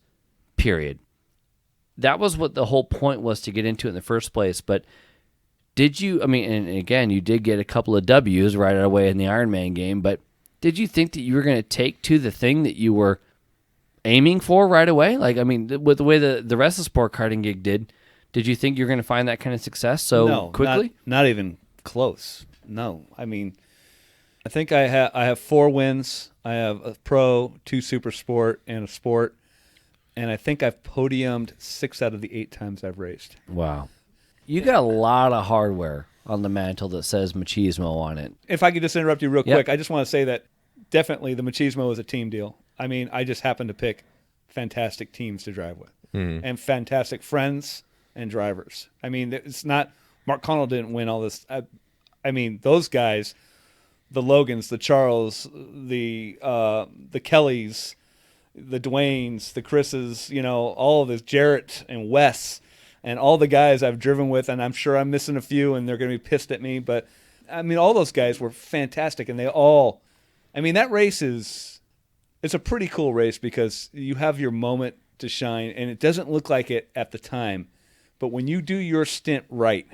[SPEAKER 1] period. That was what the whole point was, to get into it in the first place. But did you, I mean, and again, you did get a couple of W's right away in the Ironman game, but did you think that you were going to take to the thing that you were aiming for right away? Like, I mean, with the way the rest of the sport karting gig did you think you were going to find that kind of success quickly?
[SPEAKER 3] Not even close. No. I mean, I think I have 4 wins. I have a pro, 2 super sport, and a sport. And I think I've podiumed 6 out of the 8 times I've raced.
[SPEAKER 1] Wow. You got a lot of hardware on the mantle that says Machismo on it.
[SPEAKER 3] If I could just interrupt you real quick, I just want to say that definitely the Machismo is a team deal. I mean, I just happen to pick fantastic teams to drive with and fantastic friends and drivers. I mean, it's not – Mark Connell didn't win all this. I mean, those guys, the Logans, the Charles, the Kellys – the Dwaynes, the Chris's, you know, all of this, Jarrett and Wes, and all the guys I've driven with, and I'm sure I'm missing a few, and they're going to be pissed at me, but, I mean, all those guys were fantastic, and they all, I mean, that race it's a pretty cool race because you have your moment to shine, and it doesn't look like it at the time, but when you do your stint right,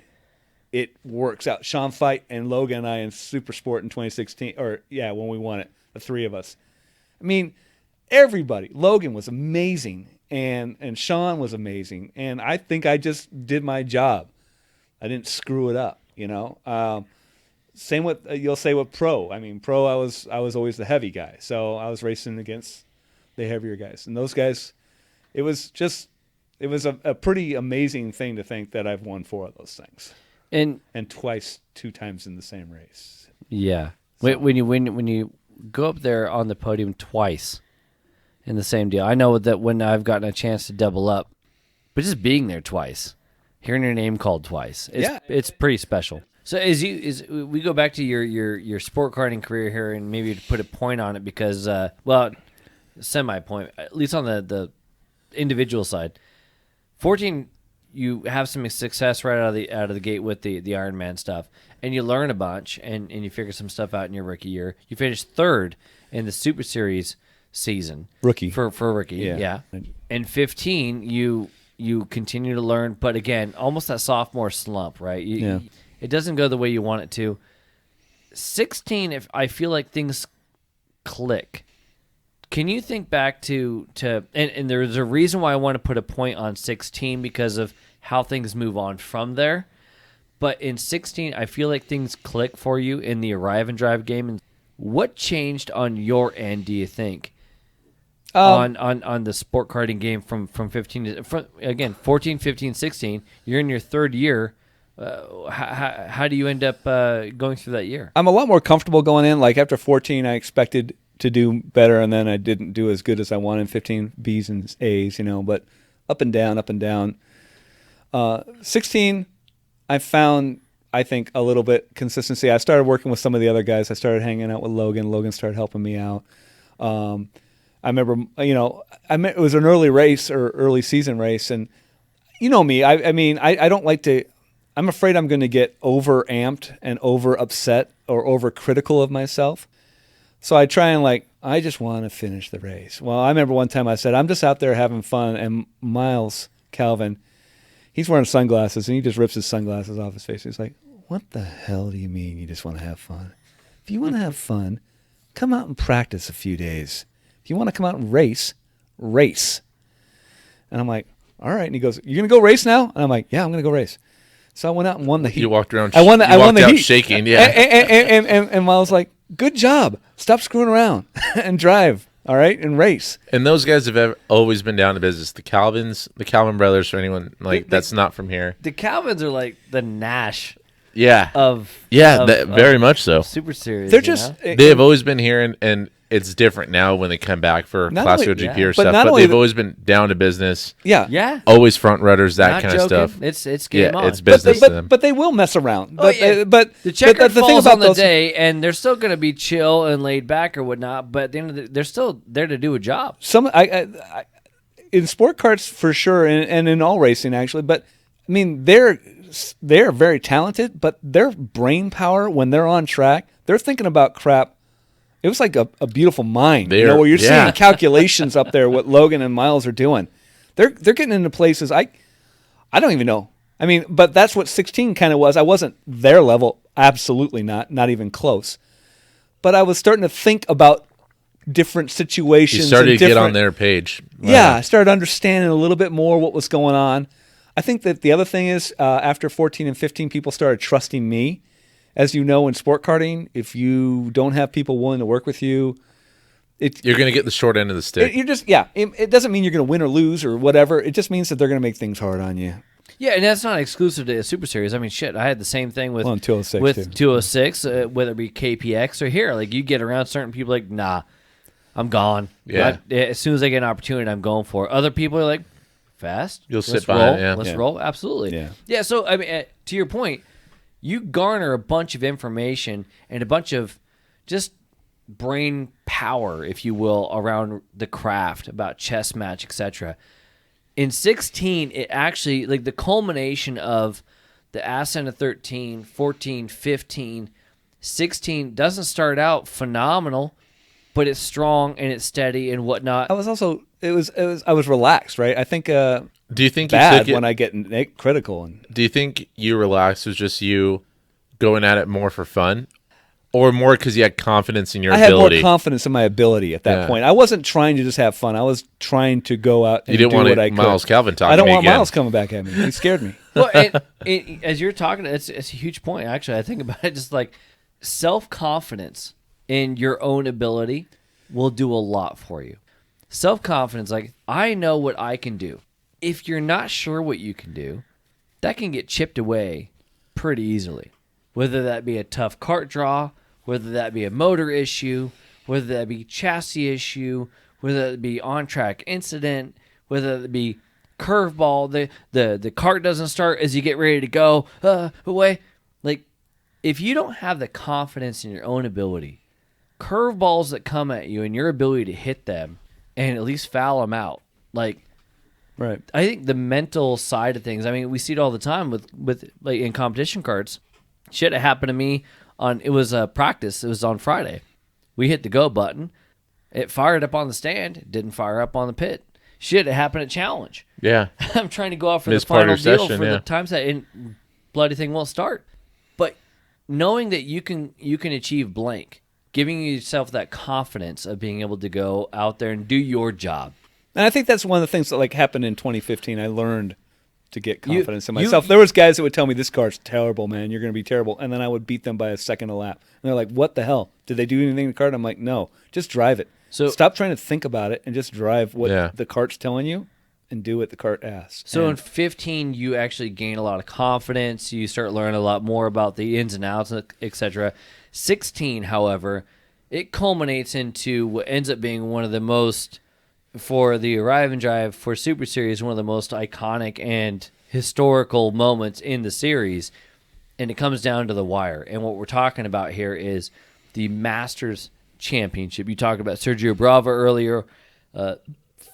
[SPEAKER 3] it works out. Sean Fite and Logan and I in Super Sport in 2016, when we won it, the 3 of us. I mean, everybody. Logan was amazing, and Sean was amazing, and I think I just did my job. I didn't screw it up, you know. Same with you'll say with pro. I mean, pro. I was always the heavy guy, so I was racing against the heavier guys, and those guys. It was a pretty amazing thing to think that I've won 4 of those things, and twice, 2 times in the same race.
[SPEAKER 1] Yeah, so. when you go up there on the podium twice. In the same deal. I know that when I've gotten a chance to double up, but just being there twice, hearing your name called twice, it's pretty special. So as we go back to your sport karting career here, and maybe to put a point on it, because semi point, at least on the individual side. 14, you have some success right out of the gate with the Ironman stuff, and you learn a bunch, and you figure some stuff out in your rookie year. You finish third in the Super Series season.
[SPEAKER 3] Rookie.
[SPEAKER 1] For rookie, yeah. And 15, you continue to learn, but again, almost that sophomore slump, right? It doesn't go the way you want it to. 16, if I feel like things click. Can you think back to and there's a reason why I want to put a point on 16 because of how things move on from there. But in 16, I feel like things click for you in the arrive and drive game. And what changed on your end, do you think? On the sport karting game from 15 to again 14, 15, 16, you're in your third year. How do you end up going through that year?
[SPEAKER 3] I'm a lot more comfortable going in. Like after 14, I expected to do better, and then I didn't do as good as I wanted. 15 B's and A's, but up and down, up and down. 16, I found, I think, a little bit consistency. I started working with some of the other guys. I started hanging out with Logan. Logan started helping me out. I remember, it was an early race or early season race, and you know me. I don't like to. I'm afraid I'm going to get over amped and over upset or over critical of myself. So I try and I just want to finish the race. Well, I remember one time I said, I'm just out there having fun, and Miles Calvin, he's wearing sunglasses, and he just rips his sunglasses off his face. He's like, what the hell do you mean you just want to have fun? If you want to have fun, come out and practice a few days. If you want to come out and race. And I'm like, all right. And he goes, you're going to go race now? And I'm like, yeah, I'm going to go race. So I went out and won the heat.
[SPEAKER 2] You walked around.
[SPEAKER 3] I won the heat,
[SPEAKER 2] shaking. Yeah.
[SPEAKER 3] And Miles was like, good job. Stop screwing around and drive. All right, and race.
[SPEAKER 2] And those guys have always been down to business. The Calvin brothers, for anyone that's not from here.
[SPEAKER 1] The Calvins are like the Nash.
[SPEAKER 2] Yeah. Very much so.
[SPEAKER 1] Super Series.
[SPEAKER 3] They're just.
[SPEAKER 2] They have always been here, and it's different now when they come back for Classico GP or stuff. But they've always been down to business.
[SPEAKER 3] Yeah.
[SPEAKER 2] Always front runners, that
[SPEAKER 1] not
[SPEAKER 2] kind
[SPEAKER 1] joking.
[SPEAKER 2] of stuff.
[SPEAKER 1] It's game on.
[SPEAKER 2] It's business to them.
[SPEAKER 3] But they will mess around.
[SPEAKER 1] But the checker falls on the
[SPEAKER 3] those,
[SPEAKER 1] day, and they're still going to be chill and laid back or whatnot. But at the end of they're still there to do a job.
[SPEAKER 3] In sport karts for sure, and in all racing actually. But I mean, they're very talented, but their brain power when they're on track, they're thinking about crap. It was like a beautiful mind, where you're seeing calculations up there. What Logan and Miles are doing, they're getting into places I don't even know. I mean, but that's what 16 kind of was. I wasn't their level, absolutely not even close. But I was starting to think about different situations.
[SPEAKER 2] You started to get on their page.
[SPEAKER 3] Right. Yeah, I started understanding a little bit more what was going on. I think that the other thing is after 14 and 15, people started trusting me. As you know, in sport karting, if you don't have people willing to work with you,
[SPEAKER 2] you're going to get the short end of the stick.
[SPEAKER 3] It doesn't mean you're going to win or lose or whatever. It just means that they're going to make things hard on you.
[SPEAKER 1] Yeah, and that's not exclusive to a Super Series. I mean, shit, I had the same thing with
[SPEAKER 3] 206
[SPEAKER 1] with 206, whether it be KPX or here. Like, you get around certain people like, nah, I'm gone.
[SPEAKER 2] Yeah.
[SPEAKER 1] As soon as I get an opportunity, I'm going for it. Other people are like, fast.
[SPEAKER 2] You'll
[SPEAKER 1] let's
[SPEAKER 2] sit by
[SPEAKER 1] roll.
[SPEAKER 2] it, yeah.
[SPEAKER 1] Let's roll. Absolutely. Yeah, so, I mean, to your point, you garner a bunch of information and a bunch of just brain power, if you will, around the craft, about chess match, etc. In 16, it actually, like the culmination of the ascent of 13, 14, 15, 16 doesn't start out phenomenal, but it's strong and it's steady and whatnot.
[SPEAKER 3] I was also, I was relaxed, right? I think,
[SPEAKER 2] do you think
[SPEAKER 3] bad
[SPEAKER 2] you took it,
[SPEAKER 3] when I get critical?
[SPEAKER 2] Do you think you relaxed was just you going at it more for fun, or more because you had confidence in your ability?
[SPEAKER 3] I had more confidence in my ability at that point. I wasn't trying to just have fun. I was trying to go out and do what I could.
[SPEAKER 2] Miles Calvin talking
[SPEAKER 3] I don't
[SPEAKER 2] to me
[SPEAKER 3] want
[SPEAKER 2] again.
[SPEAKER 3] Miles coming back at me. He scared me.
[SPEAKER 1] Well, as you're talking, it's a huge point. Actually, I think about it, just like self-confidence in your own ability will do a lot for you. Self-confidence, like, I know what I can do. If you're not sure what you can do, that can get chipped away pretty easily. Whether that be a tough kart draw, whether that be a motor issue, whether that be chassis issue, whether that be on-track incident, whether that be curveball, the kart doesn't start as you get ready to go away. Like, if you don't have the confidence in your own ability, curveballs that come at you and your ability to hit them and at least foul them out, like,
[SPEAKER 3] Right.
[SPEAKER 1] I think the mental side of things, I mean, we see it all the time with like in competition karts. Shit, it happened to me it was a practice. It was on Friday. We hit the go button. It fired up on the stand. It didn't fire up on the pit. Shit, it happened at challenge.
[SPEAKER 2] Yeah.
[SPEAKER 1] I'm trying to go out for
[SPEAKER 2] Missed
[SPEAKER 1] the final
[SPEAKER 2] part of your
[SPEAKER 1] deal
[SPEAKER 2] session,
[SPEAKER 1] for
[SPEAKER 2] yeah.
[SPEAKER 1] the time set, and bloody thing won't start. But knowing that you can achieve blank, giving yourself that confidence of being able to go out there and do your job.
[SPEAKER 3] And I think that's one of the things that like happened in 2015. I learned to get confidence in
[SPEAKER 1] you-
[SPEAKER 3] myself. There was guys that would tell me, this car's terrible, man. You're going to be terrible. And then I would beat them by a second a lap. And they're like, what the hell? Did they do anything to the kart? I'm like, no, just drive it.
[SPEAKER 1] So-
[SPEAKER 3] stop trying to think about it and just drive what
[SPEAKER 2] Yeah.
[SPEAKER 3] the kart's telling you and do what the kart asks.
[SPEAKER 1] So
[SPEAKER 3] And
[SPEAKER 1] in 15, you actually gain a lot of confidence. You start learning a lot more about the ins and outs, etc. 16, however, it culminates into what ends up being one of the most, for the Arrive and Drive for Super Series, one of the most iconic and historical moments in the series. And it comes down to the wire. And what we're talking about here is the Masters Championship. You talked about Sergio Brava earlier,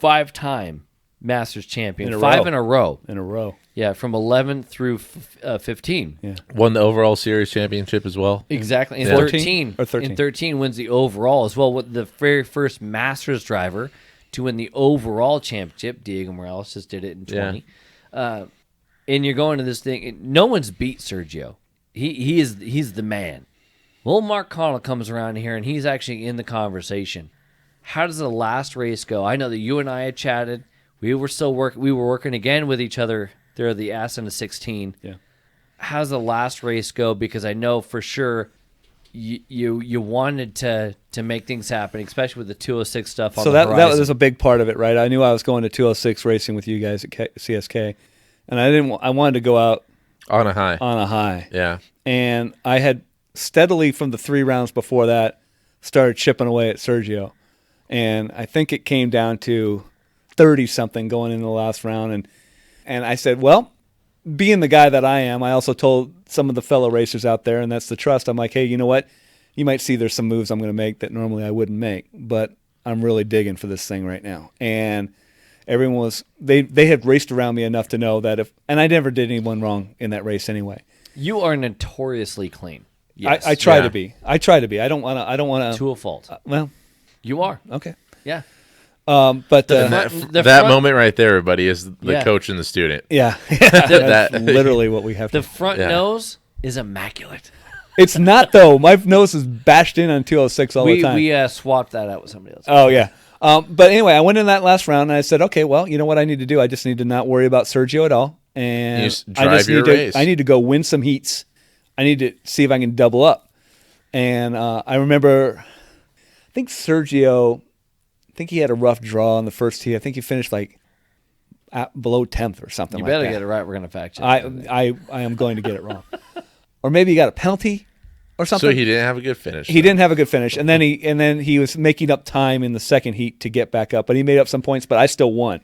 [SPEAKER 1] 5-time Masters champion,
[SPEAKER 3] In a
[SPEAKER 1] 5
[SPEAKER 3] row.
[SPEAKER 1] in a row.
[SPEAKER 3] in a row.
[SPEAKER 1] Yeah, from 11 through 15.
[SPEAKER 3] Yeah.
[SPEAKER 2] Won the overall series championship as well.
[SPEAKER 1] Exactly. And
[SPEAKER 2] Yeah.
[SPEAKER 1] 13,
[SPEAKER 3] 13.
[SPEAKER 1] In 13 wins the overall as well, with the very first Masters driver to win the overall championship. Diego Morales just did it in 20. And you're going to this thing. No one's beat Sergio. He's the man. Well, Mark Connell comes around here, and he's actually in the conversation. How does the last race go? I know that you and I had chatted. We were working again with each other. They're the S and the 16.
[SPEAKER 3] Yeah.
[SPEAKER 1] How's the last race go? Because I know for sure you wanted to make things happen, especially with the 206 stuff on
[SPEAKER 3] So
[SPEAKER 1] the
[SPEAKER 3] that
[SPEAKER 1] horizon.
[SPEAKER 3] was a big part of it, right? I knew I was going to 206 racing with you guys at CSK, and I wanted to go out
[SPEAKER 2] On a high.
[SPEAKER 3] on a high.
[SPEAKER 2] Yeah.
[SPEAKER 3] And I had steadily from the 3 rounds before that started chipping away at Sergio. And I think it came down to 30-something going into the last round. And I said, well, being the guy that I am, I also told some of the fellow racers out there, and that's the trust. I'm like, hey, you know what? You might see there's some moves I'm going to make that normally I wouldn't make, but I'm really digging for this thing right now. And everyone was, they had raced around me enough to know that and I never did anyone wrong in that race anyway.
[SPEAKER 1] You are notoriously clean. Yes.
[SPEAKER 3] I try
[SPEAKER 2] Yeah.
[SPEAKER 3] to be. I try to be. I don't want
[SPEAKER 1] To a fault.
[SPEAKER 3] well,
[SPEAKER 1] You are.
[SPEAKER 3] okay.
[SPEAKER 1] Yeah.
[SPEAKER 3] But
[SPEAKER 2] And
[SPEAKER 1] The
[SPEAKER 2] that
[SPEAKER 1] front-
[SPEAKER 2] moment right there, everybody, is the
[SPEAKER 1] Yeah.
[SPEAKER 2] coach and the student.
[SPEAKER 3] yeah,
[SPEAKER 2] That-
[SPEAKER 3] that's literally what we have to
[SPEAKER 1] The front
[SPEAKER 2] Yeah.
[SPEAKER 1] nose is immaculate.
[SPEAKER 3] It's not though. My nose is bashed in on 206 all the time.
[SPEAKER 1] We swapped that out with somebody else.
[SPEAKER 3] Oh yeah. But anyway, I went in that last round and I said, okay, well, you know what I need to do? I just need to not worry about Sergio at all, and
[SPEAKER 2] You just drive your race.
[SPEAKER 3] I need to go win some heats. I need to see if I can double up. And I remember, I think Sergio, he had a rough draw on the first heat. I think he finished like below 10th or something.
[SPEAKER 1] You
[SPEAKER 3] like
[SPEAKER 1] better
[SPEAKER 3] that.
[SPEAKER 1] get it right. We're going to fact check.
[SPEAKER 3] I am going to get it wrong, or maybe he got a penalty or something.
[SPEAKER 2] So he didn't have a good finish.
[SPEAKER 3] He didn't have a good finish, and then he was making up time in the second heat to get back up, but he made up some points, but I still won.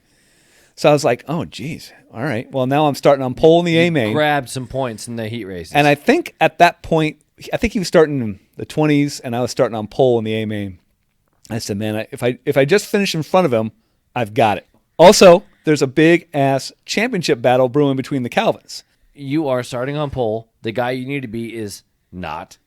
[SPEAKER 3] So I was like, oh geez, all right. Well, now I'm starting on pole in the A main,
[SPEAKER 1] Grabbed some points in the heat races.
[SPEAKER 3] and I think at that point, I think he was starting in the 20s, and I was starting on pole in the A main. I said, man, if I just finish in front of him, I've got it. Also, there's a big ass championship battle brewing between the Calvins.
[SPEAKER 1] You are starting on pole. The guy you need to be is not.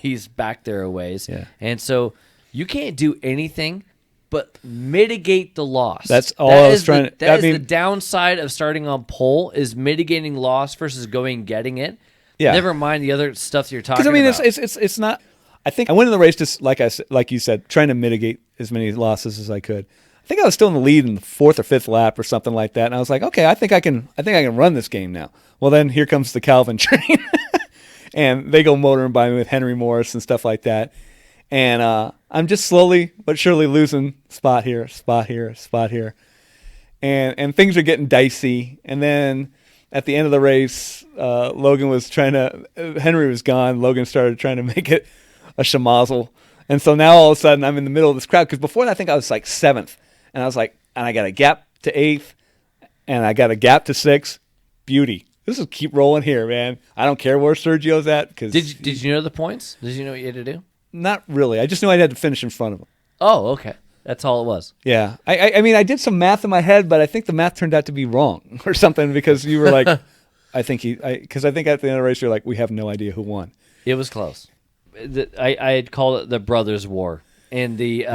[SPEAKER 1] He's back there a ways.
[SPEAKER 3] Yeah.
[SPEAKER 1] And so you can't do anything but mitigate the loss.
[SPEAKER 3] That's all I was trying to-
[SPEAKER 1] That is
[SPEAKER 3] I
[SPEAKER 1] the
[SPEAKER 3] mean-
[SPEAKER 1] downside of starting on pole is mitigating loss versus going and getting it.
[SPEAKER 3] Yeah.
[SPEAKER 1] Never mind the other stuff you're talking
[SPEAKER 3] Because I mean,
[SPEAKER 1] about.
[SPEAKER 3] it's not. I think I went in the race just like you said, trying to mitigate as many losses as I could. I think I was still in the lead in the 4th or 5th lap or something like that, and I was like, okay, I think I can run this game now. Well, then here comes the Calvin train, and they go motoring by me with Henry Morris and stuff like that, and I'm just slowly but surely losing spot here, and things are getting dicey, and then. At the end of the race, Henry was gone. Logan started trying to make it a schmozzle. And so now all of a sudden I'm in the middle of this crowd. Because before that, I think I was like 7th. And I was like, and I got a gap to 8th. And I got a gap to 6th. Beauty. This is keep rolling here, man. I don't care where Sergio's at. Cause
[SPEAKER 1] Did you know the points? Did you know what you had to do?
[SPEAKER 3] Not really. I just knew I had to finish in front of him.
[SPEAKER 1] Oh, okay. That's all it was.
[SPEAKER 3] Yeah. I mean, I did some math in my head, but I think the math turned out to be wrong or something because you were like, I think at the end of the race, you're like, we have no idea who won.
[SPEAKER 1] It was close. I had called it the Brothers War in the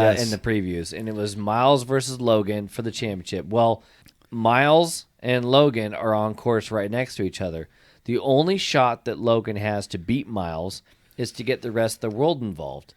[SPEAKER 1] previews, and it was Miles versus Logan for the championship. Well, Miles and Logan are on course right next to each other. The only shot that Logan has to beat Miles is to get the rest of the world involved.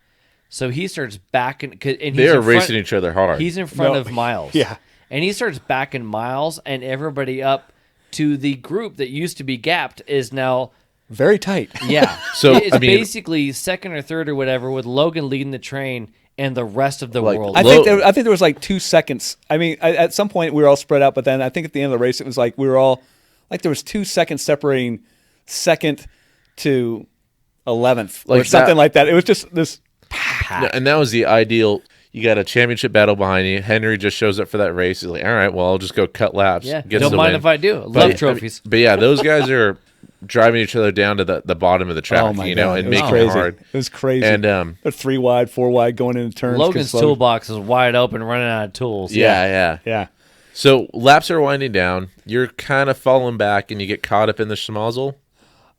[SPEAKER 1] So he starts backing.
[SPEAKER 2] They're racing each other hard.
[SPEAKER 1] He's in front of Miles.
[SPEAKER 3] Yeah.
[SPEAKER 1] And he starts backing Miles and everybody up to the group that used to be gapped is now
[SPEAKER 3] very tight.
[SPEAKER 1] Yeah.
[SPEAKER 2] So
[SPEAKER 1] it's basically second or third or whatever with Logan leading the train and the rest of the world.
[SPEAKER 3] I think there was like 2 seconds. I mean, at some point we were all spread out, but then I think at the end of the race it was like we were all like there was 2 seconds separating second to 11th or something like that. It was just this.
[SPEAKER 2] And that was the ideal. You got a championship battle behind you. Henry just shows up for that race. He's like, all right, well, I'll just go cut laps.
[SPEAKER 1] Yeah, don't mind if I do. Love trophies.
[SPEAKER 2] But yeah, those guys are driving each other down to the bottom of the track, and making it hard.
[SPEAKER 3] It was crazy.
[SPEAKER 2] And
[SPEAKER 3] they're 3 wide, 4 wide going into turns.
[SPEAKER 1] Logan's toolbox is wide open, running out of tools.
[SPEAKER 2] Yeah. So laps are winding down. You're kind of falling back, and you get caught up in the schmozzle.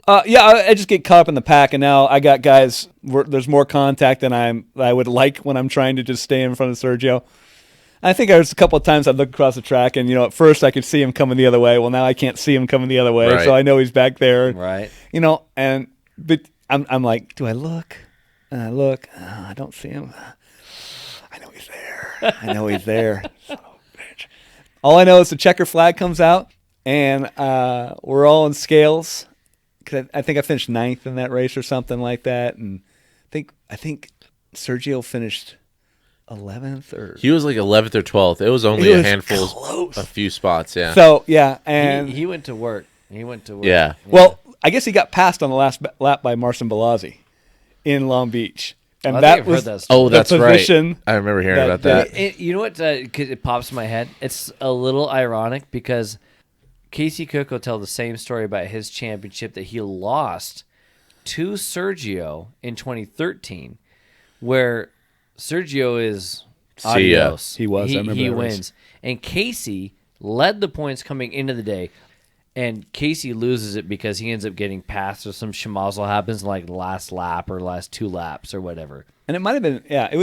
[SPEAKER 3] I just get caught up in the pack, and now I got guys. There's more contact than I would like when I'm trying to just stay in front of Sergio. I think there was a couple of times I looked across the track, and at first I could see him coming the other way. Well, now I can't see him coming the other way, so I know he's back there.
[SPEAKER 1] Right.
[SPEAKER 3] But I'm like, do I look? And I look. I don't see him. I know he's there. So, bitch. All I know is the checker flag comes out, and we're all in scales. Cause I think I finished 9th in that race or something like that, and I think Sergio finished 11th or
[SPEAKER 2] he was like 11th or 12th. It was only a handful,
[SPEAKER 3] close.
[SPEAKER 2] A few spots. Yeah.
[SPEAKER 3] So yeah, and
[SPEAKER 1] he went to work.
[SPEAKER 2] Yeah.
[SPEAKER 3] Well, I guess he got passed on the last lap by Marcin Balazzi in Long Beach, and
[SPEAKER 1] that was
[SPEAKER 2] that's
[SPEAKER 3] position.
[SPEAKER 2] Right. I remember hearing about that.
[SPEAKER 1] You know what? 'Cause it pops in my head. It's a little ironic because Casey Cook will tell the same story about his championship that he lost to Sergio in 2013, where Sergio is adios.
[SPEAKER 3] He was. I remember
[SPEAKER 1] he
[SPEAKER 3] that
[SPEAKER 1] wins.
[SPEAKER 3] race.
[SPEAKER 1] And Casey led the points coming into the day, and Casey loses it because he ends up getting passed or some schmozzle happens in like the last lap or last 2 laps or whatever.
[SPEAKER 3] And it might have been, it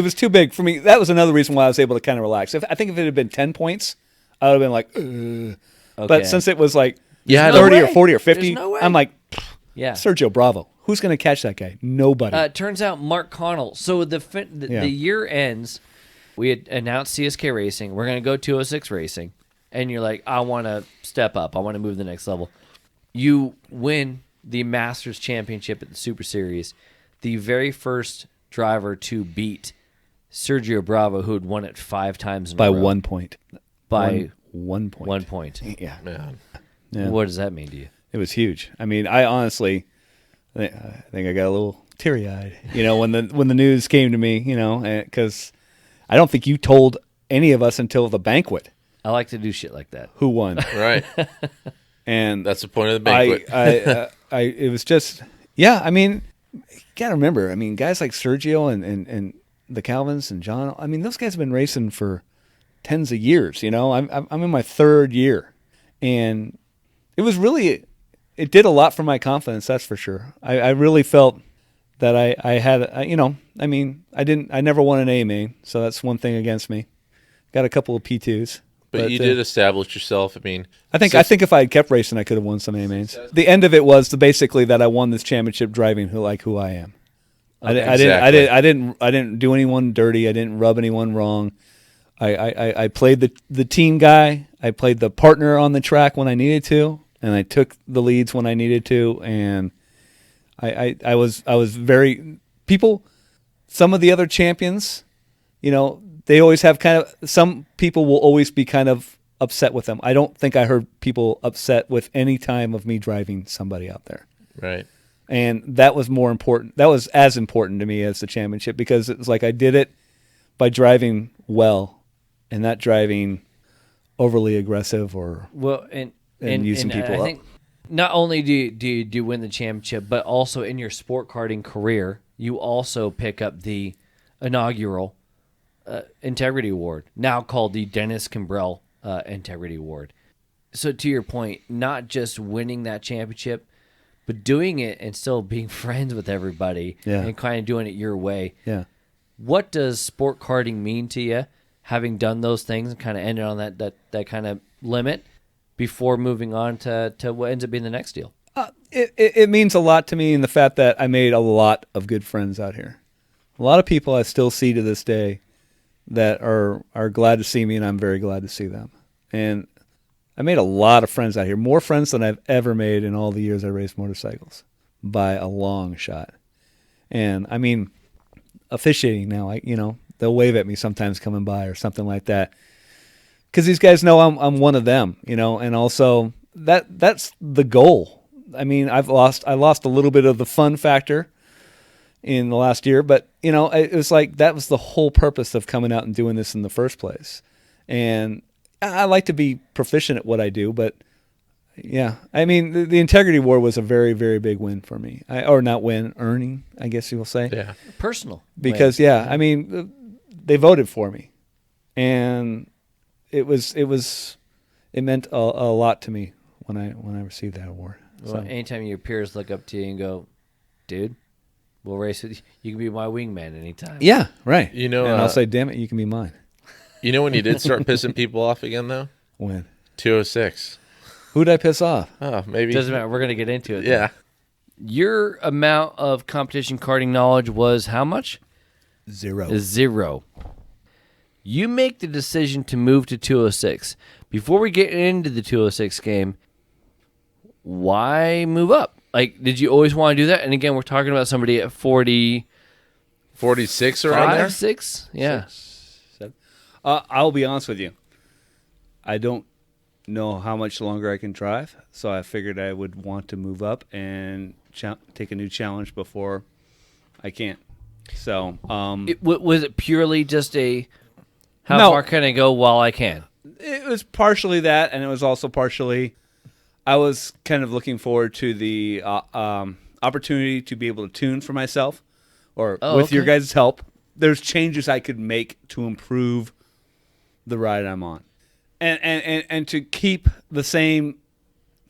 [SPEAKER 3] was too big for me. That was another reason why I was able to kind of relax. I think if it had been 10 points, I would have been like, ugh.
[SPEAKER 1] Okay.
[SPEAKER 3] But since it was like
[SPEAKER 2] 30
[SPEAKER 3] or 40 or 50, I'm like,
[SPEAKER 1] yeah,
[SPEAKER 3] Sergio Bravo. Who's going to catch that guy? Nobody.
[SPEAKER 1] It turns out Mark Connell. So the year ends. We had announced CSK Racing. We're going to go 206 Racing. And you're like, I want to step up. I want to move to the next level. You win the Masters Championship at the Super Series. The very first driver to beat Sergio Bravo, who had won it 5 times in a row.
[SPEAKER 3] By 1 point.
[SPEAKER 1] By
[SPEAKER 3] 1 point.
[SPEAKER 1] 1 point.
[SPEAKER 3] Yeah.
[SPEAKER 2] Man.
[SPEAKER 3] Yeah.
[SPEAKER 1] What does that mean to you?
[SPEAKER 3] It was huge. I mean, I honestly, I think I got a little teary-eyed, when the news came to me, because I don't think you told any of us until the banquet.
[SPEAKER 1] I like to do shit like that.
[SPEAKER 3] Who won?
[SPEAKER 2] Right.
[SPEAKER 3] And
[SPEAKER 2] that's the point of the banquet.
[SPEAKER 3] It was just, I mean, you got to remember, I mean, guys like Sergio and the Calvins and John, I mean, those guys have been racing for tens of years, I'm in my 3rd year, and it was really, it did a lot for my confidence, that's for sure. I really felt that I had, I mean, I never won an A main, so that's one thing against me. Got a couple of P2s.
[SPEAKER 2] But you did establish yourself. I mean,
[SPEAKER 3] I think if I had kept racing, I could have won some A mains. The end of it was basically that I won this championship driving who I am. Okay. I didn't do anyone dirty. I didn't rub anyone wrong. I played the team guy. I played the partner on the track when I needed to, and I took the leads when I needed to. And I was very people. Some of the other champions, they always have some people will always be kind of upset with them. I don't think I heard people upset with any time of me driving somebody out there.
[SPEAKER 2] Right.
[SPEAKER 3] And that was more important. That was as important to me as the championship, because it was like I did it by driving well and not driving overly aggressive or and using people
[SPEAKER 1] I
[SPEAKER 3] up.
[SPEAKER 1] think not only do you win the championship, but also in your sport karting career, you also pick up the inaugural Integrity Award, now called the Dennis Kimbrell Integrity Award. So to your point, not just winning that championship, but doing it and still being friends with everybody and kind of doing it your way.
[SPEAKER 3] Yeah.
[SPEAKER 1] What does sport karting mean to you, having done those things and kind of ended on that kind of limit before moving on to what ends up being the next deal?
[SPEAKER 3] It means a lot to me in the fact that I made a lot of good friends out here. A lot of people I still see to this day that are glad to see me, and I'm very glad to see them. And I made a lot of friends out here, more friends than I've ever made in all the years I raced motorcycles, by a long shot. And I mean, officiating now, they'll wave at me sometimes coming by or something like that, because these guys know I'm one of them, and also that's the goal. I mean, I lost a little bit of the fun factor in the last year, but it was like that was the whole purpose of coming out and doing this in the first place. And I like to be proficient at what I do, but yeah, I mean, the Integrity Award was a very, very big win for me. Earning, I guess you will say.
[SPEAKER 2] Yeah.
[SPEAKER 1] Personal.
[SPEAKER 3] Because I mean, they voted for me, and it meant a lot to me when I received that award.
[SPEAKER 1] Well, anytime your peers look up to you and go, dude, we'll race with you. You can be my wingman anytime.
[SPEAKER 3] Yeah, right.
[SPEAKER 2] And
[SPEAKER 3] I'll say, damn it, you can be mine.
[SPEAKER 2] When you did start pissing people off again, though?
[SPEAKER 3] When?
[SPEAKER 2] 206.
[SPEAKER 3] Who'd I piss off?
[SPEAKER 2] Oh, maybe.
[SPEAKER 1] Doesn't matter. We're going to get into it.
[SPEAKER 2] Yeah.
[SPEAKER 1] Your amount of competition karting knowledge was how much?
[SPEAKER 3] 0.
[SPEAKER 1] 0. You make the decision to move to 206. Before we get into the 206 game, why move up? Like, did you always want to do that? And again, we're talking about somebody at 40...
[SPEAKER 2] 46 around there?
[SPEAKER 1] 6? Yeah.
[SPEAKER 3] 6, 7. I'll be honest with you. I don't know how much longer I can drive, so I figured I would want to move up and take a new challenge before I can't. So,
[SPEAKER 1] was it purely just how
[SPEAKER 3] No.
[SPEAKER 1] far can I go while I can?
[SPEAKER 3] it was partially that, and it was also partially I was kind of looking forward to the opportunity to be able to tune for myself, or with your guys' help. There's changes I could make to improve the ride I'm on, and to keep the same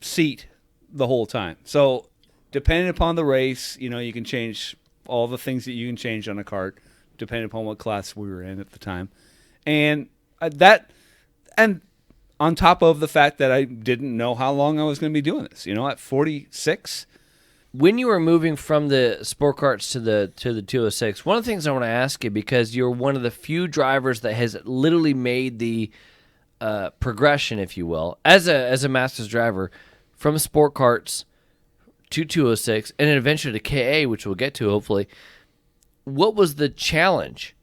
[SPEAKER 3] seat the whole time. So depending upon the race, you can change all the things that you can change on a kart, depending upon what class we were in at the time, and on top of the fact that I didn't know how long I was going to be doing this. At 46.
[SPEAKER 1] When you were moving from the sport karts to the 206, one of the things I want to ask you, because you're one of the few drivers that has literally made the progression, if you will, as a Masters driver, from sport karts to 206, and then eventually to KA, which we'll get to hopefully. What was the challenge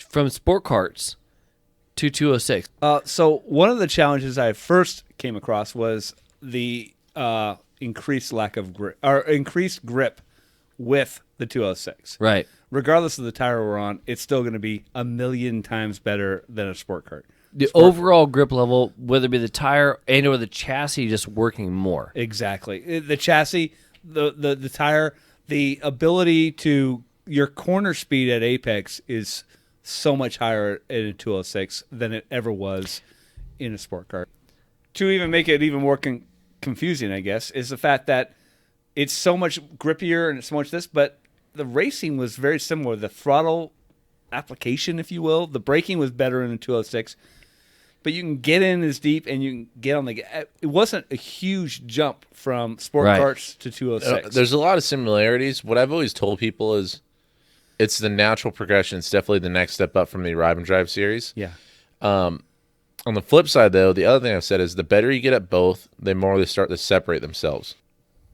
[SPEAKER 1] from sport karts to 206?
[SPEAKER 3] So one of the challenges I first came across was the increased lack of grip, or increased grip with the 206.
[SPEAKER 1] Right.
[SPEAKER 3] Regardless of the tire we're on, it's still going to be a million times better than a sport kart.
[SPEAKER 1] The overall grip level, whether it be the tire and or the chassis, just working more.
[SPEAKER 3] Exactly. The chassis, the tire, the ability to your corner speed at apex is so much higher in a 206 than it ever was in a sport kart. To even make it even more confusing, I guess, is the fact that it's so much grippier and so much this, but the racing was very similar. The throttle application, if you will, the braking was better in a 206, but you can get in as deep and you can get on the... It wasn't a huge jump from sport karts to 206.
[SPEAKER 2] There's a lot of similarities. What I've always told people is it's the natural progression. It's definitely the next step up from the Ride and Drive series.
[SPEAKER 3] Yeah.
[SPEAKER 2] On the flip side, though, the other thing I've said is the better you get at both, the more they start to separate themselves.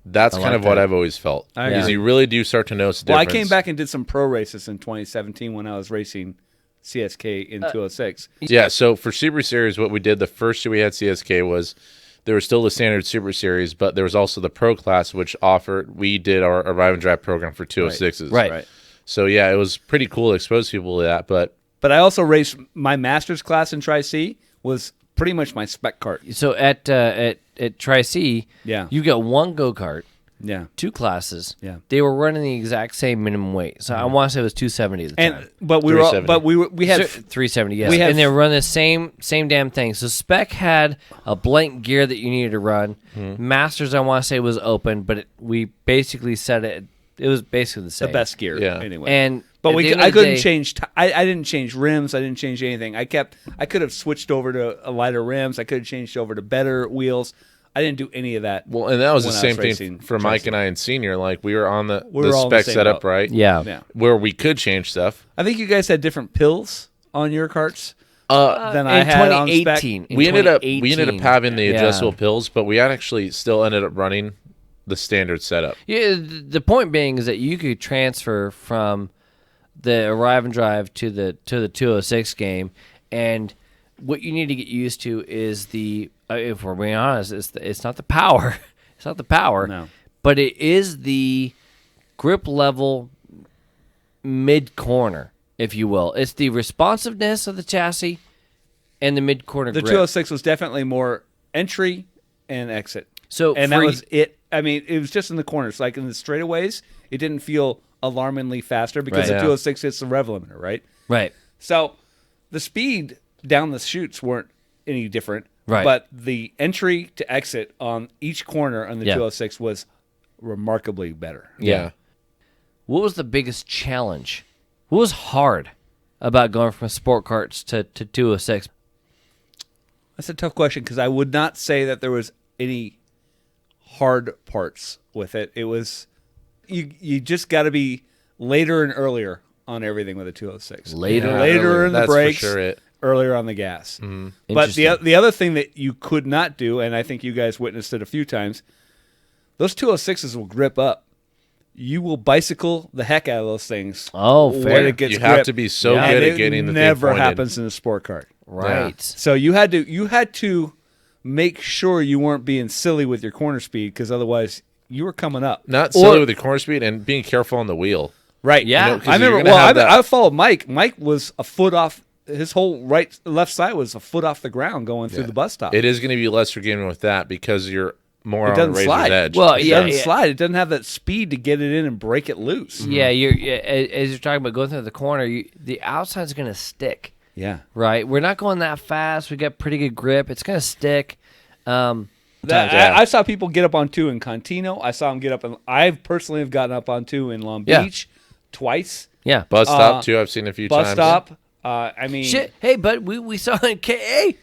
[SPEAKER 2] That's kind of what I've always felt. Because you really do start to notice the difference.
[SPEAKER 3] Well, I came back and did some pro races in 2017 when I was racing CSK in 206.
[SPEAKER 2] Yeah, so for Super Series, what we did the first year we had CSK was there was still the standard Super Series, but there was also the pro class, which we did our Ride and Drive program for 206s.
[SPEAKER 1] Right.
[SPEAKER 2] So, yeah, it was pretty cool to expose people to that. But
[SPEAKER 3] I also raced my Masters class in Tri-C was pretty much my spec kart.
[SPEAKER 1] So at Tri-C,
[SPEAKER 3] Yeah.
[SPEAKER 1] you got one go-kart,
[SPEAKER 3] Yeah.
[SPEAKER 1] 2 classes.
[SPEAKER 3] Yeah.
[SPEAKER 1] They were running the exact same minimum weight. So I want to say it was 270 at the time.
[SPEAKER 3] But we had
[SPEAKER 1] 370, yes. And they were running the same damn thing. So Spec had a blank gear that you needed to run. Masters, I want to say, was open, but we basically said it was basically the same.
[SPEAKER 3] the best gear anyway.
[SPEAKER 1] And
[SPEAKER 3] But
[SPEAKER 1] at the end
[SPEAKER 3] I
[SPEAKER 1] of the
[SPEAKER 3] couldn't
[SPEAKER 1] day-
[SPEAKER 3] change. I didn't change rims. I didn't change anything. I could have switched over to lighter rims. I could have changed over to better wheels. I didn't do any of that.
[SPEAKER 2] Well, and that was the
[SPEAKER 3] when I
[SPEAKER 2] same
[SPEAKER 3] was
[SPEAKER 2] thing
[SPEAKER 3] racing
[SPEAKER 2] for Mike and I in senior. Like we were on the
[SPEAKER 3] We were all in the
[SPEAKER 2] spec
[SPEAKER 3] same
[SPEAKER 2] setup,
[SPEAKER 3] boat.
[SPEAKER 2] right?
[SPEAKER 1] Yeah.
[SPEAKER 3] Yeah.
[SPEAKER 2] Where we could change stuff.
[SPEAKER 3] I think you guys had different pills on your carts than
[SPEAKER 1] in
[SPEAKER 3] I had on
[SPEAKER 1] 2018.
[SPEAKER 3] spec.
[SPEAKER 1] In
[SPEAKER 2] We ended up
[SPEAKER 1] 2018.
[SPEAKER 2] having the
[SPEAKER 1] Yeah.
[SPEAKER 2] adjustable pills, but we had actually still ended up running the standard setup.
[SPEAKER 1] Yeah, the point being is that you could transfer from the arrive and drive to the 206 game, and what you need to get used to is if we're being honest, it's not the power, it's not the power,
[SPEAKER 3] No.
[SPEAKER 1] but it is the grip level mid corner, if you will. It's the responsiveness of the chassis and the mid corner
[SPEAKER 3] The
[SPEAKER 1] grip.
[SPEAKER 3] 206 was definitely more entry and exit.
[SPEAKER 1] So
[SPEAKER 3] And that
[SPEAKER 1] for-
[SPEAKER 3] was it. I mean, it was just in the corners. Like in the straightaways, it didn't feel alarmingly faster because
[SPEAKER 1] Right.
[SPEAKER 3] the
[SPEAKER 2] Yeah.
[SPEAKER 3] 206 hits the rev limiter, right?
[SPEAKER 1] right.
[SPEAKER 3] So the speed down the chutes weren't any different.
[SPEAKER 1] Right.
[SPEAKER 3] But the entry to exit on each corner on the
[SPEAKER 1] Yeah.
[SPEAKER 3] 206 was remarkably better.
[SPEAKER 2] Yeah.
[SPEAKER 1] What was the biggest challenge? What was hard about going from sport carts to 206?
[SPEAKER 3] That's a tough question because I would not say that there was any hard parts with it. It was you just got to be later and earlier on everything with a 206.
[SPEAKER 1] Later.
[SPEAKER 2] Yeah,
[SPEAKER 3] later
[SPEAKER 2] earlier.
[SPEAKER 3] in the
[SPEAKER 2] That's for
[SPEAKER 3] brakes,
[SPEAKER 2] sure it.
[SPEAKER 3] earlier on the gas. But
[SPEAKER 1] Interesting.
[SPEAKER 3] the other thing that you could not do, and I think you guys witnessed it a few times, those 206s will grip up. You will bicycle the heck out of those things.
[SPEAKER 1] Oh,
[SPEAKER 3] when
[SPEAKER 1] fair.
[SPEAKER 3] it gets
[SPEAKER 2] You have
[SPEAKER 3] grip.
[SPEAKER 2] to be so
[SPEAKER 1] Yeah.
[SPEAKER 2] good
[SPEAKER 3] And
[SPEAKER 2] at
[SPEAKER 3] it
[SPEAKER 2] getting the
[SPEAKER 3] never
[SPEAKER 2] thing pointed.
[SPEAKER 3] happens in a sport cart.
[SPEAKER 1] Right.
[SPEAKER 3] So you had to make sure you weren't being silly with your corner speed because otherwise you were coming up.
[SPEAKER 2] Not silly with the corner speed and being careful on the wheel.
[SPEAKER 3] Right.
[SPEAKER 1] Yeah.
[SPEAKER 2] You know, 'cause
[SPEAKER 3] I
[SPEAKER 2] you're
[SPEAKER 3] remember.
[SPEAKER 2] gonna have
[SPEAKER 3] Well,
[SPEAKER 2] that-
[SPEAKER 3] I followed Mike. Mike was a foot off. His whole left side was a foot off the ground going through the bus stop.
[SPEAKER 2] It is going to be less forgiving with that because you're more
[SPEAKER 3] It
[SPEAKER 2] on
[SPEAKER 3] doesn't
[SPEAKER 2] the razor's
[SPEAKER 3] slide.
[SPEAKER 2] edge.
[SPEAKER 1] Well,
[SPEAKER 3] It
[SPEAKER 1] yeah,
[SPEAKER 3] doesn't slide. It doesn't have that speed to get it in and break it loose.
[SPEAKER 1] Yeah, as you're talking about going through the corner, the outside's going to stick,
[SPEAKER 3] Yeah.
[SPEAKER 1] right? We're not going that fast. We got pretty good grip. It's going to stick.
[SPEAKER 2] Yeah.
[SPEAKER 3] I saw people get up on 2 in Contino. I saw them get up. I personally have gotten up on 2 in Long
[SPEAKER 1] Yeah.
[SPEAKER 3] Beach twice.
[SPEAKER 1] Yeah.
[SPEAKER 2] Bus stop, too. I've seen a few
[SPEAKER 3] Bus
[SPEAKER 2] times.
[SPEAKER 3] stop. I mean,
[SPEAKER 1] Shit. Hey, bud, we saw it in KA.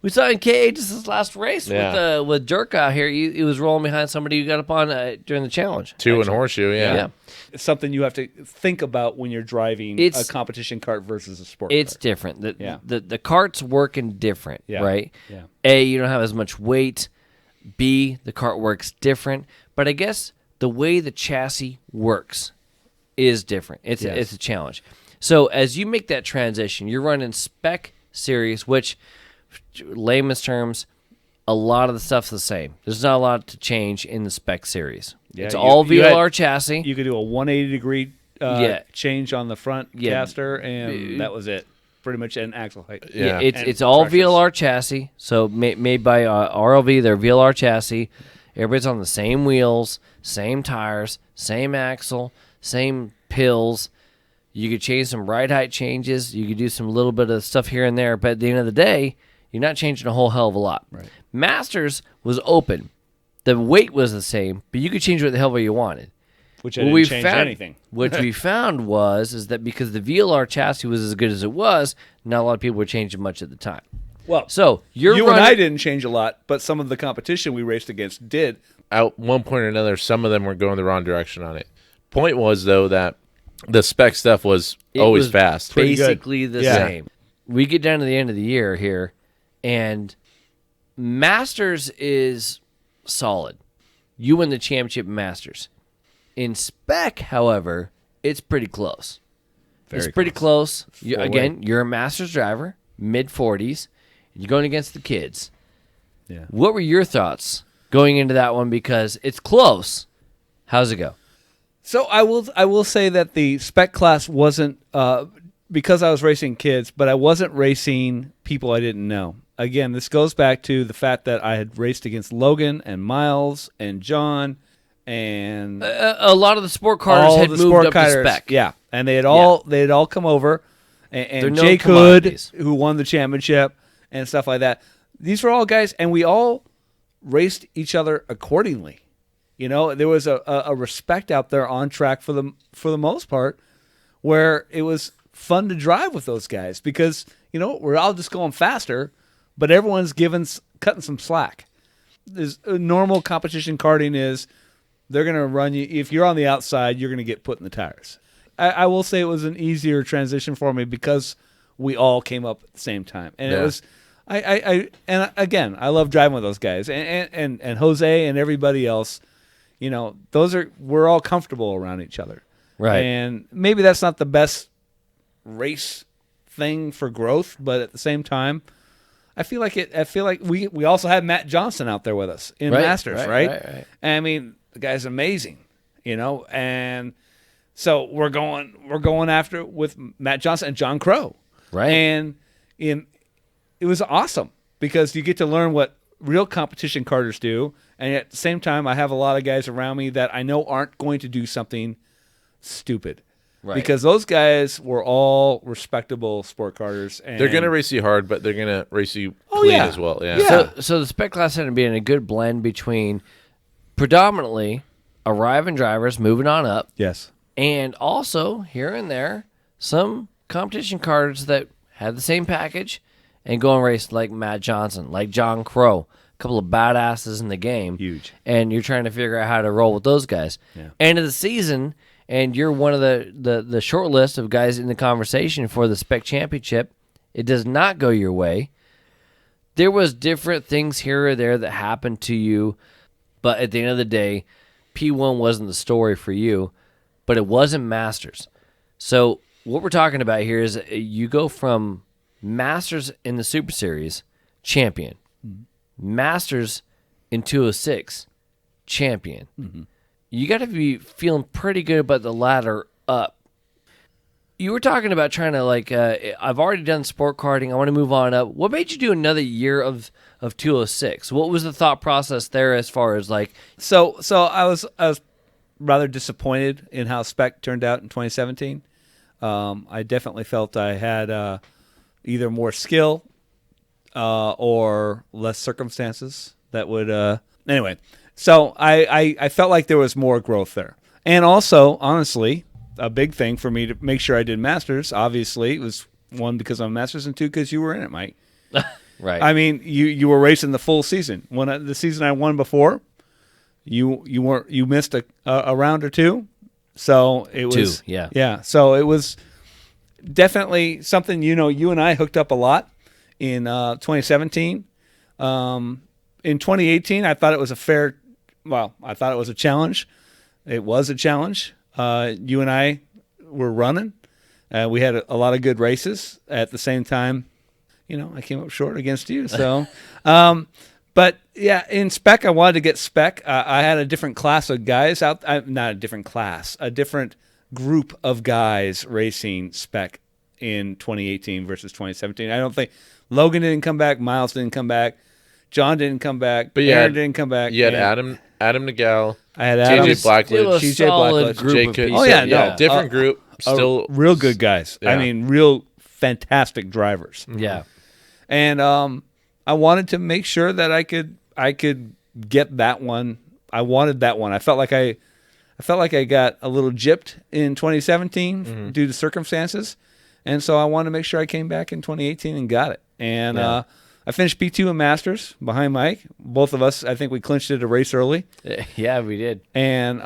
[SPEAKER 1] We saw it in KA just this last race
[SPEAKER 2] Yeah.
[SPEAKER 1] with Dirk out here. He was rolling behind somebody who got up on during the challenge.
[SPEAKER 2] 2 in Horseshoe,
[SPEAKER 1] Yeah.
[SPEAKER 3] it's something you have to think about when you're driving a competition cart versus a sport
[SPEAKER 1] It's
[SPEAKER 3] cart.
[SPEAKER 1] different.
[SPEAKER 3] Yeah.
[SPEAKER 1] The cart's working different,
[SPEAKER 3] Yeah.
[SPEAKER 1] right?
[SPEAKER 3] Yeah.
[SPEAKER 1] A, you don't have as much weight. B, the cart works different. But I guess the way the chassis works is different. It's a challenge. So as you make that transition, you're running Spec Series, which, layman's terms, a lot of the stuff's the same. There's not a lot to change in the Spec Series.
[SPEAKER 3] Yeah,
[SPEAKER 1] It's
[SPEAKER 3] you-
[SPEAKER 1] all
[SPEAKER 3] you had-
[SPEAKER 1] VLR chassis.
[SPEAKER 3] You could do a 180-degree
[SPEAKER 1] Yeah.
[SPEAKER 3] change on the front
[SPEAKER 1] Yeah.
[SPEAKER 3] caster, and that was it. Pretty much an axle height.
[SPEAKER 2] Yeah.
[SPEAKER 1] It's
[SPEAKER 3] And
[SPEAKER 1] it's all
[SPEAKER 3] pressures.
[SPEAKER 1] VLR chassis, so made by RLV. They're VLR chassis. Everybody's on the same wheels, same tires, same axle, same pills. You could change some ride height changes. You could do some little bit of stuff here and there, but at the end of the day, you're not changing a whole hell of a lot.
[SPEAKER 3] Right.
[SPEAKER 1] Masters was open. The weight was the same, but you could change what the hell you wanted.
[SPEAKER 3] Which I didn't change anything.
[SPEAKER 1] What we found is that because the VLR chassis was as good as it was, not a lot of people were changing much at the time.
[SPEAKER 3] Well,
[SPEAKER 1] So
[SPEAKER 3] you and
[SPEAKER 1] running-
[SPEAKER 3] I didn't change a lot, but some of the competition we raced against did.
[SPEAKER 2] At one point or another, some of them were going the wrong direction on it. Point was, though, that the spec stuff was
[SPEAKER 1] It
[SPEAKER 2] always
[SPEAKER 1] was
[SPEAKER 2] fast.
[SPEAKER 3] Pretty good.
[SPEAKER 1] basically the
[SPEAKER 3] Yeah.
[SPEAKER 1] same. We get down to the end of the year here, and Masters is solid. You win the championship in Masters. In Spec, however, it's pretty close. It's pretty close. Again, you're a Masters driver, mid-40s. You're going against the kids.
[SPEAKER 3] Yeah.
[SPEAKER 1] What were your thoughts going into that one? Because it's close. How's it go?
[SPEAKER 3] So I will say that the spec class wasn't because I was racing kids, but I wasn't racing people I didn't know. Again, this goes back to the fact that I had raced against Logan and Miles and John, and
[SPEAKER 1] A lot of the sport cars had moved up to spec.
[SPEAKER 3] Yeah, and they had all come over, and
[SPEAKER 1] no
[SPEAKER 3] Jake
[SPEAKER 1] commodities.
[SPEAKER 3] Hood, who won the championship and stuff like that. These were all guys, and we all raced each other accordingly. You know, there was a respect out there on track for the most part, where it was fun to drive with those guys because, you know, we're all just going faster, but everyone's cutting some slack. There's normal competition karting is they're going to run you. If you're on the outside, you're going to get put in the tires. I will say it was an easier transition for me because we all came up at the same time. And it was, and again, I love driving with those guys and Jose and everybody else. You know, we're all comfortable around each other.
[SPEAKER 1] Right.
[SPEAKER 3] And maybe that's not the best race thing for growth, but at the same time, I feel like we also had Matt Johnson out there with us in Masters, right? And I mean, the guy's amazing, you know, and so we're going after it with Matt Johnson and John Crow.
[SPEAKER 1] Right.
[SPEAKER 3] And it was awesome because you get to learn what real competition karters do. And at the same time, I have a lot of guys around me that I know aren't going to do something stupid. Right. Because those guys were all respectable sport karters. And
[SPEAKER 2] they're going to race you hard, but they're going to race you clean as well. Yeah.
[SPEAKER 1] So the spec class ended up being a good blend between predominantly arriving drivers moving on up.
[SPEAKER 3] Yes.
[SPEAKER 1] And also, here and there, some competition karters that had the same package and go and race like Matt Johnson, like John Crow. Couple of badasses in the game.
[SPEAKER 3] Huge.
[SPEAKER 1] And you're trying to figure out how to roll with those guys. Yeah. End of the season, and you're one of the short list of guys in the conversation for the Spec Championship. It does not go your way. There was different things here or there that happened to you, but at the end of the day, P1 wasn't the story for you, but it wasn't Masters. So what we're talking about here is you go from Masters in the Super Series, champion. Mm-hmm. Masters in 206, champion. Mm-hmm. You got to be feeling pretty good about the ladder up. You were talking about trying to I've already done sport karting. I want to move on up. What made you do another year of 206? What was the thought process there as far as like?
[SPEAKER 3] So I was rather disappointed in how Spec turned out in 2017. I definitely felt I had either more skill. Or less circumstances that would anyway. So I felt like there was more growth there. And also, honestly, a big thing for me to make sure I did Masters, obviously, it was one because I'm Masters and two because you were in it, Mike.
[SPEAKER 1] Right.
[SPEAKER 3] I mean, you were racing the full season. When the season I won before, you missed a round or two. So it was Yeah. So it was definitely something, you and I hooked up a lot. In 2017. In 2018, I thought it was I thought it was a challenge. It was a challenge. You and I were running. We had a lot of good races. At the same time, I came up short against you. So, but yeah, in Spec, I wanted to get Spec. I had a different class of guys not a different class, a different group of guys racing Spec in 2018 versus 2017. I don't think Logan didn't come back. Miles didn't come back. John didn't come back. But Aaron didn't come back.
[SPEAKER 2] You had Adam Nagel.
[SPEAKER 3] I had Adam.
[SPEAKER 2] JJ Blackledge.
[SPEAKER 3] TJ Blackledge.
[SPEAKER 2] Different group. Still
[SPEAKER 3] real good guys. Yeah. I mean, real fantastic drivers.
[SPEAKER 1] Yeah.
[SPEAKER 3] And I wanted to make sure that I could get that one. I wanted that one. I felt like I got a little gypped in 2017 due to circumstances. And so I wanted to make sure I came back in 2018 and got it. And I finished P2 in Masters behind Mike. Both of us, I think we clinched it a race early.
[SPEAKER 1] Yeah, we did.
[SPEAKER 3] And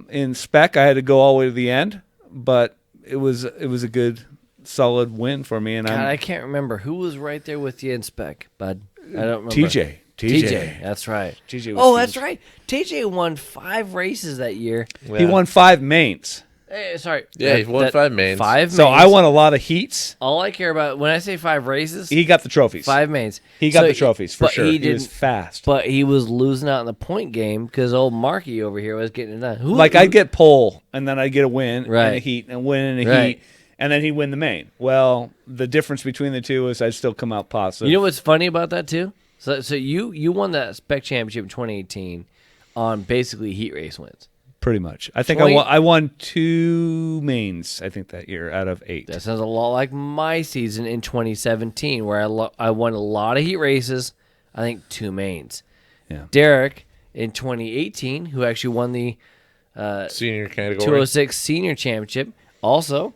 [SPEAKER 3] in Spec, I had to go all the way to the end, but it was a good, solid win for me. And
[SPEAKER 1] I can't remember who was right there with you in Spec, bud. I don't remember.
[SPEAKER 3] TJ.
[SPEAKER 1] That's right.
[SPEAKER 3] TJ was
[SPEAKER 1] that's right. TJ won 5 races that year.
[SPEAKER 3] Yeah. He won 5 mains.
[SPEAKER 1] Sorry.
[SPEAKER 2] Yeah, he won 5 mains.
[SPEAKER 1] 5 mains.
[SPEAKER 3] So I won a lot of heats.
[SPEAKER 1] All I care about, when I say 5 races...
[SPEAKER 3] He got the trophies.
[SPEAKER 1] 5 mains.
[SPEAKER 3] He got the trophies, for sure. He was fast.
[SPEAKER 1] But he was losing out in the point game because old Marky over here was getting it done.
[SPEAKER 3] I'd get pole, and then I'd get a win in a heat, and win in a heat, and then he'd win the main. Well, the difference between the two is I'd still come out positive.
[SPEAKER 1] You know what's funny about that, too? So you won that Spec Championship in 2018 on basically heat race wins.
[SPEAKER 3] Pretty much. I think
[SPEAKER 1] 20
[SPEAKER 3] I won 2 mains, I think, that year out of 8.
[SPEAKER 1] That sounds a lot like my season in 2017, where I won a lot of heat races. I think 2 mains.
[SPEAKER 3] Yeah.
[SPEAKER 1] Derek in 2018, who actually won the
[SPEAKER 2] Senior category.
[SPEAKER 1] 206 Senior Championship, also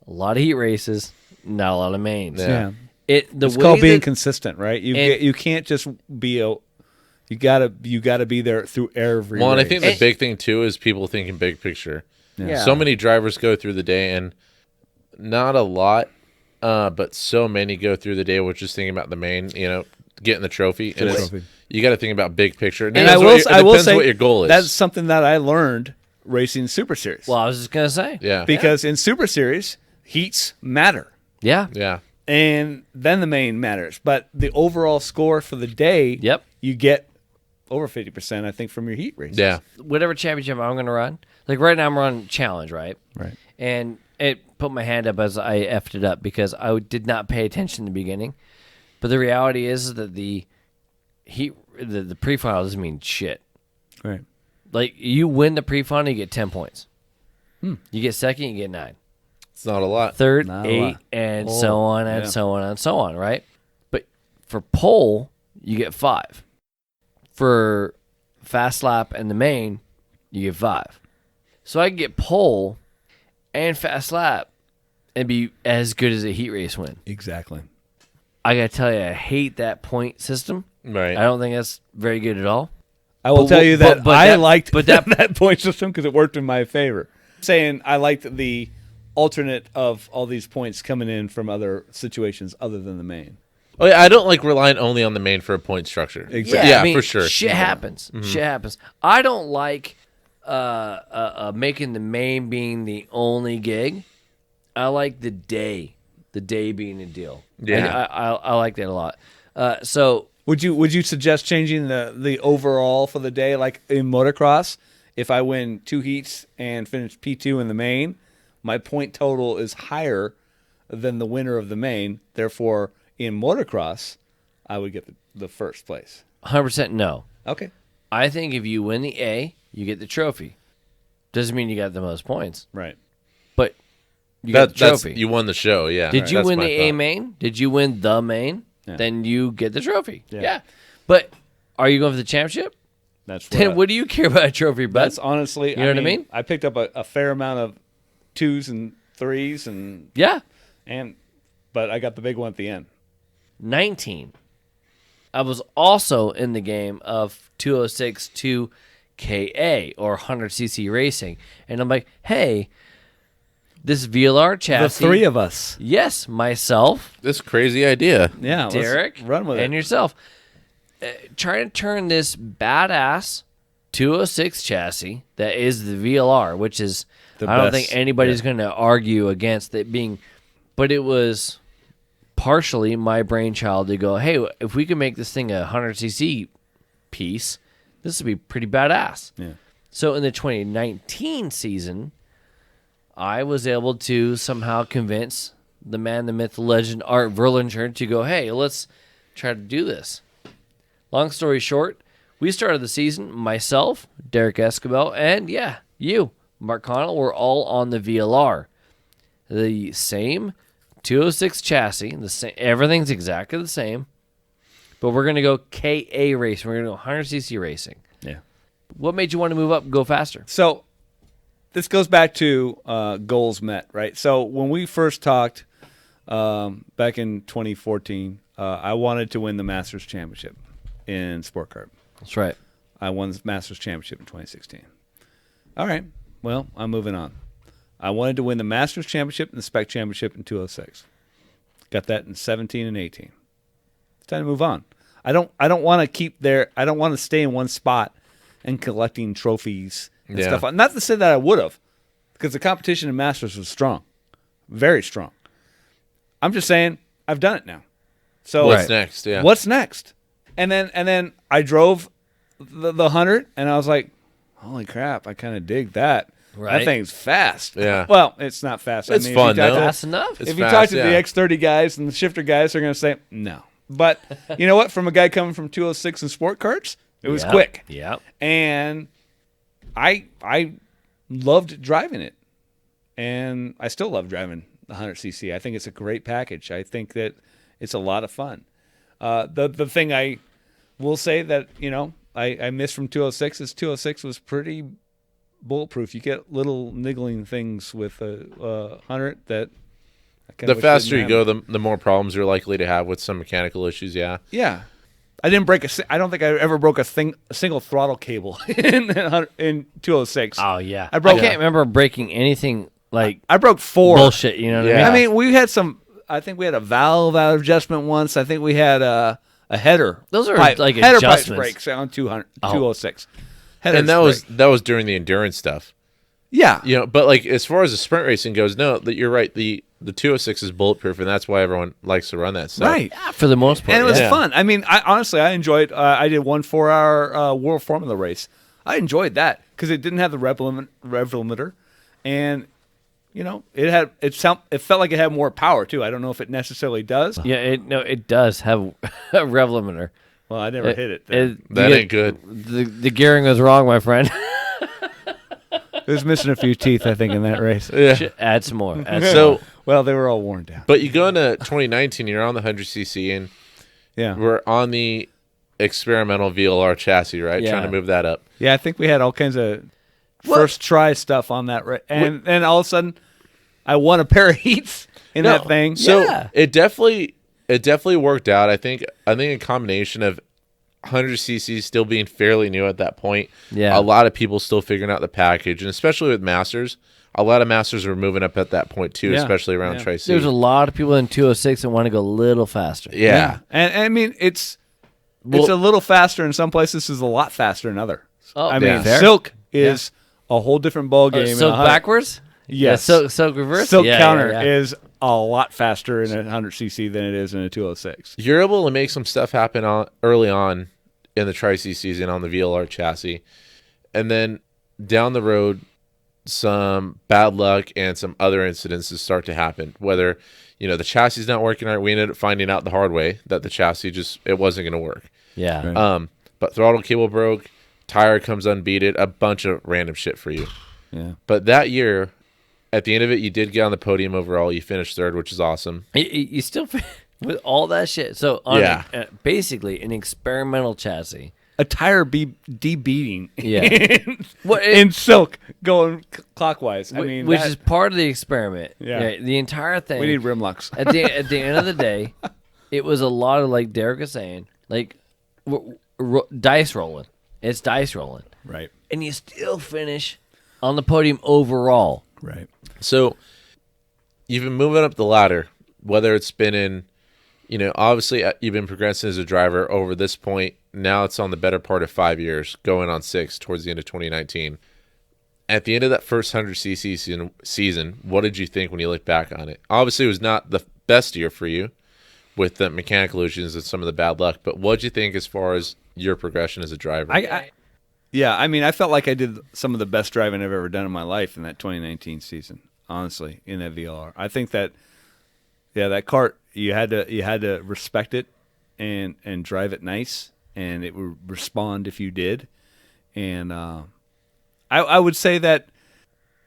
[SPEAKER 1] a lot of heat races, not a lot of mains.
[SPEAKER 3] Yeah.
[SPEAKER 1] It's
[SPEAKER 3] It's called being consistent, right? You can't just be you gotta be there through every
[SPEAKER 2] Well, and I
[SPEAKER 3] race.
[SPEAKER 2] think the big thing too is people thinking big picture.
[SPEAKER 1] Yeah.
[SPEAKER 2] So many drivers go through the day, and not a lot, but so many go through the day with just thinking about the main, getting the trophy. And you got to think about big picture.
[SPEAKER 3] And I will say
[SPEAKER 2] what your goal is.
[SPEAKER 3] That's something that I learned racing Super Series.
[SPEAKER 1] Well, I was just gonna say,
[SPEAKER 2] Yeah.
[SPEAKER 3] Because in Super Series, heats matter.
[SPEAKER 1] yeah,
[SPEAKER 2] Yeah.
[SPEAKER 3] And then the main matters. But the overall score for the day,
[SPEAKER 1] Yep.
[SPEAKER 3] you get over 50%, I think, from your heat races.
[SPEAKER 2] Yeah.
[SPEAKER 1] whatever championship I'm gonna run. Like right now, I'm running challenge, right?
[SPEAKER 3] Right.
[SPEAKER 1] And it put my hand up as I effed it up because I did not pay attention in the beginning. But the reality is that the pre-final doesn't mean shit.
[SPEAKER 3] Right.
[SPEAKER 1] Like you win the pre-final, you get 10 points. You get second, you get 9.
[SPEAKER 2] It's not a lot.
[SPEAKER 1] Third,
[SPEAKER 3] Not a
[SPEAKER 1] 8,
[SPEAKER 3] lot.
[SPEAKER 1] and
[SPEAKER 3] Oh,
[SPEAKER 1] so on and
[SPEAKER 3] yeah.
[SPEAKER 1] so on and so on, right? But for pole, you get 5. For fast lap and the main, you get 5. So I can get pole and fast lap and be as good as a heat race win.
[SPEAKER 3] Exactly.
[SPEAKER 1] I gotta tell you, I hate that point system.
[SPEAKER 2] Right.
[SPEAKER 1] I don't think that's very good at all.
[SPEAKER 3] I will
[SPEAKER 1] But
[SPEAKER 3] tell
[SPEAKER 1] wh-
[SPEAKER 3] you
[SPEAKER 1] but-
[SPEAKER 3] that
[SPEAKER 1] but
[SPEAKER 3] I
[SPEAKER 1] that-
[SPEAKER 3] liked
[SPEAKER 1] but that-
[SPEAKER 3] that point system because it worked in my favor. Saying I liked the alternate of all these points coming in from other situations other than the main.
[SPEAKER 2] Oh, yeah, I don't like relying only on the main for a point structure.
[SPEAKER 3] Exactly.
[SPEAKER 2] Yeah,
[SPEAKER 1] I mean,
[SPEAKER 2] for sure.
[SPEAKER 1] Shit happens. Shit happens. I don't like making the main being the only gig. I like the day being a deal.
[SPEAKER 2] Yeah.
[SPEAKER 1] I like that a lot. So
[SPEAKER 3] Would you suggest changing the overall for the day, like in motocross? If I win 2 heats and finish P2 in the main, my point total is higher than the winner of the main. Therefore, in motocross, I would get the first place.
[SPEAKER 1] 100% no.
[SPEAKER 3] Okay.
[SPEAKER 1] I think if you win the A, you get the trophy. Doesn't mean you got the most points,
[SPEAKER 3] Right.
[SPEAKER 1] but you get the
[SPEAKER 2] That's
[SPEAKER 1] trophy.
[SPEAKER 2] you won the show. Yeah.
[SPEAKER 1] Did you
[SPEAKER 2] That's
[SPEAKER 1] win
[SPEAKER 2] my
[SPEAKER 1] the A
[SPEAKER 2] thought.
[SPEAKER 1] main? Did you win the main?
[SPEAKER 3] Yeah.
[SPEAKER 1] Then you get the trophy.
[SPEAKER 3] Yeah.
[SPEAKER 1] Yeah. But are you going for the championship?
[SPEAKER 3] That's
[SPEAKER 1] Then what do you care about a trophy, bud?
[SPEAKER 3] That's honestly,
[SPEAKER 1] You know what I mean?
[SPEAKER 3] I picked up a fair amount of 2s and 3s
[SPEAKER 1] Yeah.
[SPEAKER 3] but I got the big one at the end.
[SPEAKER 1] 19. I was also in the game of 206 2KA or 100cc racing. And I'm like, hey, this VLR chassis.
[SPEAKER 3] The 3 of us.
[SPEAKER 1] Yes, myself,
[SPEAKER 2] This crazy idea.
[SPEAKER 3] Yeah. let's
[SPEAKER 1] Derek,
[SPEAKER 3] run with
[SPEAKER 1] and
[SPEAKER 3] it.
[SPEAKER 1] yourself. Trying to turn this badass 206 chassis that is the VLR, which is,
[SPEAKER 3] The
[SPEAKER 1] I don't
[SPEAKER 3] best.
[SPEAKER 1] think anybody's going to argue against it being, but it was partially my brainchild to go, hey, if we can make this thing a 100cc piece, this would be pretty badass.
[SPEAKER 3] Yeah.
[SPEAKER 1] So in the 2019 season, I was able to somehow convince the man, the myth, the legend, Art Verlinger to go, hey, let's try to do this. Long story short, we started the season, myself, Derek Esquibel, and yeah, you, Mark Connell, were all on the VLR. The same 206 chassis, the same, everything's exactly the same, but we're going to go KA racing. We're going to go 100cc racing.
[SPEAKER 3] Yeah.
[SPEAKER 1] What made you want to move up and go faster?
[SPEAKER 3] So this goes back to goals met, right? So when we first talked back in 2014, I wanted to win the Masters Championship in Sport Kart.
[SPEAKER 1] That's right.
[SPEAKER 3] I won the Masters Championship in 2016. All right. Well, I'm moving on. I wanted to win the Masters Championship and the Spec Championship in 2006. Got that in 17 and 18. It's time to move on. I don't want to keep there. I don't want to stay in one spot and collecting trophies and
[SPEAKER 2] Yeah.
[SPEAKER 3] stuff. Not to say that I would have, because the competition in Masters was strong, very strong. I'm just saying I've done it now. So
[SPEAKER 2] What's next? Yeah.
[SPEAKER 3] What's next? And then I drove the 100, and I was like, holy crap, I kind of dig that.
[SPEAKER 1] Right.
[SPEAKER 3] That thing's fast.
[SPEAKER 2] Yeah.
[SPEAKER 3] Well, it's not fast.
[SPEAKER 2] It's
[SPEAKER 3] if
[SPEAKER 2] fun,
[SPEAKER 3] you talk
[SPEAKER 2] though.
[SPEAKER 3] to-
[SPEAKER 1] Fast enough.
[SPEAKER 2] It's
[SPEAKER 3] if you
[SPEAKER 2] fast,
[SPEAKER 3] talk to
[SPEAKER 2] yeah.
[SPEAKER 3] the X30 guys and the shifter guys, they're going to say, no. But you know what? From a guy coming from 206 and sport carts, it was
[SPEAKER 1] Yeah.
[SPEAKER 3] quick.
[SPEAKER 1] Yeah.
[SPEAKER 3] And I loved driving it, and I still love driving the 100cc. I think it's a great package. I think that it's a lot of fun. The thing I will say that I missed from 206 is 206 was pretty bulletproof. You get little niggling things with a 100 that I kinda
[SPEAKER 2] The
[SPEAKER 3] wish
[SPEAKER 2] faster
[SPEAKER 3] didn't
[SPEAKER 2] you
[SPEAKER 3] happen.
[SPEAKER 2] go, the more problems you're likely to have with some mechanical issues. Yeah.
[SPEAKER 3] Yeah. I didn't break I don't think I ever broke a single throttle cable in 206.
[SPEAKER 1] Oh yeah,
[SPEAKER 3] I broke-
[SPEAKER 1] can't remember breaking anything like
[SPEAKER 3] I broke 4.
[SPEAKER 1] bullshit. You know what
[SPEAKER 2] Yeah.
[SPEAKER 1] I mean?
[SPEAKER 3] I mean, we had some. I think we had a valve out adjustment once. I think we had a header.
[SPEAKER 1] Those are
[SPEAKER 3] pipe,
[SPEAKER 1] like
[SPEAKER 3] header pipe
[SPEAKER 1] adjustments.
[SPEAKER 3] brakes on 200,
[SPEAKER 1] Oh.
[SPEAKER 3] 206. Headers
[SPEAKER 2] And that was during the endurance stuff.
[SPEAKER 3] yeah.
[SPEAKER 2] But like as far as the sprint racing goes, no, that you're right. The 206 is bulletproof, and that's why everyone likes to run that stuff.
[SPEAKER 3] Right.
[SPEAKER 1] Yeah, for the most part,
[SPEAKER 3] And it was
[SPEAKER 1] yeah.
[SPEAKER 3] fun. I mean, I enjoyed. I did one 4-hour World Formula race. I enjoyed that because it didn't have the rev limiter, and it felt like it had more power too. I don't know if it necessarily does.
[SPEAKER 1] Yeah, it does have a rev limiter.
[SPEAKER 3] Well, I never hit it.
[SPEAKER 2] That ain't good.
[SPEAKER 1] The gearing was wrong, my friend.
[SPEAKER 3] It was missing a few teeth, I think, in that race.
[SPEAKER 2] Yeah.
[SPEAKER 1] Should add some more. Add some
[SPEAKER 2] So,
[SPEAKER 1] more.
[SPEAKER 3] Well, they were all worn down.
[SPEAKER 2] but you go into 2019, you're on the 100cc, and
[SPEAKER 3] Yeah.
[SPEAKER 2] we're on the experimental VLR chassis, right?
[SPEAKER 1] Yeah.
[SPEAKER 2] Trying to move that up.
[SPEAKER 3] Yeah, I think we had all kinds of first try stuff on that, and all of a sudden, I won a pair of heats in
[SPEAKER 2] No,
[SPEAKER 3] that thing.
[SPEAKER 2] So
[SPEAKER 1] Yeah.
[SPEAKER 2] it definitely worked out. I think a combination of 100cc still being fairly new at that point.
[SPEAKER 1] Yeah.
[SPEAKER 2] A lot of people still figuring out the package, and especially with Masters, a lot of Masters were moving up at that point too,
[SPEAKER 3] Yeah.
[SPEAKER 2] especially around
[SPEAKER 3] Yeah.
[SPEAKER 2] Tri-C.
[SPEAKER 1] There's a lot of people in 206 that want to go a little faster.
[SPEAKER 2] yeah.
[SPEAKER 3] and I mean it's
[SPEAKER 2] Well-
[SPEAKER 3] a little faster in some places, is a lot faster in others.
[SPEAKER 1] Oh,
[SPEAKER 3] I mean,
[SPEAKER 2] yeah.
[SPEAKER 1] Fair.
[SPEAKER 3] silk is a whole different ball game.
[SPEAKER 1] Silk backwards?
[SPEAKER 3] Yes.
[SPEAKER 1] Yeah, silk reverse?
[SPEAKER 3] Silk
[SPEAKER 1] Yeah,
[SPEAKER 3] counter
[SPEAKER 1] yeah, yeah.
[SPEAKER 3] is a lot faster in a 100cc than it is in a 206.
[SPEAKER 2] You're able to make some stuff happen early on in the Tri-C season on the VLR chassis, and then down the road, some bad luck and some other incidences start to happen. Whether the chassis is not working right, we ended up finding out the hard way that the chassis it wasn't going to work.
[SPEAKER 1] Yeah.
[SPEAKER 3] Right.
[SPEAKER 2] But throttle cable broke, tire comes unbeaten, a bunch of random shit for you.
[SPEAKER 3] Yeah.
[SPEAKER 2] But that year, at the end of it, you did get on the podium overall. You finished third, which is awesome.
[SPEAKER 1] You still, with all that shit. So, on
[SPEAKER 2] Yeah.
[SPEAKER 1] basically, an experimental chassis.
[SPEAKER 3] A tire debeating
[SPEAKER 1] Yeah. What
[SPEAKER 3] in silk going clockwise. I mean,
[SPEAKER 1] which
[SPEAKER 3] that-
[SPEAKER 1] is part of the experiment.
[SPEAKER 3] Yeah.
[SPEAKER 1] The entire thing.
[SPEAKER 3] we need rim locks.
[SPEAKER 1] at the end of the day, it was a lot of, like Derek was saying, like dice rolling. It's dice rolling,
[SPEAKER 3] Right.
[SPEAKER 1] and you still finish on the podium overall.
[SPEAKER 3] Right.
[SPEAKER 2] So you've been moving up the ladder, whether it's been in, obviously you've been progressing as a driver over this point. Now it's on the better part of 5 years, going on 6 towards the end of 2019. At the end of that first 100cc season, what did you think when you look back on it? Obviously, it was not the best year for you with the mechanical issues and some of the bad luck, but what did you think as far as your progression as a driver?
[SPEAKER 3] Yeah, I mean, I felt like I did some of the best driving I've ever done in my life in that 2019 season. Honestly, in that VLR, I think that that kart you had to respect it and drive it nice, and it would respond if you did. And I would say that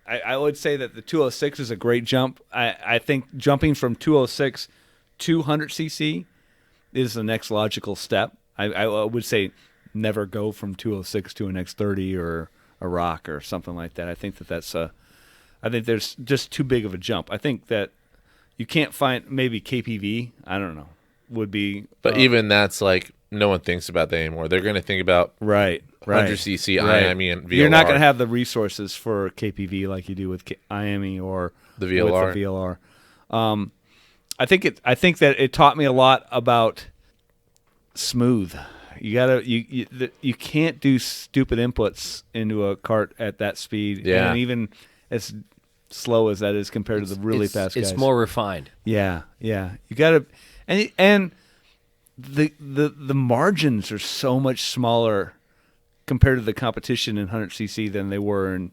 [SPEAKER 3] I would say that the 206 is a great jump. I think jumping from 206 to 100cc is the next logical step. I would say never go from 206 to an X30 or a Rock or something like that. I think that's I think there's just too big of a jump. I think that you can't find maybe KPV. I don't know. Would be,
[SPEAKER 2] but even that's like no one thinks about that anymore. They're going to think about
[SPEAKER 3] right.
[SPEAKER 2] 100cc,
[SPEAKER 3] Right.
[SPEAKER 2] IME, and VLR.
[SPEAKER 3] You're not going to have the resources for KPV like you do with IME or
[SPEAKER 2] The VLR.
[SPEAKER 3] With the VLR. I think that it taught me a lot about smooth. You can't do stupid inputs into a kart at that speed.
[SPEAKER 2] Yeah.
[SPEAKER 3] And even as slow as that is compared to the really fast guys.
[SPEAKER 1] It's more refined.
[SPEAKER 3] Yeah. You got to, and the margins are so much smaller compared to the competition in 100cc than they were in,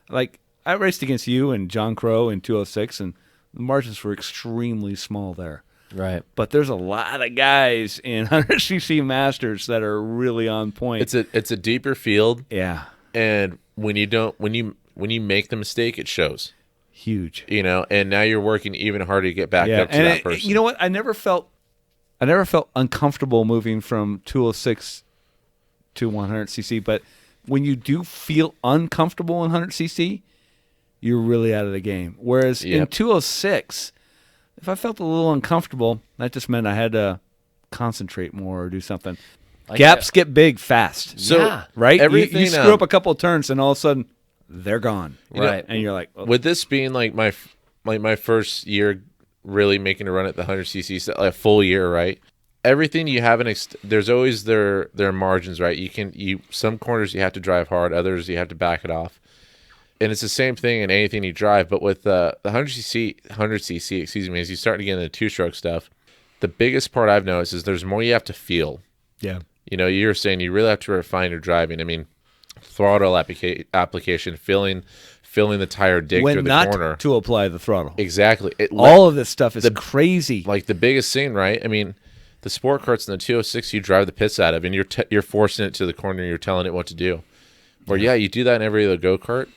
[SPEAKER 3] like, I raced against you and John Crow in 206, and the margins were extremely small there.
[SPEAKER 1] Right.
[SPEAKER 3] But there's a lot of guys in 100cc Masters that are really on point.
[SPEAKER 2] It's a deeper field,
[SPEAKER 3] yeah.
[SPEAKER 2] and when you make the mistake, it shows.
[SPEAKER 3] Huge.
[SPEAKER 2] And now you're working even harder to get back up to that person.
[SPEAKER 3] You know what? I never felt uncomfortable moving from 206 to 100cc, but when you do feel uncomfortable in 100cc, you're really out of the game. Whereas in 206, if I felt a little uncomfortable, that just meant I had to concentrate more or do something. Gaps get big fast.
[SPEAKER 2] So
[SPEAKER 3] right?
[SPEAKER 2] Everything,
[SPEAKER 3] you screw up a couple of turns and all of a sudden they're gone.
[SPEAKER 1] Right.
[SPEAKER 3] And you're like, oh.
[SPEAKER 2] With this being like my first year really making a run at the 100cc, like a full year, right? Everything you have there's always their margins, right? Some corners you have to drive hard, others you have to back it off. And it's the same thing in anything you drive, but with the 100cc, excuse me, as you start to get into the two-stroke stuff, the biggest part I've noticed is there's more you have to feel.
[SPEAKER 3] Yeah.
[SPEAKER 2] You're saying you really have to refine your driving. I mean, throttle application, feeling the tire dig through the corner.
[SPEAKER 3] When to apply the throttle.
[SPEAKER 2] Exactly.
[SPEAKER 3] All of this stuff is crazy.
[SPEAKER 2] Like the biggest thing, right? I mean, the sport karts in the 206 you drive the pits out of, and you're forcing it to the corner. You're telling it what to do. Or you do that in every other go-kart,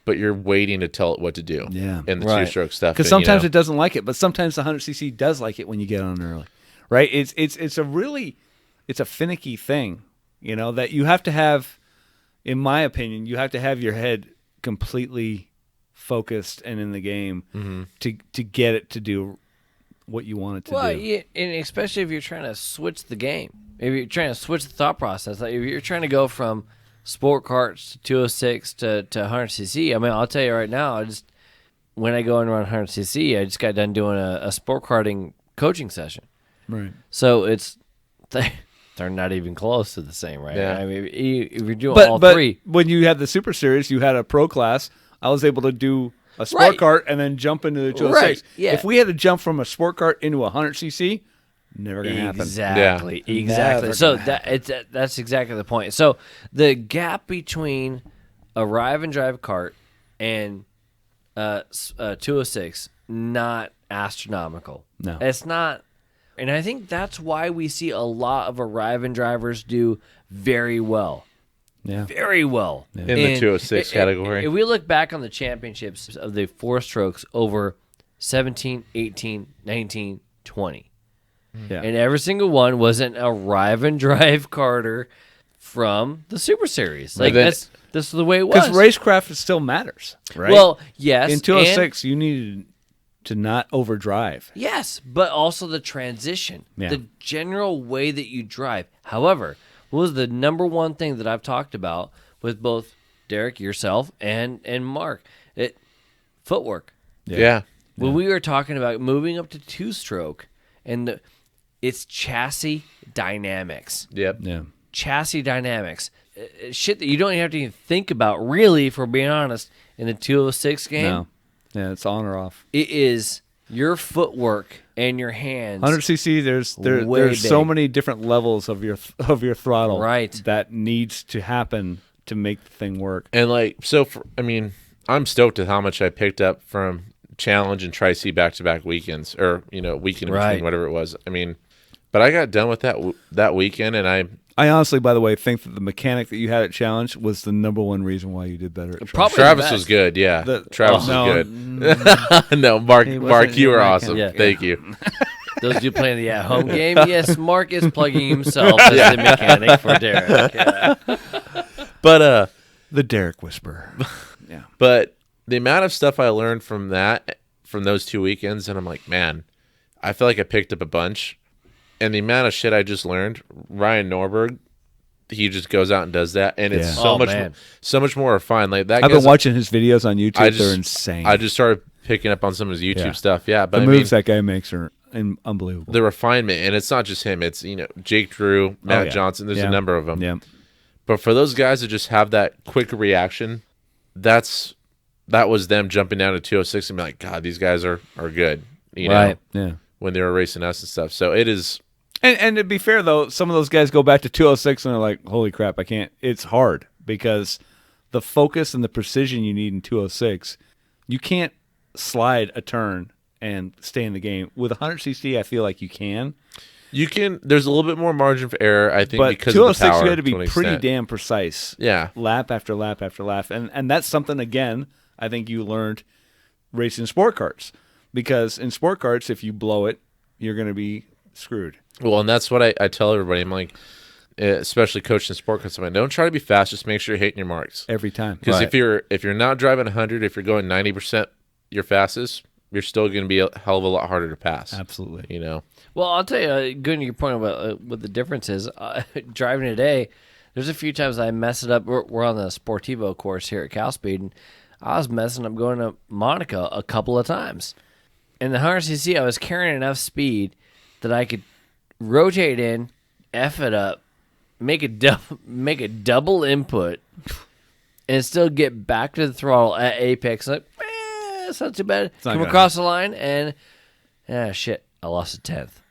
[SPEAKER 2] but you're waiting to tell it what to do.
[SPEAKER 3] Yeah.
[SPEAKER 2] In the two-stroke stuff.
[SPEAKER 3] Because sometimes it doesn't like it, but sometimes the 100cc does like it when you get on early, right? It's a finicky thing, that you have to have. In my opinion, you have to have your head completely focused and in the game to get it to do what you want it to do.
[SPEAKER 1] Well, yeah, and especially if you're trying to switch the game, if you're trying to switch the thought process, like if you're trying to go from sport karts to 206 to 100cc. I mean, I'll tell you right now, when I go and run 100cc, I just got done doing a sport karting coaching session.
[SPEAKER 3] Right.
[SPEAKER 1] So they're not even close to the same, right?
[SPEAKER 2] Yeah.
[SPEAKER 1] I mean, if you're doing all three.
[SPEAKER 3] When you had the Super Series, you had a pro class. I was able to do a sport kart and then jump into the 206.
[SPEAKER 1] Right, yeah.
[SPEAKER 3] If we had to jump from a sport kart into a 100cc, never going to happen.
[SPEAKER 1] Exactly. So that's exactly the point. So the gap between a Rive and Drive kart and 206, not astronomical.
[SPEAKER 3] No.
[SPEAKER 1] It's not. And I think that's why we see a lot of Arrive and drivers do very well.
[SPEAKER 3] Yeah.
[SPEAKER 1] Very well.
[SPEAKER 2] Yeah. In the 206 category.
[SPEAKER 1] If we look back on the championships of the four strokes over 17, 18, 19, 20.
[SPEAKER 3] Yeah.
[SPEAKER 1] And every single one was an Arrive and Drive karter from the Super Series. Like this is the way it was.
[SPEAKER 3] Because racecraft still matters, right?
[SPEAKER 1] Well, yes.
[SPEAKER 3] In 206, you needed to not overdrive.
[SPEAKER 1] Yes, but also the transition,
[SPEAKER 3] Yeah.
[SPEAKER 1] the general way that you drive. However, what was the number one thing that I've talked about with both Derek, yourself, and Mark? Footwork.
[SPEAKER 2] Yeah.
[SPEAKER 1] When we were talking about moving up to two-stroke, and it's chassis dynamics.
[SPEAKER 2] Yep.
[SPEAKER 3] Yeah.
[SPEAKER 1] Chassis dynamics. Shit that you don't even have to even think about, really, if we're being honest, in the 206 game.
[SPEAKER 3] No. Yeah, it's on or off.
[SPEAKER 1] It is your footwork and your hands.
[SPEAKER 3] 100cc, there's so many different levels of your throttle,
[SPEAKER 1] right,
[SPEAKER 3] that needs to happen to make the thing work.
[SPEAKER 2] And I'm stoked at how much I picked up from Challenge and Tri-C back-to-back weekends, or weekend in between, whatever it was. I mean, but I got done with that weekend, and
[SPEAKER 3] I honestly, by the way, think that the mechanic that you had at Challenge was the number one reason why you did better at Challenge.
[SPEAKER 2] Travis was good, yeah. Travis was good. No, Mark, you were awesome. Yeah. Thank you.
[SPEAKER 1] Those of you playing the at-home game, yes, Mark is plugging himself as the mechanic for Derek. Yeah.
[SPEAKER 2] But
[SPEAKER 3] the Derek Whisperer. Yeah.
[SPEAKER 2] But the amount of stuff I learned from those 2 weekends, and I'm like, man, I feel like I picked up a bunch. And the amount of shit I just learned, Ryan Norberg, he just goes out and does that, and it's so much more refined. Like that.
[SPEAKER 3] I've been watching his videos on YouTube. They're insane.
[SPEAKER 2] I just started picking up on some of his YouTube stuff. Yeah, but
[SPEAKER 3] the moves that guy makes are unbelievable.
[SPEAKER 2] The refinement, and it's not just him. It's Jake Drew, Matt Johnson. There's a number of them.
[SPEAKER 3] Yeah.
[SPEAKER 2] But for those guys to just have that quick reaction, that was them jumping down to 206 and be like, God, these guys are good.
[SPEAKER 1] Right.
[SPEAKER 3] Yeah.
[SPEAKER 2] When they were racing us and stuff. So it is.
[SPEAKER 3] And to be fair, though, some of those guys go back to 206 and they're like, holy crap, I can't. It's hard because the focus and the precision you need in 206, you can't slide a turn and stay in the game. With 100cc, I feel like you can.
[SPEAKER 2] You can. There's a little bit more margin for error, I think,
[SPEAKER 3] But
[SPEAKER 2] because
[SPEAKER 3] 206,
[SPEAKER 2] of the power.
[SPEAKER 3] you had to be
[SPEAKER 2] an
[SPEAKER 3] pretty
[SPEAKER 2] extent.
[SPEAKER 3] damn precise.
[SPEAKER 2] Yeah.
[SPEAKER 3] Lap after lap after lap. And that's something, again, I think you learned racing sport karts. Because in sport karts, if you blow it, you're going to be screwed.
[SPEAKER 2] Well, and that's what I tell everybody. I'm like, especially coaching sport karts, I'm like, don't try to be fast. Just make sure you're hitting your marks.
[SPEAKER 3] Every time.
[SPEAKER 2] Because if you're not driving 100, if you're going 90% your fastest, you're still going to be a hell of a lot harder to pass.
[SPEAKER 3] Absolutely.
[SPEAKER 2] You know.
[SPEAKER 1] Well, I'll tell you, going to your point about what the difference is, driving today, there's a few times I mess it up. We're on the Sportivo course here at Cal Speed, and I was messing up going to Monaco a couple of times. In the 100cc, I was carrying enough speed that I could rotate in, F it up, make a double input, and still get back to the throttle at apex. Like, it's not too bad. Come across the line, and shit, I lost a tenth.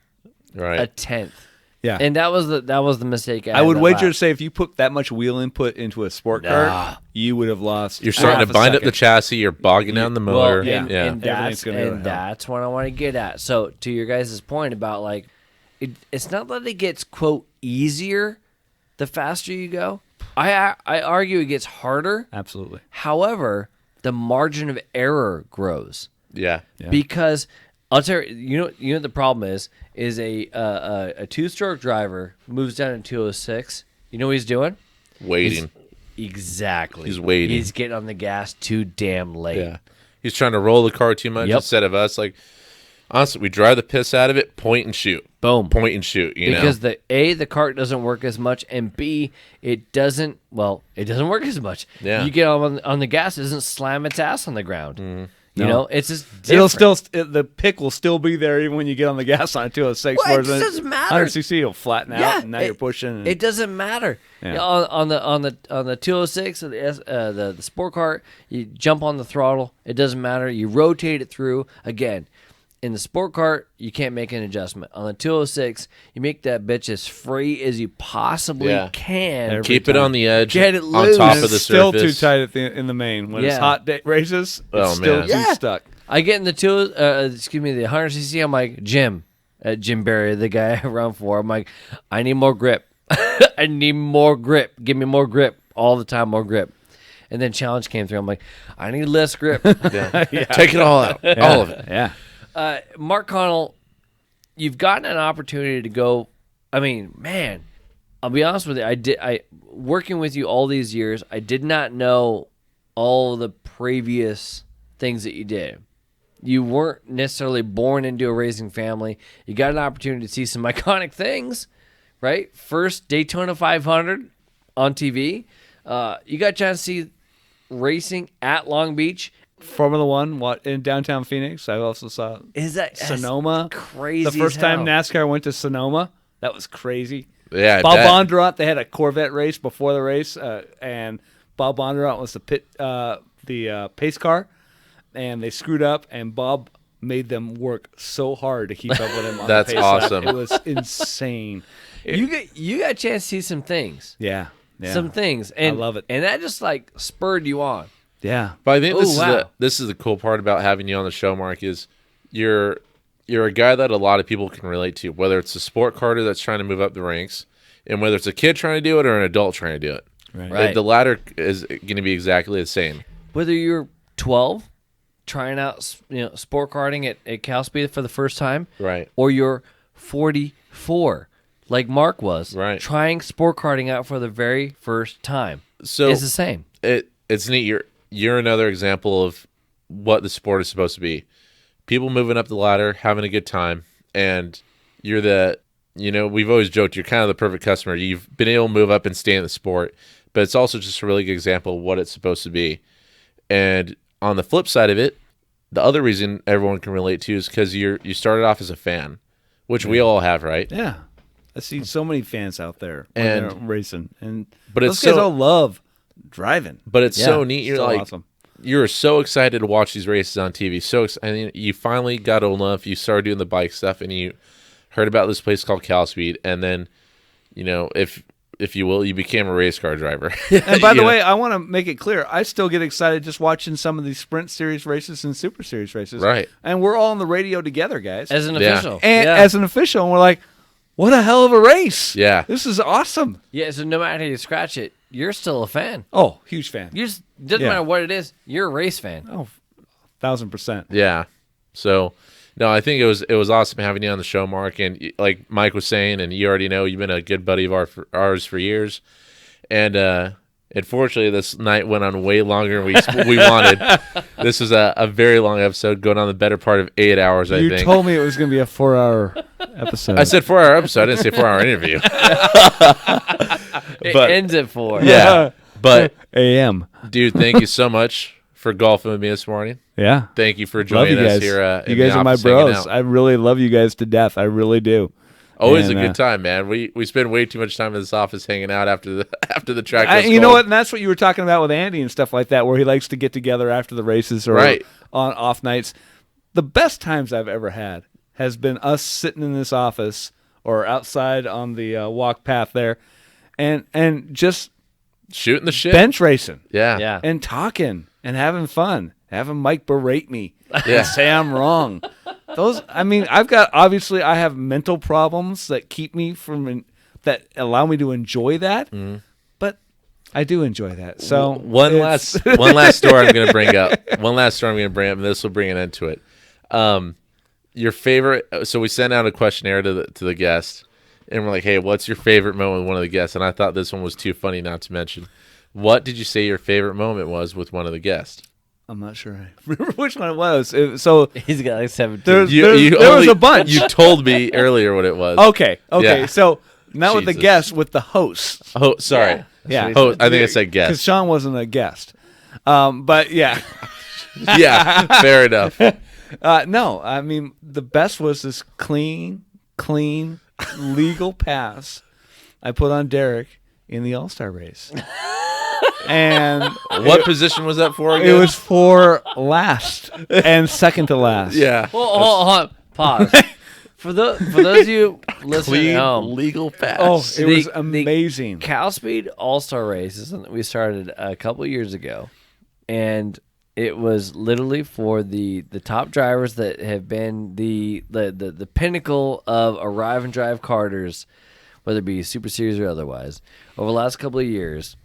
[SPEAKER 2] Right.
[SPEAKER 1] A tenth.
[SPEAKER 3] Yeah.
[SPEAKER 1] And that was the mistake.
[SPEAKER 3] I would wager to say if you put that much wheel input into a sport kart, you would have lost.
[SPEAKER 2] You're starting to bind up the chassis. You're bogging down the motor.
[SPEAKER 1] Well, and
[SPEAKER 3] Everything's gonna go to hell.
[SPEAKER 1] that's what I want to get at. So to your guys' point about like, it's not that it gets quote easier the faster you go. I argue it gets harder.
[SPEAKER 3] Absolutely.
[SPEAKER 1] However, the margin of error grows.
[SPEAKER 2] Yeah.
[SPEAKER 1] Because I'll tell you, you know what the problem is a two-stroke driver moves down in 206. You know what he's doing?
[SPEAKER 2] Waiting.
[SPEAKER 1] Exactly.
[SPEAKER 2] He's waiting.
[SPEAKER 1] He's getting on the gas too damn late.
[SPEAKER 2] Yeah. He's trying to roll the car too much instead of us. Like, honestly, we drive the piss out of it, point and shoot.
[SPEAKER 1] Boom.
[SPEAKER 2] Point and shoot, you know?
[SPEAKER 1] Because the kart doesn't work as much, and B, it doesn't work as much.
[SPEAKER 2] Yeah.
[SPEAKER 1] You get on the gas, it doesn't slam its ass on the ground.
[SPEAKER 2] Mm-hmm.
[SPEAKER 1] You know, it's just different.
[SPEAKER 3] It'll still the pick will still be there even when you get on the gas on a 206.
[SPEAKER 1] Well, it doesn't matter.
[SPEAKER 3] 100cc will flatten out, and now you're pushing. And,
[SPEAKER 1] It doesn't matter.
[SPEAKER 3] Yeah.
[SPEAKER 1] You know, on the 206 or the sport cart, you jump on the throttle. It doesn't matter. You rotate it through again. In the sport cart, you can't make an adjustment. On the 206, you make that bitch as free as you possibly can.
[SPEAKER 2] Keep it on the edge.
[SPEAKER 1] Get it
[SPEAKER 2] on
[SPEAKER 1] loose.
[SPEAKER 2] top
[SPEAKER 3] and
[SPEAKER 2] of the
[SPEAKER 3] it's still too
[SPEAKER 2] surface.
[SPEAKER 3] tight in the main when it's hot races. It's still too stuck.
[SPEAKER 1] I get in the the 100cc. I'm like, Jim Barry, the guy I run for. I'm like, I need more grip. I need more grip. Give me more grip all the time, more grip. And then challenge came through. I'm like, I need less grip.
[SPEAKER 2] Take it all out. All of it.
[SPEAKER 3] Yeah.
[SPEAKER 1] Mark Connell, you've gotten an opportunity to go. I mean, man, I'll be honest with you. I working with you all these years, I did not know all the previous things that you did. You weren't necessarily born into a racing family. You got an opportunity to see some iconic things, right? First Daytona 500 on TV. You got a chance to see racing at Long Beach.
[SPEAKER 3] Formula One, in downtown Phoenix. I also saw Sonoma.
[SPEAKER 1] Crazy.
[SPEAKER 3] The first
[SPEAKER 1] as
[SPEAKER 3] time
[SPEAKER 1] hell.
[SPEAKER 3] NASCAR went to Sonoma, that was crazy.
[SPEAKER 2] Yeah,
[SPEAKER 3] Bob Bondurant, they had a Corvette race before the race, and Bob Bondurant was the pace car, and they screwed up, and Bob made them work so hard to keep up with him on
[SPEAKER 2] That's
[SPEAKER 3] the pace car.
[SPEAKER 2] awesome.
[SPEAKER 3] It was insane.
[SPEAKER 1] You got a chance to see some things.
[SPEAKER 3] Yeah.
[SPEAKER 1] Some things. And
[SPEAKER 3] I love it.
[SPEAKER 1] And that just like spurred you on.
[SPEAKER 3] Yeah.
[SPEAKER 2] But I think
[SPEAKER 1] wow.
[SPEAKER 2] this is the cool part about having you on the show, Mark, is you're a guy that a lot of people can relate to, whether it's a sport karter that's trying to move up the ranks, and whether it's a kid trying to do it or an adult trying to do it.
[SPEAKER 1] Right.
[SPEAKER 2] The latter is going to be exactly the same.
[SPEAKER 1] Whether you're 12, trying out sport karting at Cal Speed for the first time,
[SPEAKER 2] Right.
[SPEAKER 1] or you're 44, like Mark was,
[SPEAKER 2] Right.
[SPEAKER 1] trying sport karting out for the very first time.
[SPEAKER 2] So
[SPEAKER 1] It's the same.
[SPEAKER 2] It's neat. You're another example of what the sport is supposed to be. People moving up the ladder, having a good time, and you're we've always joked, you're kind of the perfect customer. You've been able to move up and stay in the sport, but it's also just a really good example of what it's supposed to be. And on the flip side of it, the other reason everyone can relate to is because you started off as a fan, which we all have, right?
[SPEAKER 3] Yeah. I see so many fans out there when
[SPEAKER 2] And-
[SPEAKER 3] they're racing.
[SPEAKER 2] But
[SPEAKER 3] those
[SPEAKER 2] it's
[SPEAKER 3] guys
[SPEAKER 2] so-
[SPEAKER 3] all love driving.
[SPEAKER 2] But it's so neat. You're
[SPEAKER 3] so
[SPEAKER 2] like,
[SPEAKER 3] awesome.
[SPEAKER 2] you're so excited to watch these races on TV. And you finally got old enough. You started doing the bike stuff, and you heard about this place called Cal Speed. And then, if you will, you became a race car driver.
[SPEAKER 3] And by the way, I want to make it clear, I still get excited just watching some of these Sprint Series races and Super Series races.
[SPEAKER 2] Right.
[SPEAKER 3] And we're all on the radio together, guys.
[SPEAKER 1] As an
[SPEAKER 2] Yeah.
[SPEAKER 1] official.
[SPEAKER 3] And as an official, and we're like, what a hell of a race.
[SPEAKER 2] Yeah.
[SPEAKER 3] This is awesome.
[SPEAKER 1] Yeah, so no matter how you scratch it, you're still a fan.
[SPEAKER 3] Oh, huge fan.
[SPEAKER 1] You just doesn't
[SPEAKER 3] Yeah.
[SPEAKER 1] matter what it is. You're a race fan.
[SPEAKER 3] Oh, 1,000%.
[SPEAKER 2] Yeah. So, no, I think it was awesome having you on the show, Mark. And like Mike was saying, and you already know, you've been a good buddy of ours for years. And unfortunately, this night went on way longer than we wanted. This was a very long episode, going on the better part of 8 hours, I
[SPEAKER 3] You
[SPEAKER 2] think.
[SPEAKER 3] told me it was going to be a 4-hour episode.
[SPEAKER 2] I said 4-hour episode. I didn't say 4-hour interview.
[SPEAKER 1] It
[SPEAKER 2] But-
[SPEAKER 1] ends at 4.
[SPEAKER 2] Yeah. But,
[SPEAKER 3] AM.
[SPEAKER 2] dude, thank you so much for golfing with me this morning.
[SPEAKER 3] Yeah.
[SPEAKER 2] Thank you for
[SPEAKER 3] Love
[SPEAKER 2] joining
[SPEAKER 3] you guys.
[SPEAKER 2] us here.
[SPEAKER 3] You
[SPEAKER 2] in
[SPEAKER 3] guys
[SPEAKER 2] the
[SPEAKER 3] are my
[SPEAKER 2] office hanging
[SPEAKER 3] bros.
[SPEAKER 2] out.
[SPEAKER 3] I really love you guys to death. I really do.
[SPEAKER 2] Always
[SPEAKER 3] And,
[SPEAKER 2] a good time, man. We spend way too much time in this office hanging out after the track. Goes
[SPEAKER 3] You know
[SPEAKER 2] cold.
[SPEAKER 3] what? And that's what you were talking about with Andy and stuff like that, where he likes to get together after the races or
[SPEAKER 2] Right.
[SPEAKER 3] on off nights. The best times I've ever had has been us sitting in this office or outside on the walk path there, and just
[SPEAKER 2] Shooting the shit.
[SPEAKER 3] bench racing
[SPEAKER 2] Yeah.
[SPEAKER 1] Yeah.
[SPEAKER 3] and talking and having fun, having Mike berate me
[SPEAKER 2] Yeah.
[SPEAKER 3] and say I'm wrong. I have mental problems that keep me that allow me to enjoy that, but I do enjoy that. So
[SPEAKER 2] One last story I'm going to bring up. And this will bring an end to it. Your favorite. So we sent out a questionnaire to the guest, and we're like, "Hey, what's your favorite moment with one of the guests?" And I thought this one was too funny not to mention. What did you say your favorite moment was with one of the guests?
[SPEAKER 3] I'm not sure I remember which one it was. So
[SPEAKER 1] He's got like 17.
[SPEAKER 3] there was a bunch.
[SPEAKER 2] You told me earlier what it was.
[SPEAKER 3] Okay.
[SPEAKER 2] Yeah.
[SPEAKER 3] So not with the
[SPEAKER 2] Jesus.
[SPEAKER 3] guest, with the host.
[SPEAKER 2] Oh, sorry.
[SPEAKER 3] Yeah.
[SPEAKER 2] Host. I think I said
[SPEAKER 3] Because
[SPEAKER 2] guest.
[SPEAKER 3] Sean wasn't a guest. But yeah.
[SPEAKER 2] Yeah. Fair enough.
[SPEAKER 3] No, I mean, the best was this clean, legal pass I put on Derek in the All-Star race. And
[SPEAKER 2] What position was that for again?
[SPEAKER 3] it was for last and second to last.
[SPEAKER 2] Yeah.
[SPEAKER 1] Hold on. Pause. For those of you listening
[SPEAKER 2] Clean
[SPEAKER 1] at home,
[SPEAKER 2] legal pass.
[SPEAKER 3] Oh, it was
[SPEAKER 1] The
[SPEAKER 3] amazing.
[SPEAKER 1] Cal Speed All-Star Race is something we started a couple of years ago, and it was literally for the top drivers that have been the pinnacle of arrive and drive karters, whether it be Super Series or otherwise, over the last couple of years,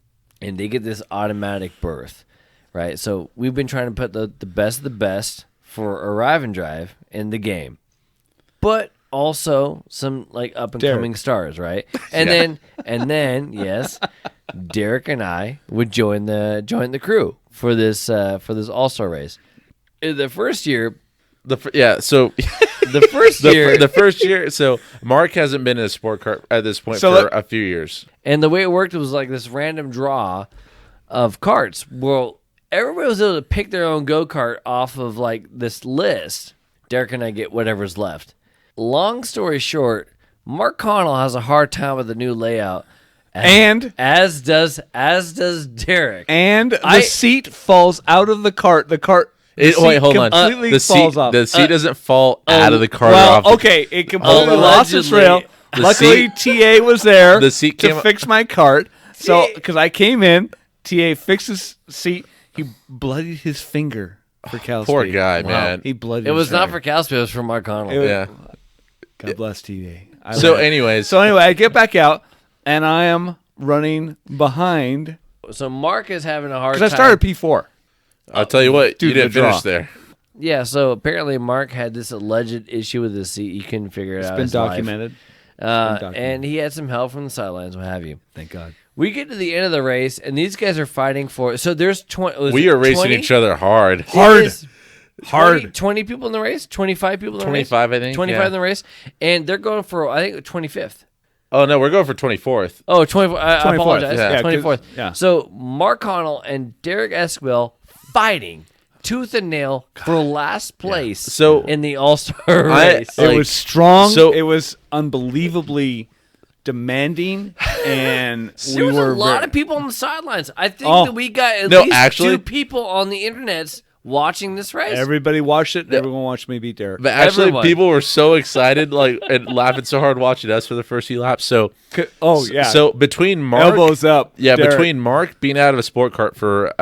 [SPEAKER 1] and they get this automatic berth, right? So we've been trying to put the best of the best for arrive and drive in the game, but also some like up and coming stars, right? And then yes, Derek and I would join the crew for this All-Star race. In the first year,
[SPEAKER 2] So
[SPEAKER 1] the first year,
[SPEAKER 2] the first year. So Mark hasn't been in a sport car at this point
[SPEAKER 3] So
[SPEAKER 2] for
[SPEAKER 3] let-
[SPEAKER 2] a few years.
[SPEAKER 1] and the way it worked was like this random draw of karts. Well, everybody was able to pick their own go-kart off of like this list. Derek and I get whatever's left. Long story short, Mark Connell has a hard time with the new layout,
[SPEAKER 3] And
[SPEAKER 1] as does Derek.
[SPEAKER 3] and the seat falls out of the cart. The cart. The seat
[SPEAKER 2] Wait, hold on.
[SPEAKER 3] completely
[SPEAKER 2] The
[SPEAKER 3] falls
[SPEAKER 2] seat,
[SPEAKER 3] off.
[SPEAKER 2] the seat doesn't fall out of the car.
[SPEAKER 3] Well,
[SPEAKER 2] off the-
[SPEAKER 3] okay, it completely lost its
[SPEAKER 1] Allegedly,
[SPEAKER 3] rail.
[SPEAKER 2] the
[SPEAKER 3] Luckily, TA was there
[SPEAKER 2] the seat
[SPEAKER 3] to
[SPEAKER 2] came-
[SPEAKER 3] fix my cart. So, because I came in, TA fixed his seat. He bloodied his finger for Cal
[SPEAKER 2] Poor
[SPEAKER 3] Speed.
[SPEAKER 2] guy,
[SPEAKER 3] Wow.
[SPEAKER 2] man.
[SPEAKER 3] He bloodied.
[SPEAKER 1] It was
[SPEAKER 3] his
[SPEAKER 1] not
[SPEAKER 3] finger.
[SPEAKER 1] for Cal Speed, it was for Mark Connell.
[SPEAKER 3] It was-
[SPEAKER 2] Yeah.
[SPEAKER 3] God bless TA.
[SPEAKER 2] So, anyways,
[SPEAKER 3] I get back out and I am running behind
[SPEAKER 1] So Mark is having a hard
[SPEAKER 3] because
[SPEAKER 1] time.
[SPEAKER 3] I started P4.
[SPEAKER 2] I'll tell you what,
[SPEAKER 3] Due
[SPEAKER 2] you
[SPEAKER 3] to
[SPEAKER 2] didn't
[SPEAKER 3] the draw.
[SPEAKER 2] finish there.
[SPEAKER 1] Yeah, so apparently Mark had this alleged issue with his seat. He couldn't figure it
[SPEAKER 3] It's
[SPEAKER 1] out.
[SPEAKER 3] been
[SPEAKER 1] his life.
[SPEAKER 3] documented.
[SPEAKER 1] And he had some help from the sidelines, what have you.
[SPEAKER 3] Thank God.
[SPEAKER 1] We get to the end of the race, and these guys are fighting for. So there's 20.
[SPEAKER 2] We are racing each other hard.
[SPEAKER 3] Hard.
[SPEAKER 1] 20 people in the race. 25 people in the race.
[SPEAKER 2] 25, I think.
[SPEAKER 1] 25
[SPEAKER 2] yeah.
[SPEAKER 1] in the race, and they're going for I think 25th.
[SPEAKER 2] Oh, no, we're going for 24th.
[SPEAKER 1] Oh, 24th. I apologize.
[SPEAKER 2] yeah.
[SPEAKER 1] 24th.
[SPEAKER 3] Yeah.
[SPEAKER 1] So Mark Connell and Derek Esquibel fighting tooth and nail for last place
[SPEAKER 2] So-
[SPEAKER 1] in the All-Star race.
[SPEAKER 3] It
[SPEAKER 2] Like,
[SPEAKER 3] was strong.
[SPEAKER 2] so-
[SPEAKER 3] It was unbelievably demanding, and
[SPEAKER 1] There was a lot
[SPEAKER 3] very-
[SPEAKER 1] of people on the sidelines. I think
[SPEAKER 3] Oh.
[SPEAKER 1] that we got at
[SPEAKER 2] No,
[SPEAKER 1] least
[SPEAKER 2] actually-
[SPEAKER 1] 2 people on the internet watching this race.
[SPEAKER 3] Everybody watched it, and everyone watched me beat Derek.
[SPEAKER 2] But actually,
[SPEAKER 1] Everyone.
[SPEAKER 2] people were so excited, like, and laughing so hard watching us for the first few laps. So,
[SPEAKER 3] Oh yeah.
[SPEAKER 2] So between Mark,
[SPEAKER 3] elbows up.
[SPEAKER 2] yeah,
[SPEAKER 3] Derek.
[SPEAKER 2] between Mark being out of a sport cart for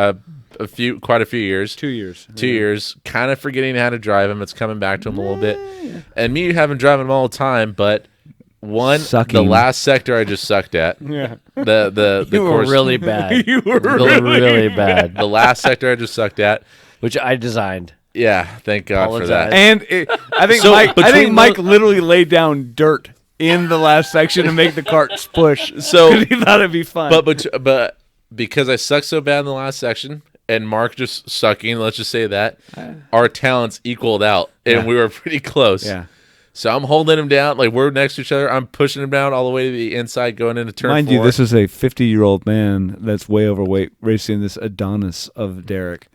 [SPEAKER 2] quite a few years,
[SPEAKER 3] 2 years.
[SPEAKER 2] 2 years, kind of forgetting how to drive him. It's coming back to him a little bit, and me having driven him all the time, but One,
[SPEAKER 3] Sucking.
[SPEAKER 2] the last sector I just sucked at.
[SPEAKER 3] Yeah.
[SPEAKER 2] The
[SPEAKER 1] You were
[SPEAKER 2] course,
[SPEAKER 1] really bad.
[SPEAKER 3] You were
[SPEAKER 1] really bad.
[SPEAKER 2] the last sector I just sucked at.
[SPEAKER 1] Which I designed.
[SPEAKER 2] Yeah, thank God for that.
[SPEAKER 3] And I think
[SPEAKER 2] So
[SPEAKER 3] Mike literally laid down dirt in the last section to make the carts push.
[SPEAKER 2] So-
[SPEAKER 3] 'cause he thought it'd be fun.
[SPEAKER 2] But because I sucked so bad in the last section, and Mark just sucking, let's just say that, our talents equaled out, and we were pretty close.
[SPEAKER 3] yeah.
[SPEAKER 2] So I'm holding him down, like we're next to each other. I'm pushing him down all the way to the inside, going into turn
[SPEAKER 3] Mind
[SPEAKER 2] 4.
[SPEAKER 3] you, this is a 50-year-old man that's way overweight racing this Adonis of Derek.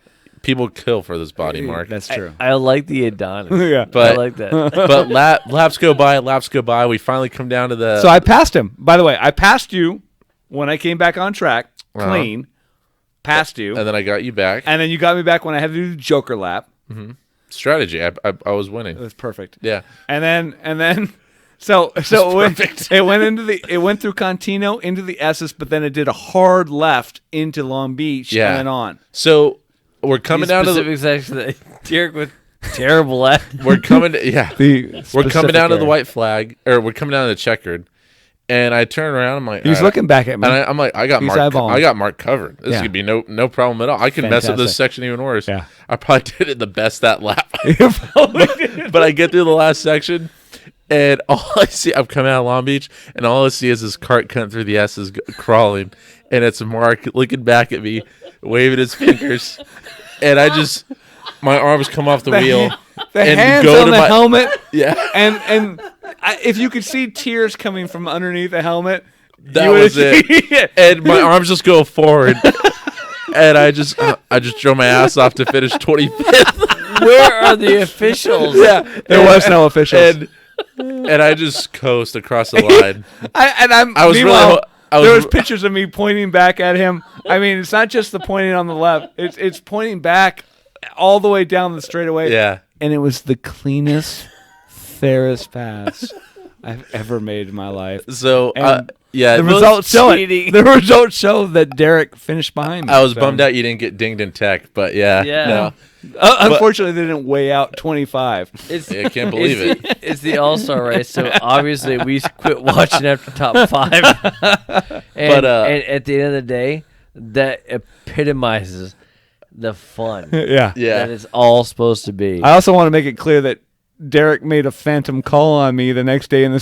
[SPEAKER 2] People kill for this body, Mark.
[SPEAKER 3] That's true.
[SPEAKER 1] I like the Adonis.
[SPEAKER 3] Yeah.
[SPEAKER 2] But
[SPEAKER 1] I like that.
[SPEAKER 2] but laps go by. We finally come down to the.
[SPEAKER 3] So I passed him. By the way, I passed you when I came back on track, clean. Passed you.
[SPEAKER 2] and then I got you back.
[SPEAKER 3] And then you got me back when I had to do the Joker lap.
[SPEAKER 2] Strategy. I was winning.
[SPEAKER 3] It was perfect.
[SPEAKER 2] Yeah.
[SPEAKER 3] And then so it went through Contino into the S's, but then it did a hard left into Long Beach
[SPEAKER 2] Yeah.
[SPEAKER 3] and then on.
[SPEAKER 2] So we're coming down to the.
[SPEAKER 1] specific section that Derek with terrible left.
[SPEAKER 2] We're coming. Yeah.
[SPEAKER 3] The
[SPEAKER 2] We're coming down to the
[SPEAKER 3] specific
[SPEAKER 2] white flag, or we're coming down to the checkered, and I turn around. I'm like,
[SPEAKER 3] area. He's
[SPEAKER 2] all right.
[SPEAKER 3] looking back at me.
[SPEAKER 2] And I'm like, I got
[SPEAKER 3] He's
[SPEAKER 2] Mark.
[SPEAKER 3] eyeballing.
[SPEAKER 2] I got Mark covered. This
[SPEAKER 3] Yeah.
[SPEAKER 2] could be no problem at all. I could mess up this
[SPEAKER 3] Fantastic.
[SPEAKER 2] section even worse.
[SPEAKER 3] Yeah.
[SPEAKER 2] I probably did it the best that lap.
[SPEAKER 3] You probably did.
[SPEAKER 2] But I get through the last section, and all I see, I'm coming out of Long Beach, and all I see is this cart cutting through the S's, crawling, and it's Mark looking back at me, waving his fingers, and my arms come off the wheel.
[SPEAKER 3] The
[SPEAKER 2] and
[SPEAKER 3] hands
[SPEAKER 2] go
[SPEAKER 3] on
[SPEAKER 2] to
[SPEAKER 3] the
[SPEAKER 2] my-
[SPEAKER 3] helmet,
[SPEAKER 2] Yeah,
[SPEAKER 3] and if you could see tears coming from underneath the helmet,
[SPEAKER 2] that
[SPEAKER 3] you would
[SPEAKER 2] was it.
[SPEAKER 3] see
[SPEAKER 2] And my arms just go forward, and I just drove my ass off to finish 25th.
[SPEAKER 1] Where are the officials?
[SPEAKER 2] Yeah,
[SPEAKER 3] There was no officials.
[SPEAKER 2] and I just coast across the line.
[SPEAKER 3] I
[SPEAKER 2] was really
[SPEAKER 3] meanwhile,
[SPEAKER 2] I was-
[SPEAKER 3] there was pictures of me pointing back at him. I mean, it's not just the pointing on the left; it's pointing back all the way down the straightaway.
[SPEAKER 2] Yeah.
[SPEAKER 3] And it was the cleanest, fairest pass I've ever made in my life.
[SPEAKER 2] So
[SPEAKER 3] And
[SPEAKER 2] yeah,
[SPEAKER 3] The results show it.
[SPEAKER 1] cheating.
[SPEAKER 3] The results show that Derek finished behind me.
[SPEAKER 2] I was
[SPEAKER 3] so.
[SPEAKER 2] bummed out you didn't get dinged in tech, but yeah.
[SPEAKER 1] Yeah.
[SPEAKER 2] No,
[SPEAKER 3] Unfortunately, they didn't weigh out 25.
[SPEAKER 1] It's,
[SPEAKER 2] I can't believe it.
[SPEAKER 1] It's the All-Star race, so obviously we quit watching after top 5. And,
[SPEAKER 2] But,
[SPEAKER 1] and at the end of the day, that epitomizes the fun
[SPEAKER 3] Yeah.
[SPEAKER 2] Yeah.
[SPEAKER 1] that it's all supposed to be.
[SPEAKER 3] I also want to make it clear that Derek made a phantom call on me the next day in the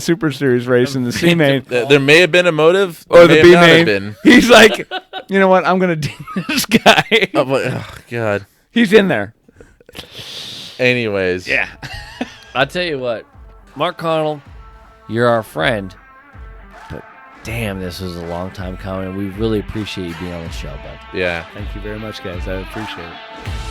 [SPEAKER 3] Super Series race in the C main
[SPEAKER 2] There may have been a motive,
[SPEAKER 3] or
[SPEAKER 2] there
[SPEAKER 3] the
[SPEAKER 2] may
[SPEAKER 3] B
[SPEAKER 2] have not have
[SPEAKER 3] main.
[SPEAKER 2] been.
[SPEAKER 3] He's like, you know what? I'm gonna ding this guy.
[SPEAKER 2] I'm like, oh God.
[SPEAKER 3] He's in there.
[SPEAKER 2] Anyways,
[SPEAKER 3] Yeah.
[SPEAKER 1] I'll tell you what, Mark Connell, you're our friend, but damn, this was a long time coming. We really appreciate you being on the show, bud.
[SPEAKER 2] yeah.
[SPEAKER 3] Thank you very much, guys. I appreciate it.